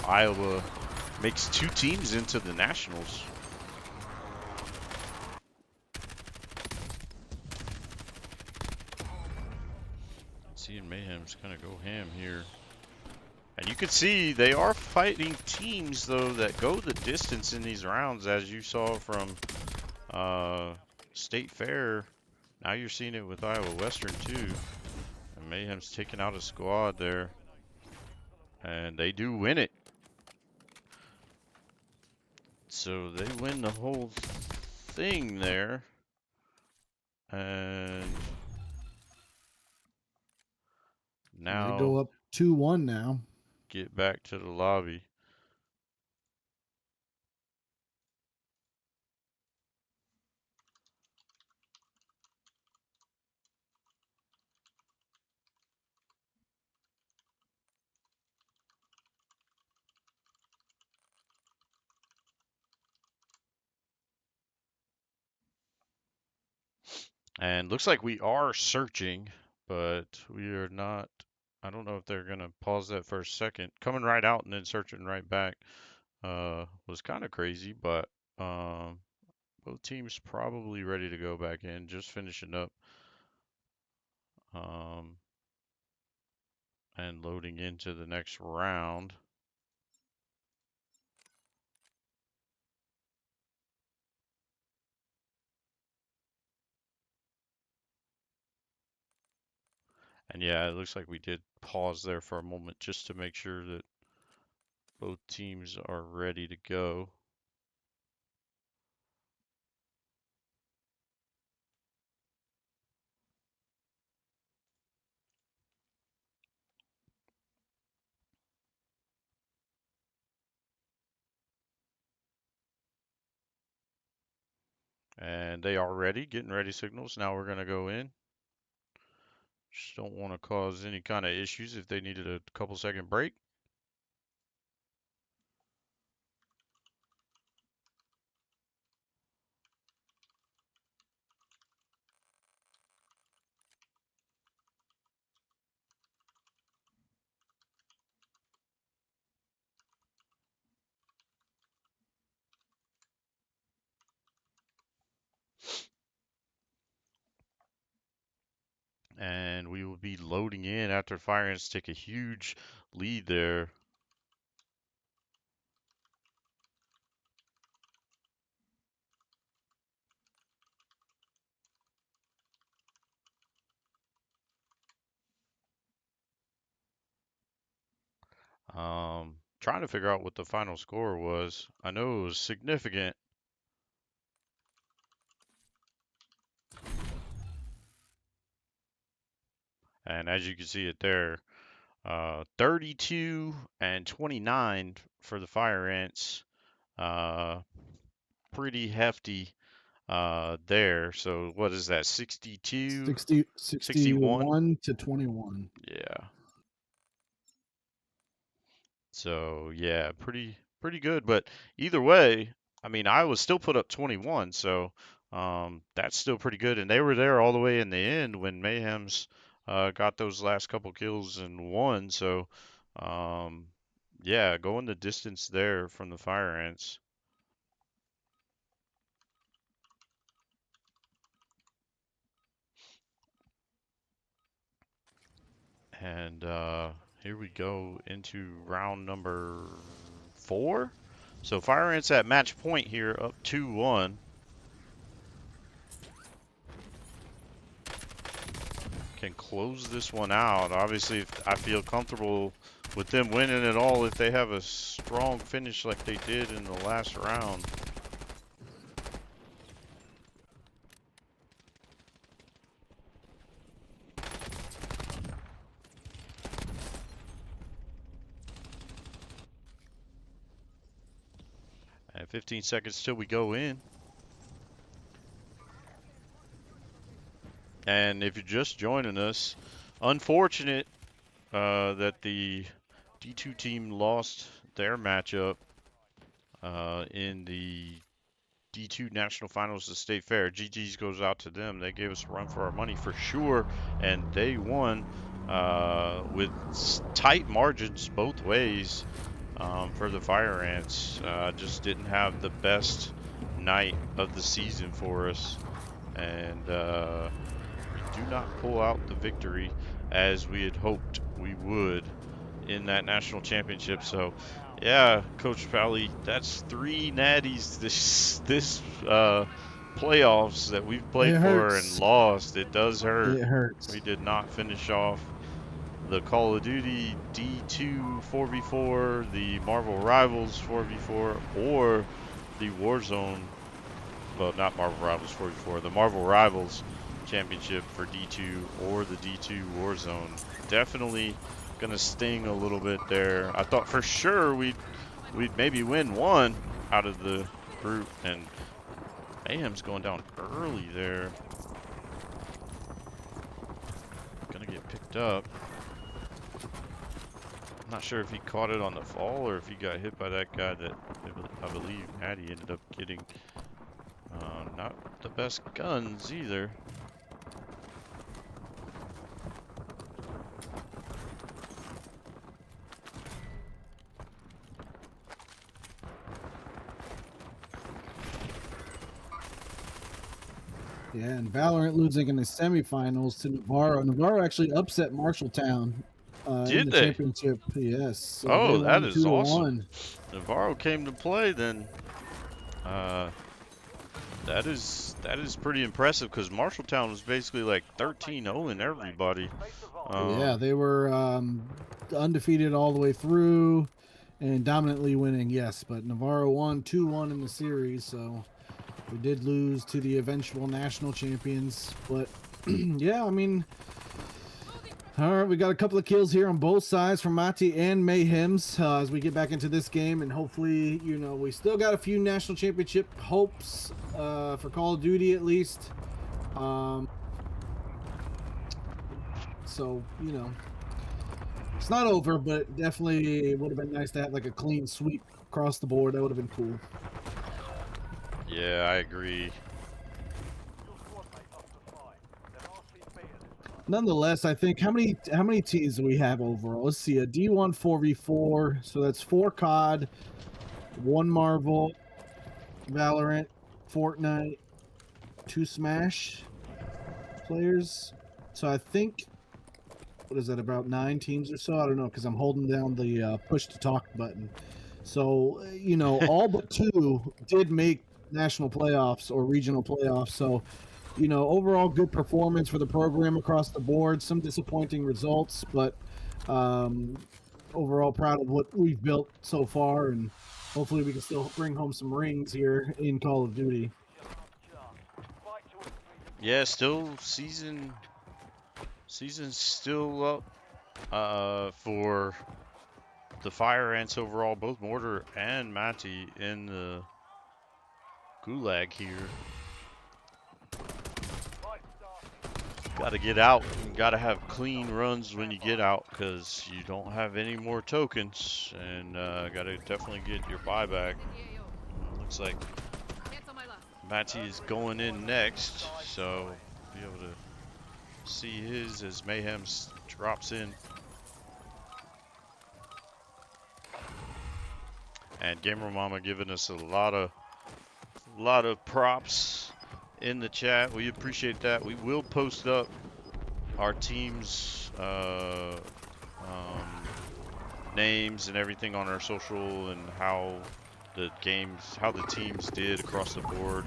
Speaker 1: Iowa makes 2 teams into the Nationals. Seeing Mayhem's kind of go ham here. And you can see they are fighting teams, though, that go the distance in these rounds, as you saw from State Fair. Now you're seeing it with Iowa Western, too. And Mayhem's taking out a squad there. And they do win it. So they win the whole thing there. And now
Speaker 2: They go up 2-1 now.
Speaker 1: get back to the lobby. And looks like we are searching, but we are not. I don't know if they're gonna pause that for a second. Coming right out and then searching right back was kind of crazy, but um, both teams probably ready to go back in, just finishing up um, and loading into the next round. And yeah, it looks like we did pause there for a moment just to make sure that both teams are ready to go. And they are ready, getting ready signals. Now we're going to go in. Just don't want to cause any kind of issues if they needed a couple second break. And we will be loading in after Fire Ants take a huge lead there. Trying to figure out what the final score was. I know it was significant. And as you can see it there, 32 and 29 for the Fire Ants. Pretty hefty there. So what is that? 62, 61?
Speaker 2: 61 to 21.
Speaker 1: Yeah. So yeah, pretty good. But either way, I mean, Iowa still put up 21, so that's still pretty good. And they were there all the way in the end when Mayhem's got those last couple kills and won. So um, yeah, going the distance there from the Fire Ants. And here we go into round number 4. So Fire Ants at match point here, up 2-1. Can close this one out. Obviously, I feel comfortable with them winning it all if they have a strong finish like they did in the last round. And 15 seconds till we go in. And if you're just joining us, unfortunate that the D2 team lost their matchup in the D2 National Finals to State Fair. GG's goes out to them. They gave us a run for our money for sure, and they won with tight margins both ways for the Fire Ants. Just didn't have the best night of the season for us, and we do not pull out the victory as we had hoped we would in that national championship. So yeah, Coach Pally, that's 3 natties this playoffs that we've played
Speaker 2: It
Speaker 1: for and
Speaker 2: hurts.
Speaker 1: lost. It does hurt.
Speaker 2: It hurts.
Speaker 1: We did not finish off the Call of Duty D2 4v4, the Marvel Rivals 4v4, or the Warzone, well, not Marvel Rivals 4v4, the Marvel Rivals Championship for D2 or the D2 Warzone. Definitely gonna sting a little bit there. I thought for sure we'd maybe win one out of the group, and Mayhem's going down early there. Gonna get picked up. I'm not sure if he caught it on the fall or if he got hit by that guy that I believe Maddie ended up getting. Not the best guns either.
Speaker 2: Yeah, and Valorant losing in the semifinals to Navarro. Navarro actually upset Marshalltown in
Speaker 1: Did
Speaker 2: the
Speaker 1: they?
Speaker 2: championship. Yes, so they
Speaker 1: Oh, that
Speaker 2: won
Speaker 1: is awesome.
Speaker 2: 2-1.
Speaker 1: Navarro came to play then. Uh, that is pretty impressive because Marshalltown was basically like 13-0 in everybody.
Speaker 2: Yeah, they were undefeated all the way through and dominantly winning, yes. But Navarro won 2-1 in the series, so we did lose to the eventual national champions. But yeah, I mean, all right, we got a couple of kills here on both sides from Mati and Mayhems as we get back into this game, and hopefully, you know, we still got a few national championship hopes for Call of Duty at least. So, you know, it's not over, but definitely would have been nice to have like a clean sweep across the board. That would have been cool.
Speaker 1: Yeah, I agree.
Speaker 2: Nonetheless, I think how many teams do we have overall? Let's see, a D1 4v4, so that's 4 CoD, 1 Marvel, Valorant, Fortnite, 2 Smash players. So I think, what is that, about 9 teams or so? I don't know, because I'm holding down the push to talk button. So, you know, all but 2 did make national playoffs or regional playoffs. So, you know, overall good performance for the program across the board. Some disappointing results, but overall proud of what we've built so far, and hopefully we can still bring home some rings here in Call of Duty.
Speaker 1: Yeah, still season's still up for the Fire Ants overall, both Mortar and Mati in the gulag here. Got to get out and got to have clean runs when you get out because you don't have any more tokens, and got to definitely get your buyback. Looks like
Speaker 5: Hands on my left.
Speaker 1: Mati is going in next, so be able to see his as Mayhem drops in. And Gamer Mama giving us a lot of props in the chat. We appreciate that. We will post up our teams' names and everything on our social and how the teams did across the board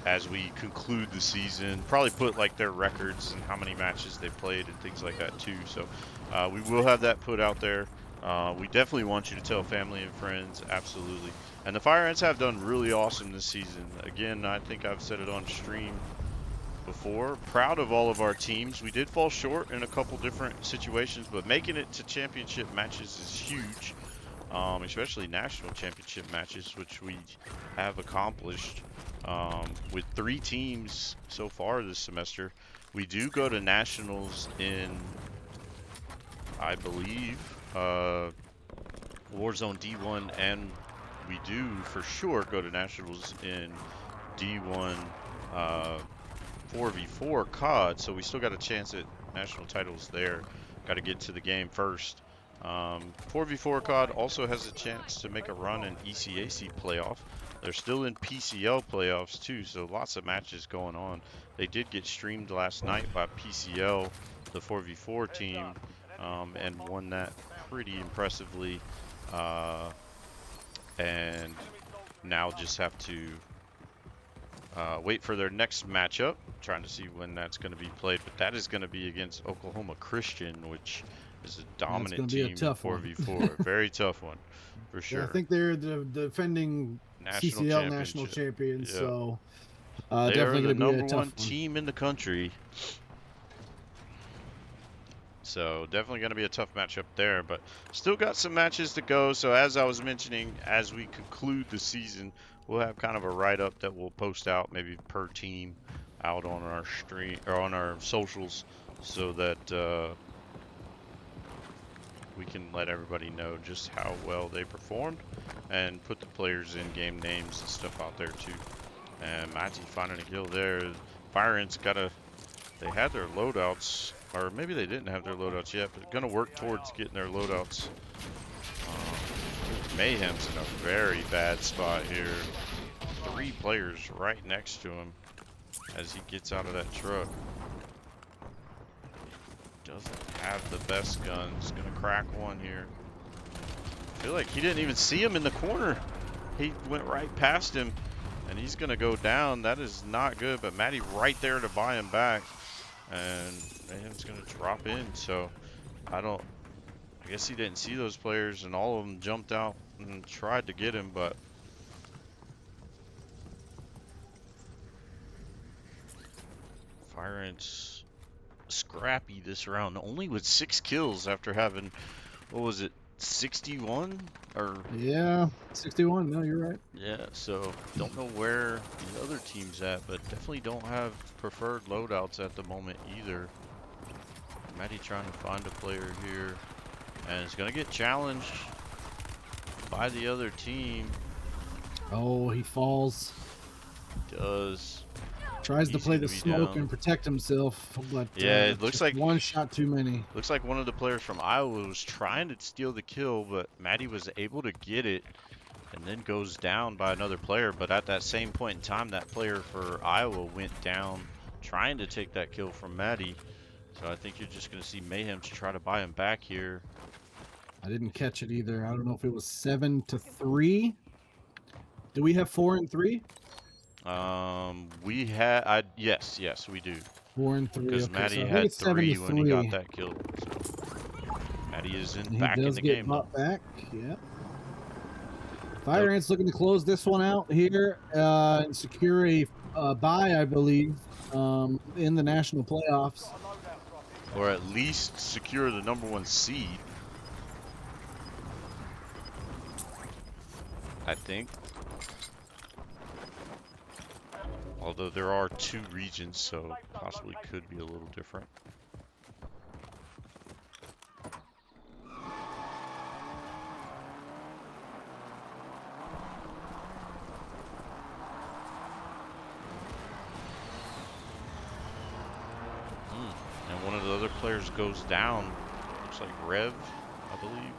Speaker 1: as we conclude the season. Probably put like their records and how many matches they played and things like that too. So we will have that put out there. We definitely want you to tell family and friends, absolutely. And the Fire Ants have done really awesome this season. Again, I think I've said it on stream before. Proud of all of our teams. We did fall short in a couple different situations, but making it to championship matches is huge, especially national championship matches, which we have accomplished with 3 teams so far this semester. We do go to nationals in, I believe, Warzone D1, and we do for sure go to nationals in D1 4v4 CoD, so we still got a chance at national titles there. Got to get to the game first. 4v4 CoD also has a chance to make a run in ECAC playoff. They're still in PCL playoffs too, so lots of matches going on. They did get streamed last night by PCL, the 4v4 team, and won that pretty impressively. And now just have to wait for their next matchup, trying to see when that's going to be played. But that is going to be against Oklahoma Christian, which is a dominant team in 4v4. Very tough one, for sure.
Speaker 2: Yeah, I think they're the defending CCL national champions, so definitely going to be a tough one.
Speaker 1: They're the number 1 team in the country. So definitely going to be a tough matchup there, but still got some matches to go. So as I was mentioning, as we conclude the season, we'll have kind of a write-up that we'll post out maybe per team out on our stream or on our socials, so that we can let everybody know just how well they performed and put the players in game names and stuff out there too. And Mati finding a kill there. Fire Ants they had their loadouts, or maybe they didn't have their loadouts yet, but gonna work towards getting their loadouts. Mayhem's in a very bad spot here. 3 players right next to him as he gets out of that truck. Doesn't have the best guns. Gonna crack one here. I feel like he didn't even see him in the corner. He went right past him, and he's gonna go down. That is not good, but Matty right there to buy him back. And Mayhem's gonna drop in, so I guess he didn't see those players, and all of them jumped out and tried to get him, but Fire Ants scrappy this round, only with 6 kills after having, what was it, 61? Or
Speaker 2: Yeah, 61. No, you're right.
Speaker 1: yeah, so don't know where the other team's at, but definitely don't have preferred loadouts at the moment either. Matty trying to find a player here, and is gonna get challenged by the other team.
Speaker 2: Oh, he falls.
Speaker 1: Does.
Speaker 2: Tries to
Speaker 1: He's
Speaker 2: play
Speaker 1: gonna
Speaker 2: the
Speaker 1: be
Speaker 2: smoke
Speaker 1: down.
Speaker 2: and protect himself, but
Speaker 1: Yeah, it looks
Speaker 2: just
Speaker 1: like
Speaker 2: one shot too many.
Speaker 1: Looks like one of the players from Iowa was trying to steal the kill, but Matty was able to get it and then goes down by another player. But at that same point in time, that player for Iowa went down trying to take that kill from Matty. So I think you're just going to see Mayhem try to buy him back here.
Speaker 2: I didn't catch it either. I don't know if it was 7-3. Do we have 4 and 3?
Speaker 1: We had, yes, we do.
Speaker 2: 4 and 3.
Speaker 1: Because
Speaker 2: Okay,
Speaker 1: Matty
Speaker 2: so I think
Speaker 1: had
Speaker 2: it's
Speaker 1: 3 when he got
Speaker 2: 7-3.
Speaker 1: that kill. So Matty is
Speaker 2: And he
Speaker 1: back in
Speaker 2: does
Speaker 1: the
Speaker 2: get
Speaker 1: game though.
Speaker 2: bought back. Yeah. Fire Ants looking to close this one out here and secure a bye, I believe, in the national playoffs.
Speaker 1: Or at least secure the #1 seed. I think. Although there are 2 regions, so possibly could be a little different. And one of the other players goes down. Looks like Rev, I believe.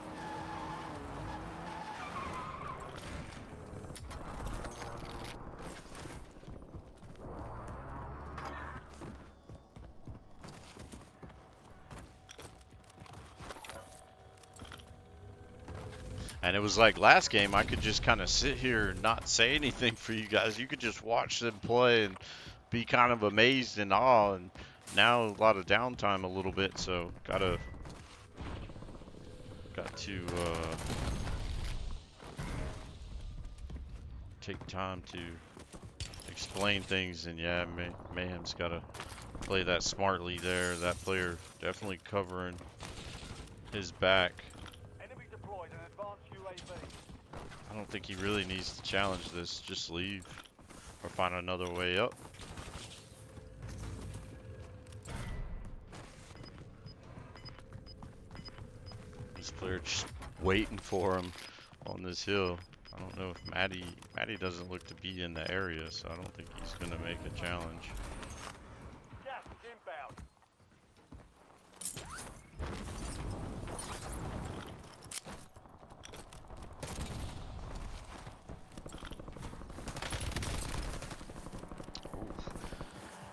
Speaker 1: And it was like last game, I could just kind of sit here and not say anything for you guys. You could just watch them play and be kind of amazed and awe. And now a lot of downtime a little bit, so got to take time to explain things. And yeah, Mayhem's got to play that smartly there. That player definitely covering his back.
Speaker 4: Enemy deployed an advanced UAV.
Speaker 1: I don't think he really needs to challenge this. Just leave or find another way up. This player just waiting for him on this hill. I don't know if Matty doesn't look to be in the area, so I don't think he's gonna make a challenge.
Speaker 4: Gas is inbound.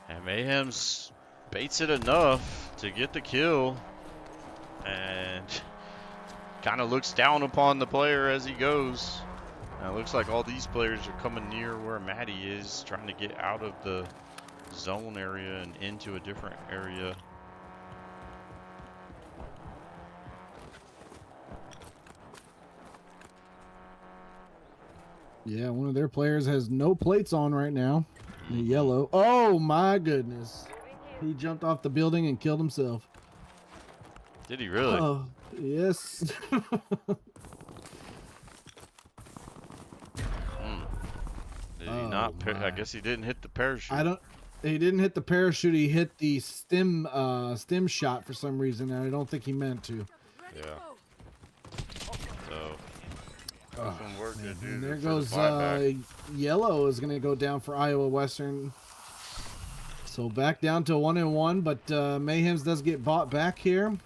Speaker 1: And Mayhem's baits it enough to get the kill, and kind of looks down upon the player as he goes. Now it looks like all these players are coming near where Matty is, trying to get out of the zone area and into a different area.
Speaker 2: Yeah, one of their players has no plates on right now. The yellow. Oh my goodness. He jumped off the building and killed himself.
Speaker 1: Did he really?
Speaker 2: Oh, yes.
Speaker 1: Did he not? I guess he didn't hit the parachute.
Speaker 2: He didn't hit the parachute. He hit the stem shot for some reason, and I don't think he meant to.
Speaker 1: Yeah. So. Some work to do
Speaker 2: And there
Speaker 1: for
Speaker 2: goes
Speaker 1: the buyback.
Speaker 2: yellow is going to go down for Iowa Western. So back down to 1-1, but Mayhem's does get bought back here.
Speaker 1: Well,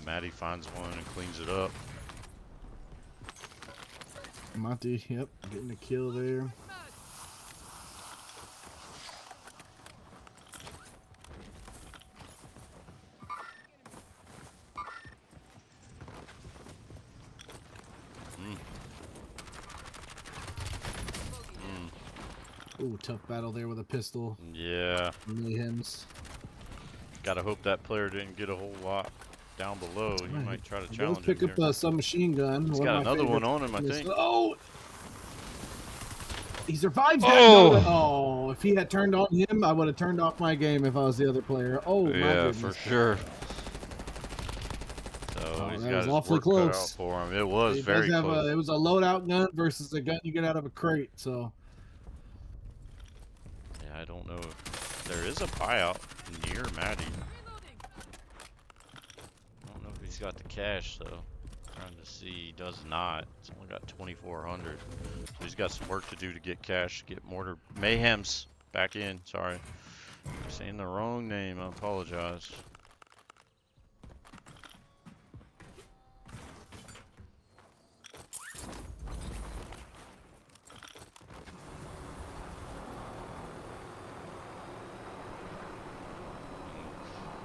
Speaker 1: Matty finds one and cleans it up.
Speaker 2: Monty, yep, getting a kill there.
Speaker 5: Merge.
Speaker 1: Mm.
Speaker 2: Ooh, tough battle there with a pistol.
Speaker 1: Yeah.
Speaker 2: Mayhems.
Speaker 1: Gotta hope that player didn't get a whole lot down below. He
Speaker 2: Right.
Speaker 1: might try to
Speaker 2: He does
Speaker 1: challenge
Speaker 2: pick
Speaker 1: him
Speaker 2: up
Speaker 1: there.
Speaker 2: a submachine gun.
Speaker 1: He's
Speaker 2: one
Speaker 1: got
Speaker 2: of my
Speaker 1: another one
Speaker 2: favorites.
Speaker 1: on him, I think.
Speaker 2: Oh! He survives that.
Speaker 1: Oh!
Speaker 2: No, oh, if he had turned on him, I would have turned off my game if I was the other player. Oh, my
Speaker 1: Yeah,
Speaker 2: goodness.
Speaker 1: for sure. So
Speaker 2: Oh,
Speaker 1: he's
Speaker 2: that
Speaker 1: got
Speaker 2: was
Speaker 1: his
Speaker 2: awfully
Speaker 1: work cut out
Speaker 2: close.
Speaker 1: for him. It was
Speaker 2: It
Speaker 1: very
Speaker 2: does have
Speaker 1: close.
Speaker 2: it was a loadout gun versus a gun you get out of a crate. So
Speaker 1: Yeah, I don't know if there is a buyout near Maddie.
Speaker 5: Reloading.
Speaker 1: I don't know if he's got the cash though. Trying to see, he does not. It's only got 2,400. So he's got some work to do to get cash, to get mortar. Mayhems back in. Sorry, I'm saying the wrong name. I apologize.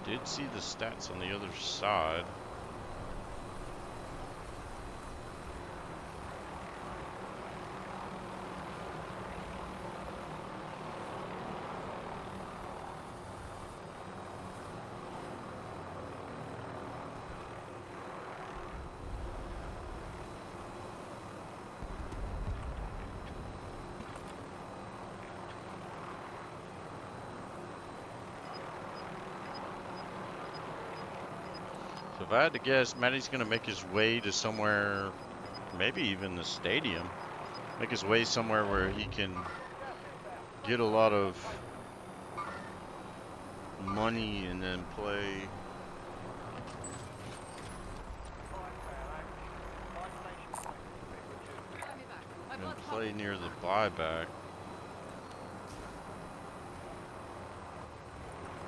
Speaker 1: Did see the stats on the other side. So if I had to guess, Matty's gonna make his way to somewhere, maybe even the stadium. Make his way somewhere where he can get a lot of money and then play
Speaker 5: Enemy back. My
Speaker 1: and
Speaker 5: blood's
Speaker 1: play
Speaker 5: pumping.
Speaker 1: near the buyback.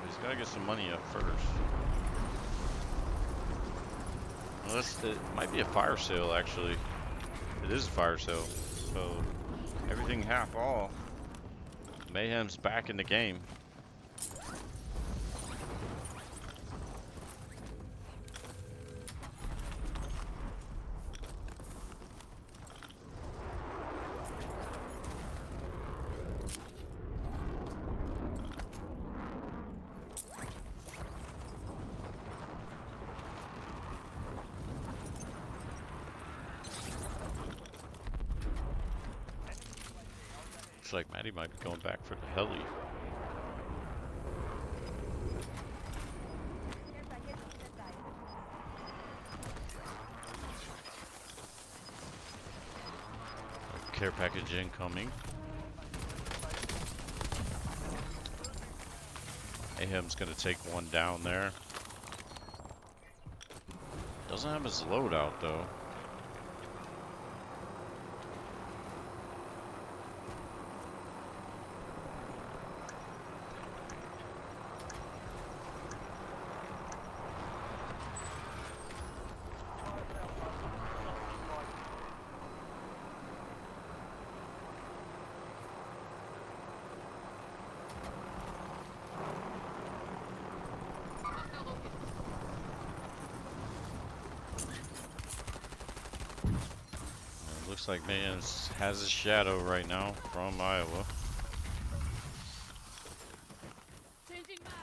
Speaker 1: He's gotta get some money up first. Unless it might be a fire sale actually. It is a fire sale. So everything half off. Mayhem's back in the game. Looks like Matty might be going back for the heli. Care package incoming. Ahem's gonna take one down there. Doesn't have his loadout though.
Speaker 5: Hostile located.
Speaker 1: It looks like man has a shadow right now from Iowa.
Speaker 5: Changing mag.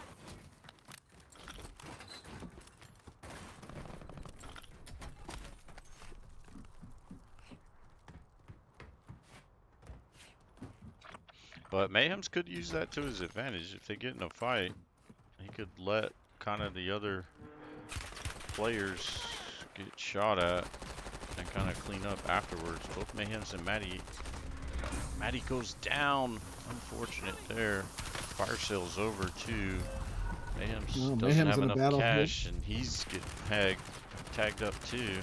Speaker 1: But Mayhems could use that to his advantage if they get in a fight. He could let kind of the other players get shot at and kind of clean up afterwards. Both Mayhems and Matty. Matty goes down. Unfortunate there. Fire sale's over too. Mayhems
Speaker 2: Oh,
Speaker 1: doesn't
Speaker 2: Mayhem's
Speaker 1: have
Speaker 2: in a
Speaker 1: enough
Speaker 2: battle.
Speaker 1: cash and he's getting tagged up too.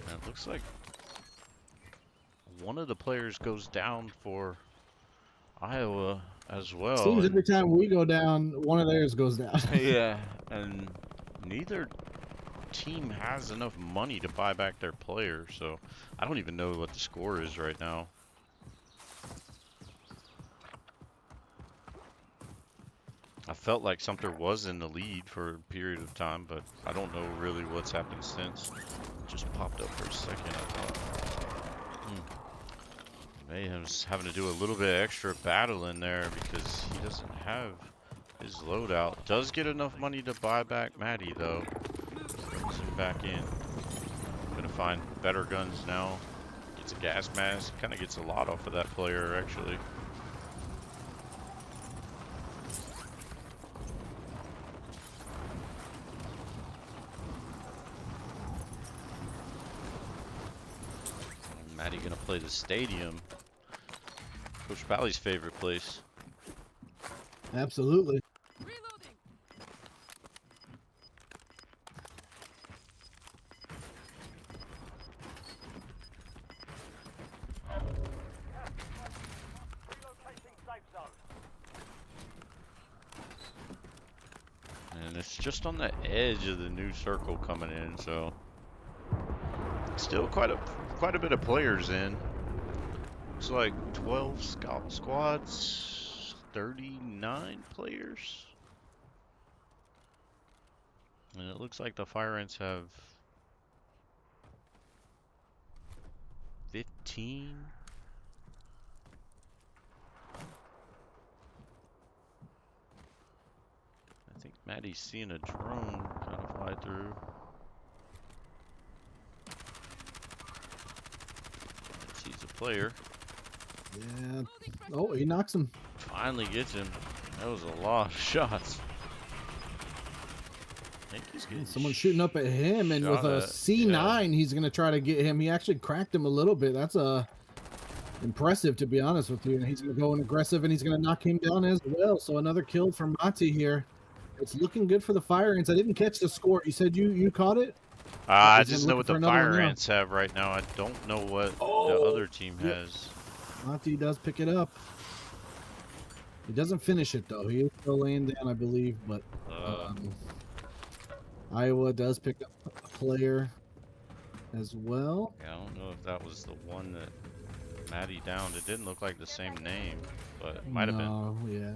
Speaker 1: And it looks like one of the players goes down for Iowa as well.
Speaker 2: Seems
Speaker 1: and-
Speaker 2: every time we go down, one of theirs goes down.
Speaker 1: yeah, and neither team has enough money to buy back their player, so I don't even know what the score is right now. I felt like Sumter was in the lead for a period of time, but I don't know really what's happened since. It just popped up for a second, I thought. Mayhem's having to do a little bit extra battling there because he doesn't have his loadout. Does get enough money to buy back Maddie, though. Brings him back in. Gonna find better guns now. Gets a gas mask. Kind of gets a lot off of that player, actually. Maddie gonna play the stadium. Coach Bally's favorite place.
Speaker 2: Absolutely.
Speaker 5: Reloading.
Speaker 4: Relocating safe zone.
Speaker 1: And it's just on the edge of the new circle coming in, so still quite a bit of players in. Looks like 12 scout squads, 39 players. And it looks like the Fire Ants have 15. I think Maddie's seeing a drone kind of fly through. Sees a player.
Speaker 2: Yeah. Oh, he knocks him.
Speaker 1: Finally gets him. That was a lot of shots. I think he's getting
Speaker 2: Someone's shooting up at him, and with
Speaker 1: shot
Speaker 2: a
Speaker 1: at.
Speaker 2: C9,
Speaker 1: Yeah.
Speaker 2: he's going to try to get him. He actually cracked him a little bit. That's impressive, to be honest with you. And he's going to go in aggressive, and he's going to knock him down as well. So another kill from Mati here. It's looking good for the Fire Ants. I didn't catch the score. You said you caught it?
Speaker 1: I
Speaker 2: He's
Speaker 1: just know
Speaker 2: looking
Speaker 1: what
Speaker 2: for
Speaker 1: the
Speaker 2: another one
Speaker 1: Fire
Speaker 2: now.
Speaker 1: Ants have right now. I don't know what the
Speaker 2: Oh,
Speaker 1: other team
Speaker 2: yep.
Speaker 1: has.
Speaker 2: Mati does pick it up. He doesn't finish it, though. He is still laying down, I believe. But Iowa does pick up a player as well.
Speaker 1: Yeah, I don't know if that was the one that Maddie downed. It didn't look like the same name, but it might have been.
Speaker 2: No, yeah.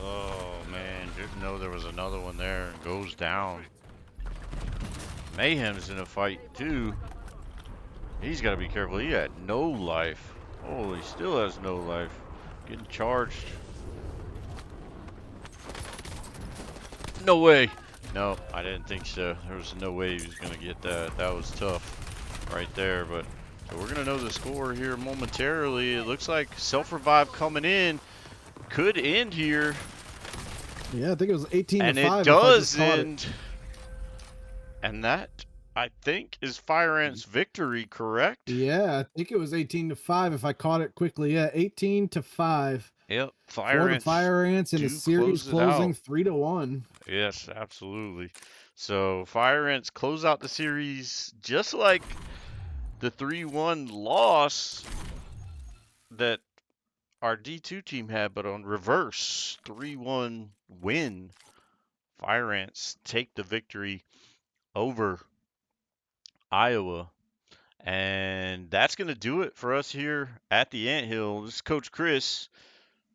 Speaker 1: Oh man, didn't know there was another one there. And goes down. Mayhem's in a fight too. He's got to be careful. He had no life. Oh, he still has no life. Getting charged. No way. No, I didn't think so. There was no way he was going to get that. That was tough right there. But so we're going to know the score here momentarily. It looks like self-revive coming in could end here.
Speaker 2: Yeah, I think it was 18
Speaker 1: And
Speaker 2: to 5.
Speaker 1: it
Speaker 2: if I
Speaker 1: does
Speaker 2: just caught
Speaker 1: end.
Speaker 2: it.
Speaker 1: And that, I think, is Fire Ants' victory, correct?
Speaker 2: Yeah, I think it was 18 to 5 if I caught it quickly. Yeah, 18 to 5.
Speaker 1: Yep,
Speaker 2: For
Speaker 1: Fire
Speaker 2: the
Speaker 1: Ants
Speaker 2: Fire Ants, and the
Speaker 1: do
Speaker 2: series
Speaker 1: close it out.
Speaker 2: closing 3-1.
Speaker 1: Yes, absolutely. So Fire Ants close out the series just like the 3-1 loss that our D2 team had, but on reverse, 3-1 win. Fire Ants take the victory over Iowa. And that's going to do it for us here at the Anthill. This is Coach Chris,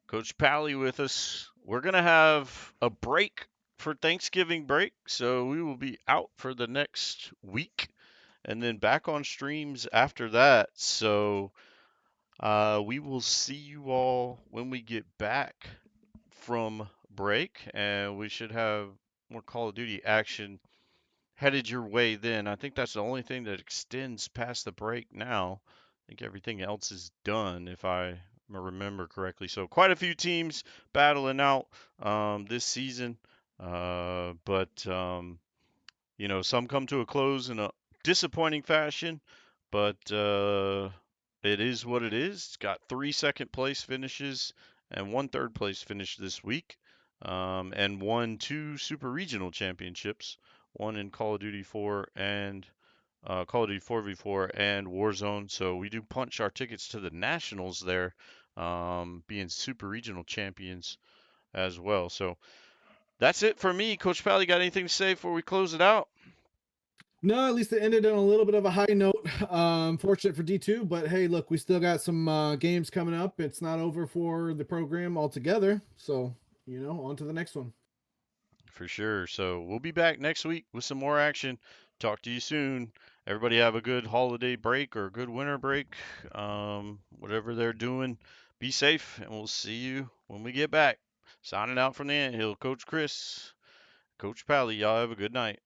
Speaker 1: Coach Pally with us. We're going to have a break for Thanksgiving break, so we will be out for the next week and then back on streams after that. So we will see you all when we get back from break, and we should have more Call of Duty action headed your way then. I think that's the only thing that extends past the break now. I think everything else is done, if I remember correctly. So quite a few teams battling out this season, but some come to a close in a disappointing fashion. But it is what it is. It's got 3 second place finishes and 1 third place finish this week, and won 2 super regional championships. One in Call of Duty 4 and Call of Duty 4v4 and Warzone. So we do punch our tickets to the nationals there, being super regional champions as well. So that's it for me. Coach Pally, got anything to say before we close it out?
Speaker 2: No, at least it ended on a little bit of a high note. Fortunate for D2, but hey, look, we still got some games coming up. It's not over for the program altogether. So, on to the next one.
Speaker 1: For sure. So we'll be back next week with some more action. Talk to you soon. Everybody have a good holiday break or a good winter break. Whatever they're doing, be safe, and we'll see you when we get back. Signing out from the Anthill, Coach Chris, Coach Pally. Y'all have a good night.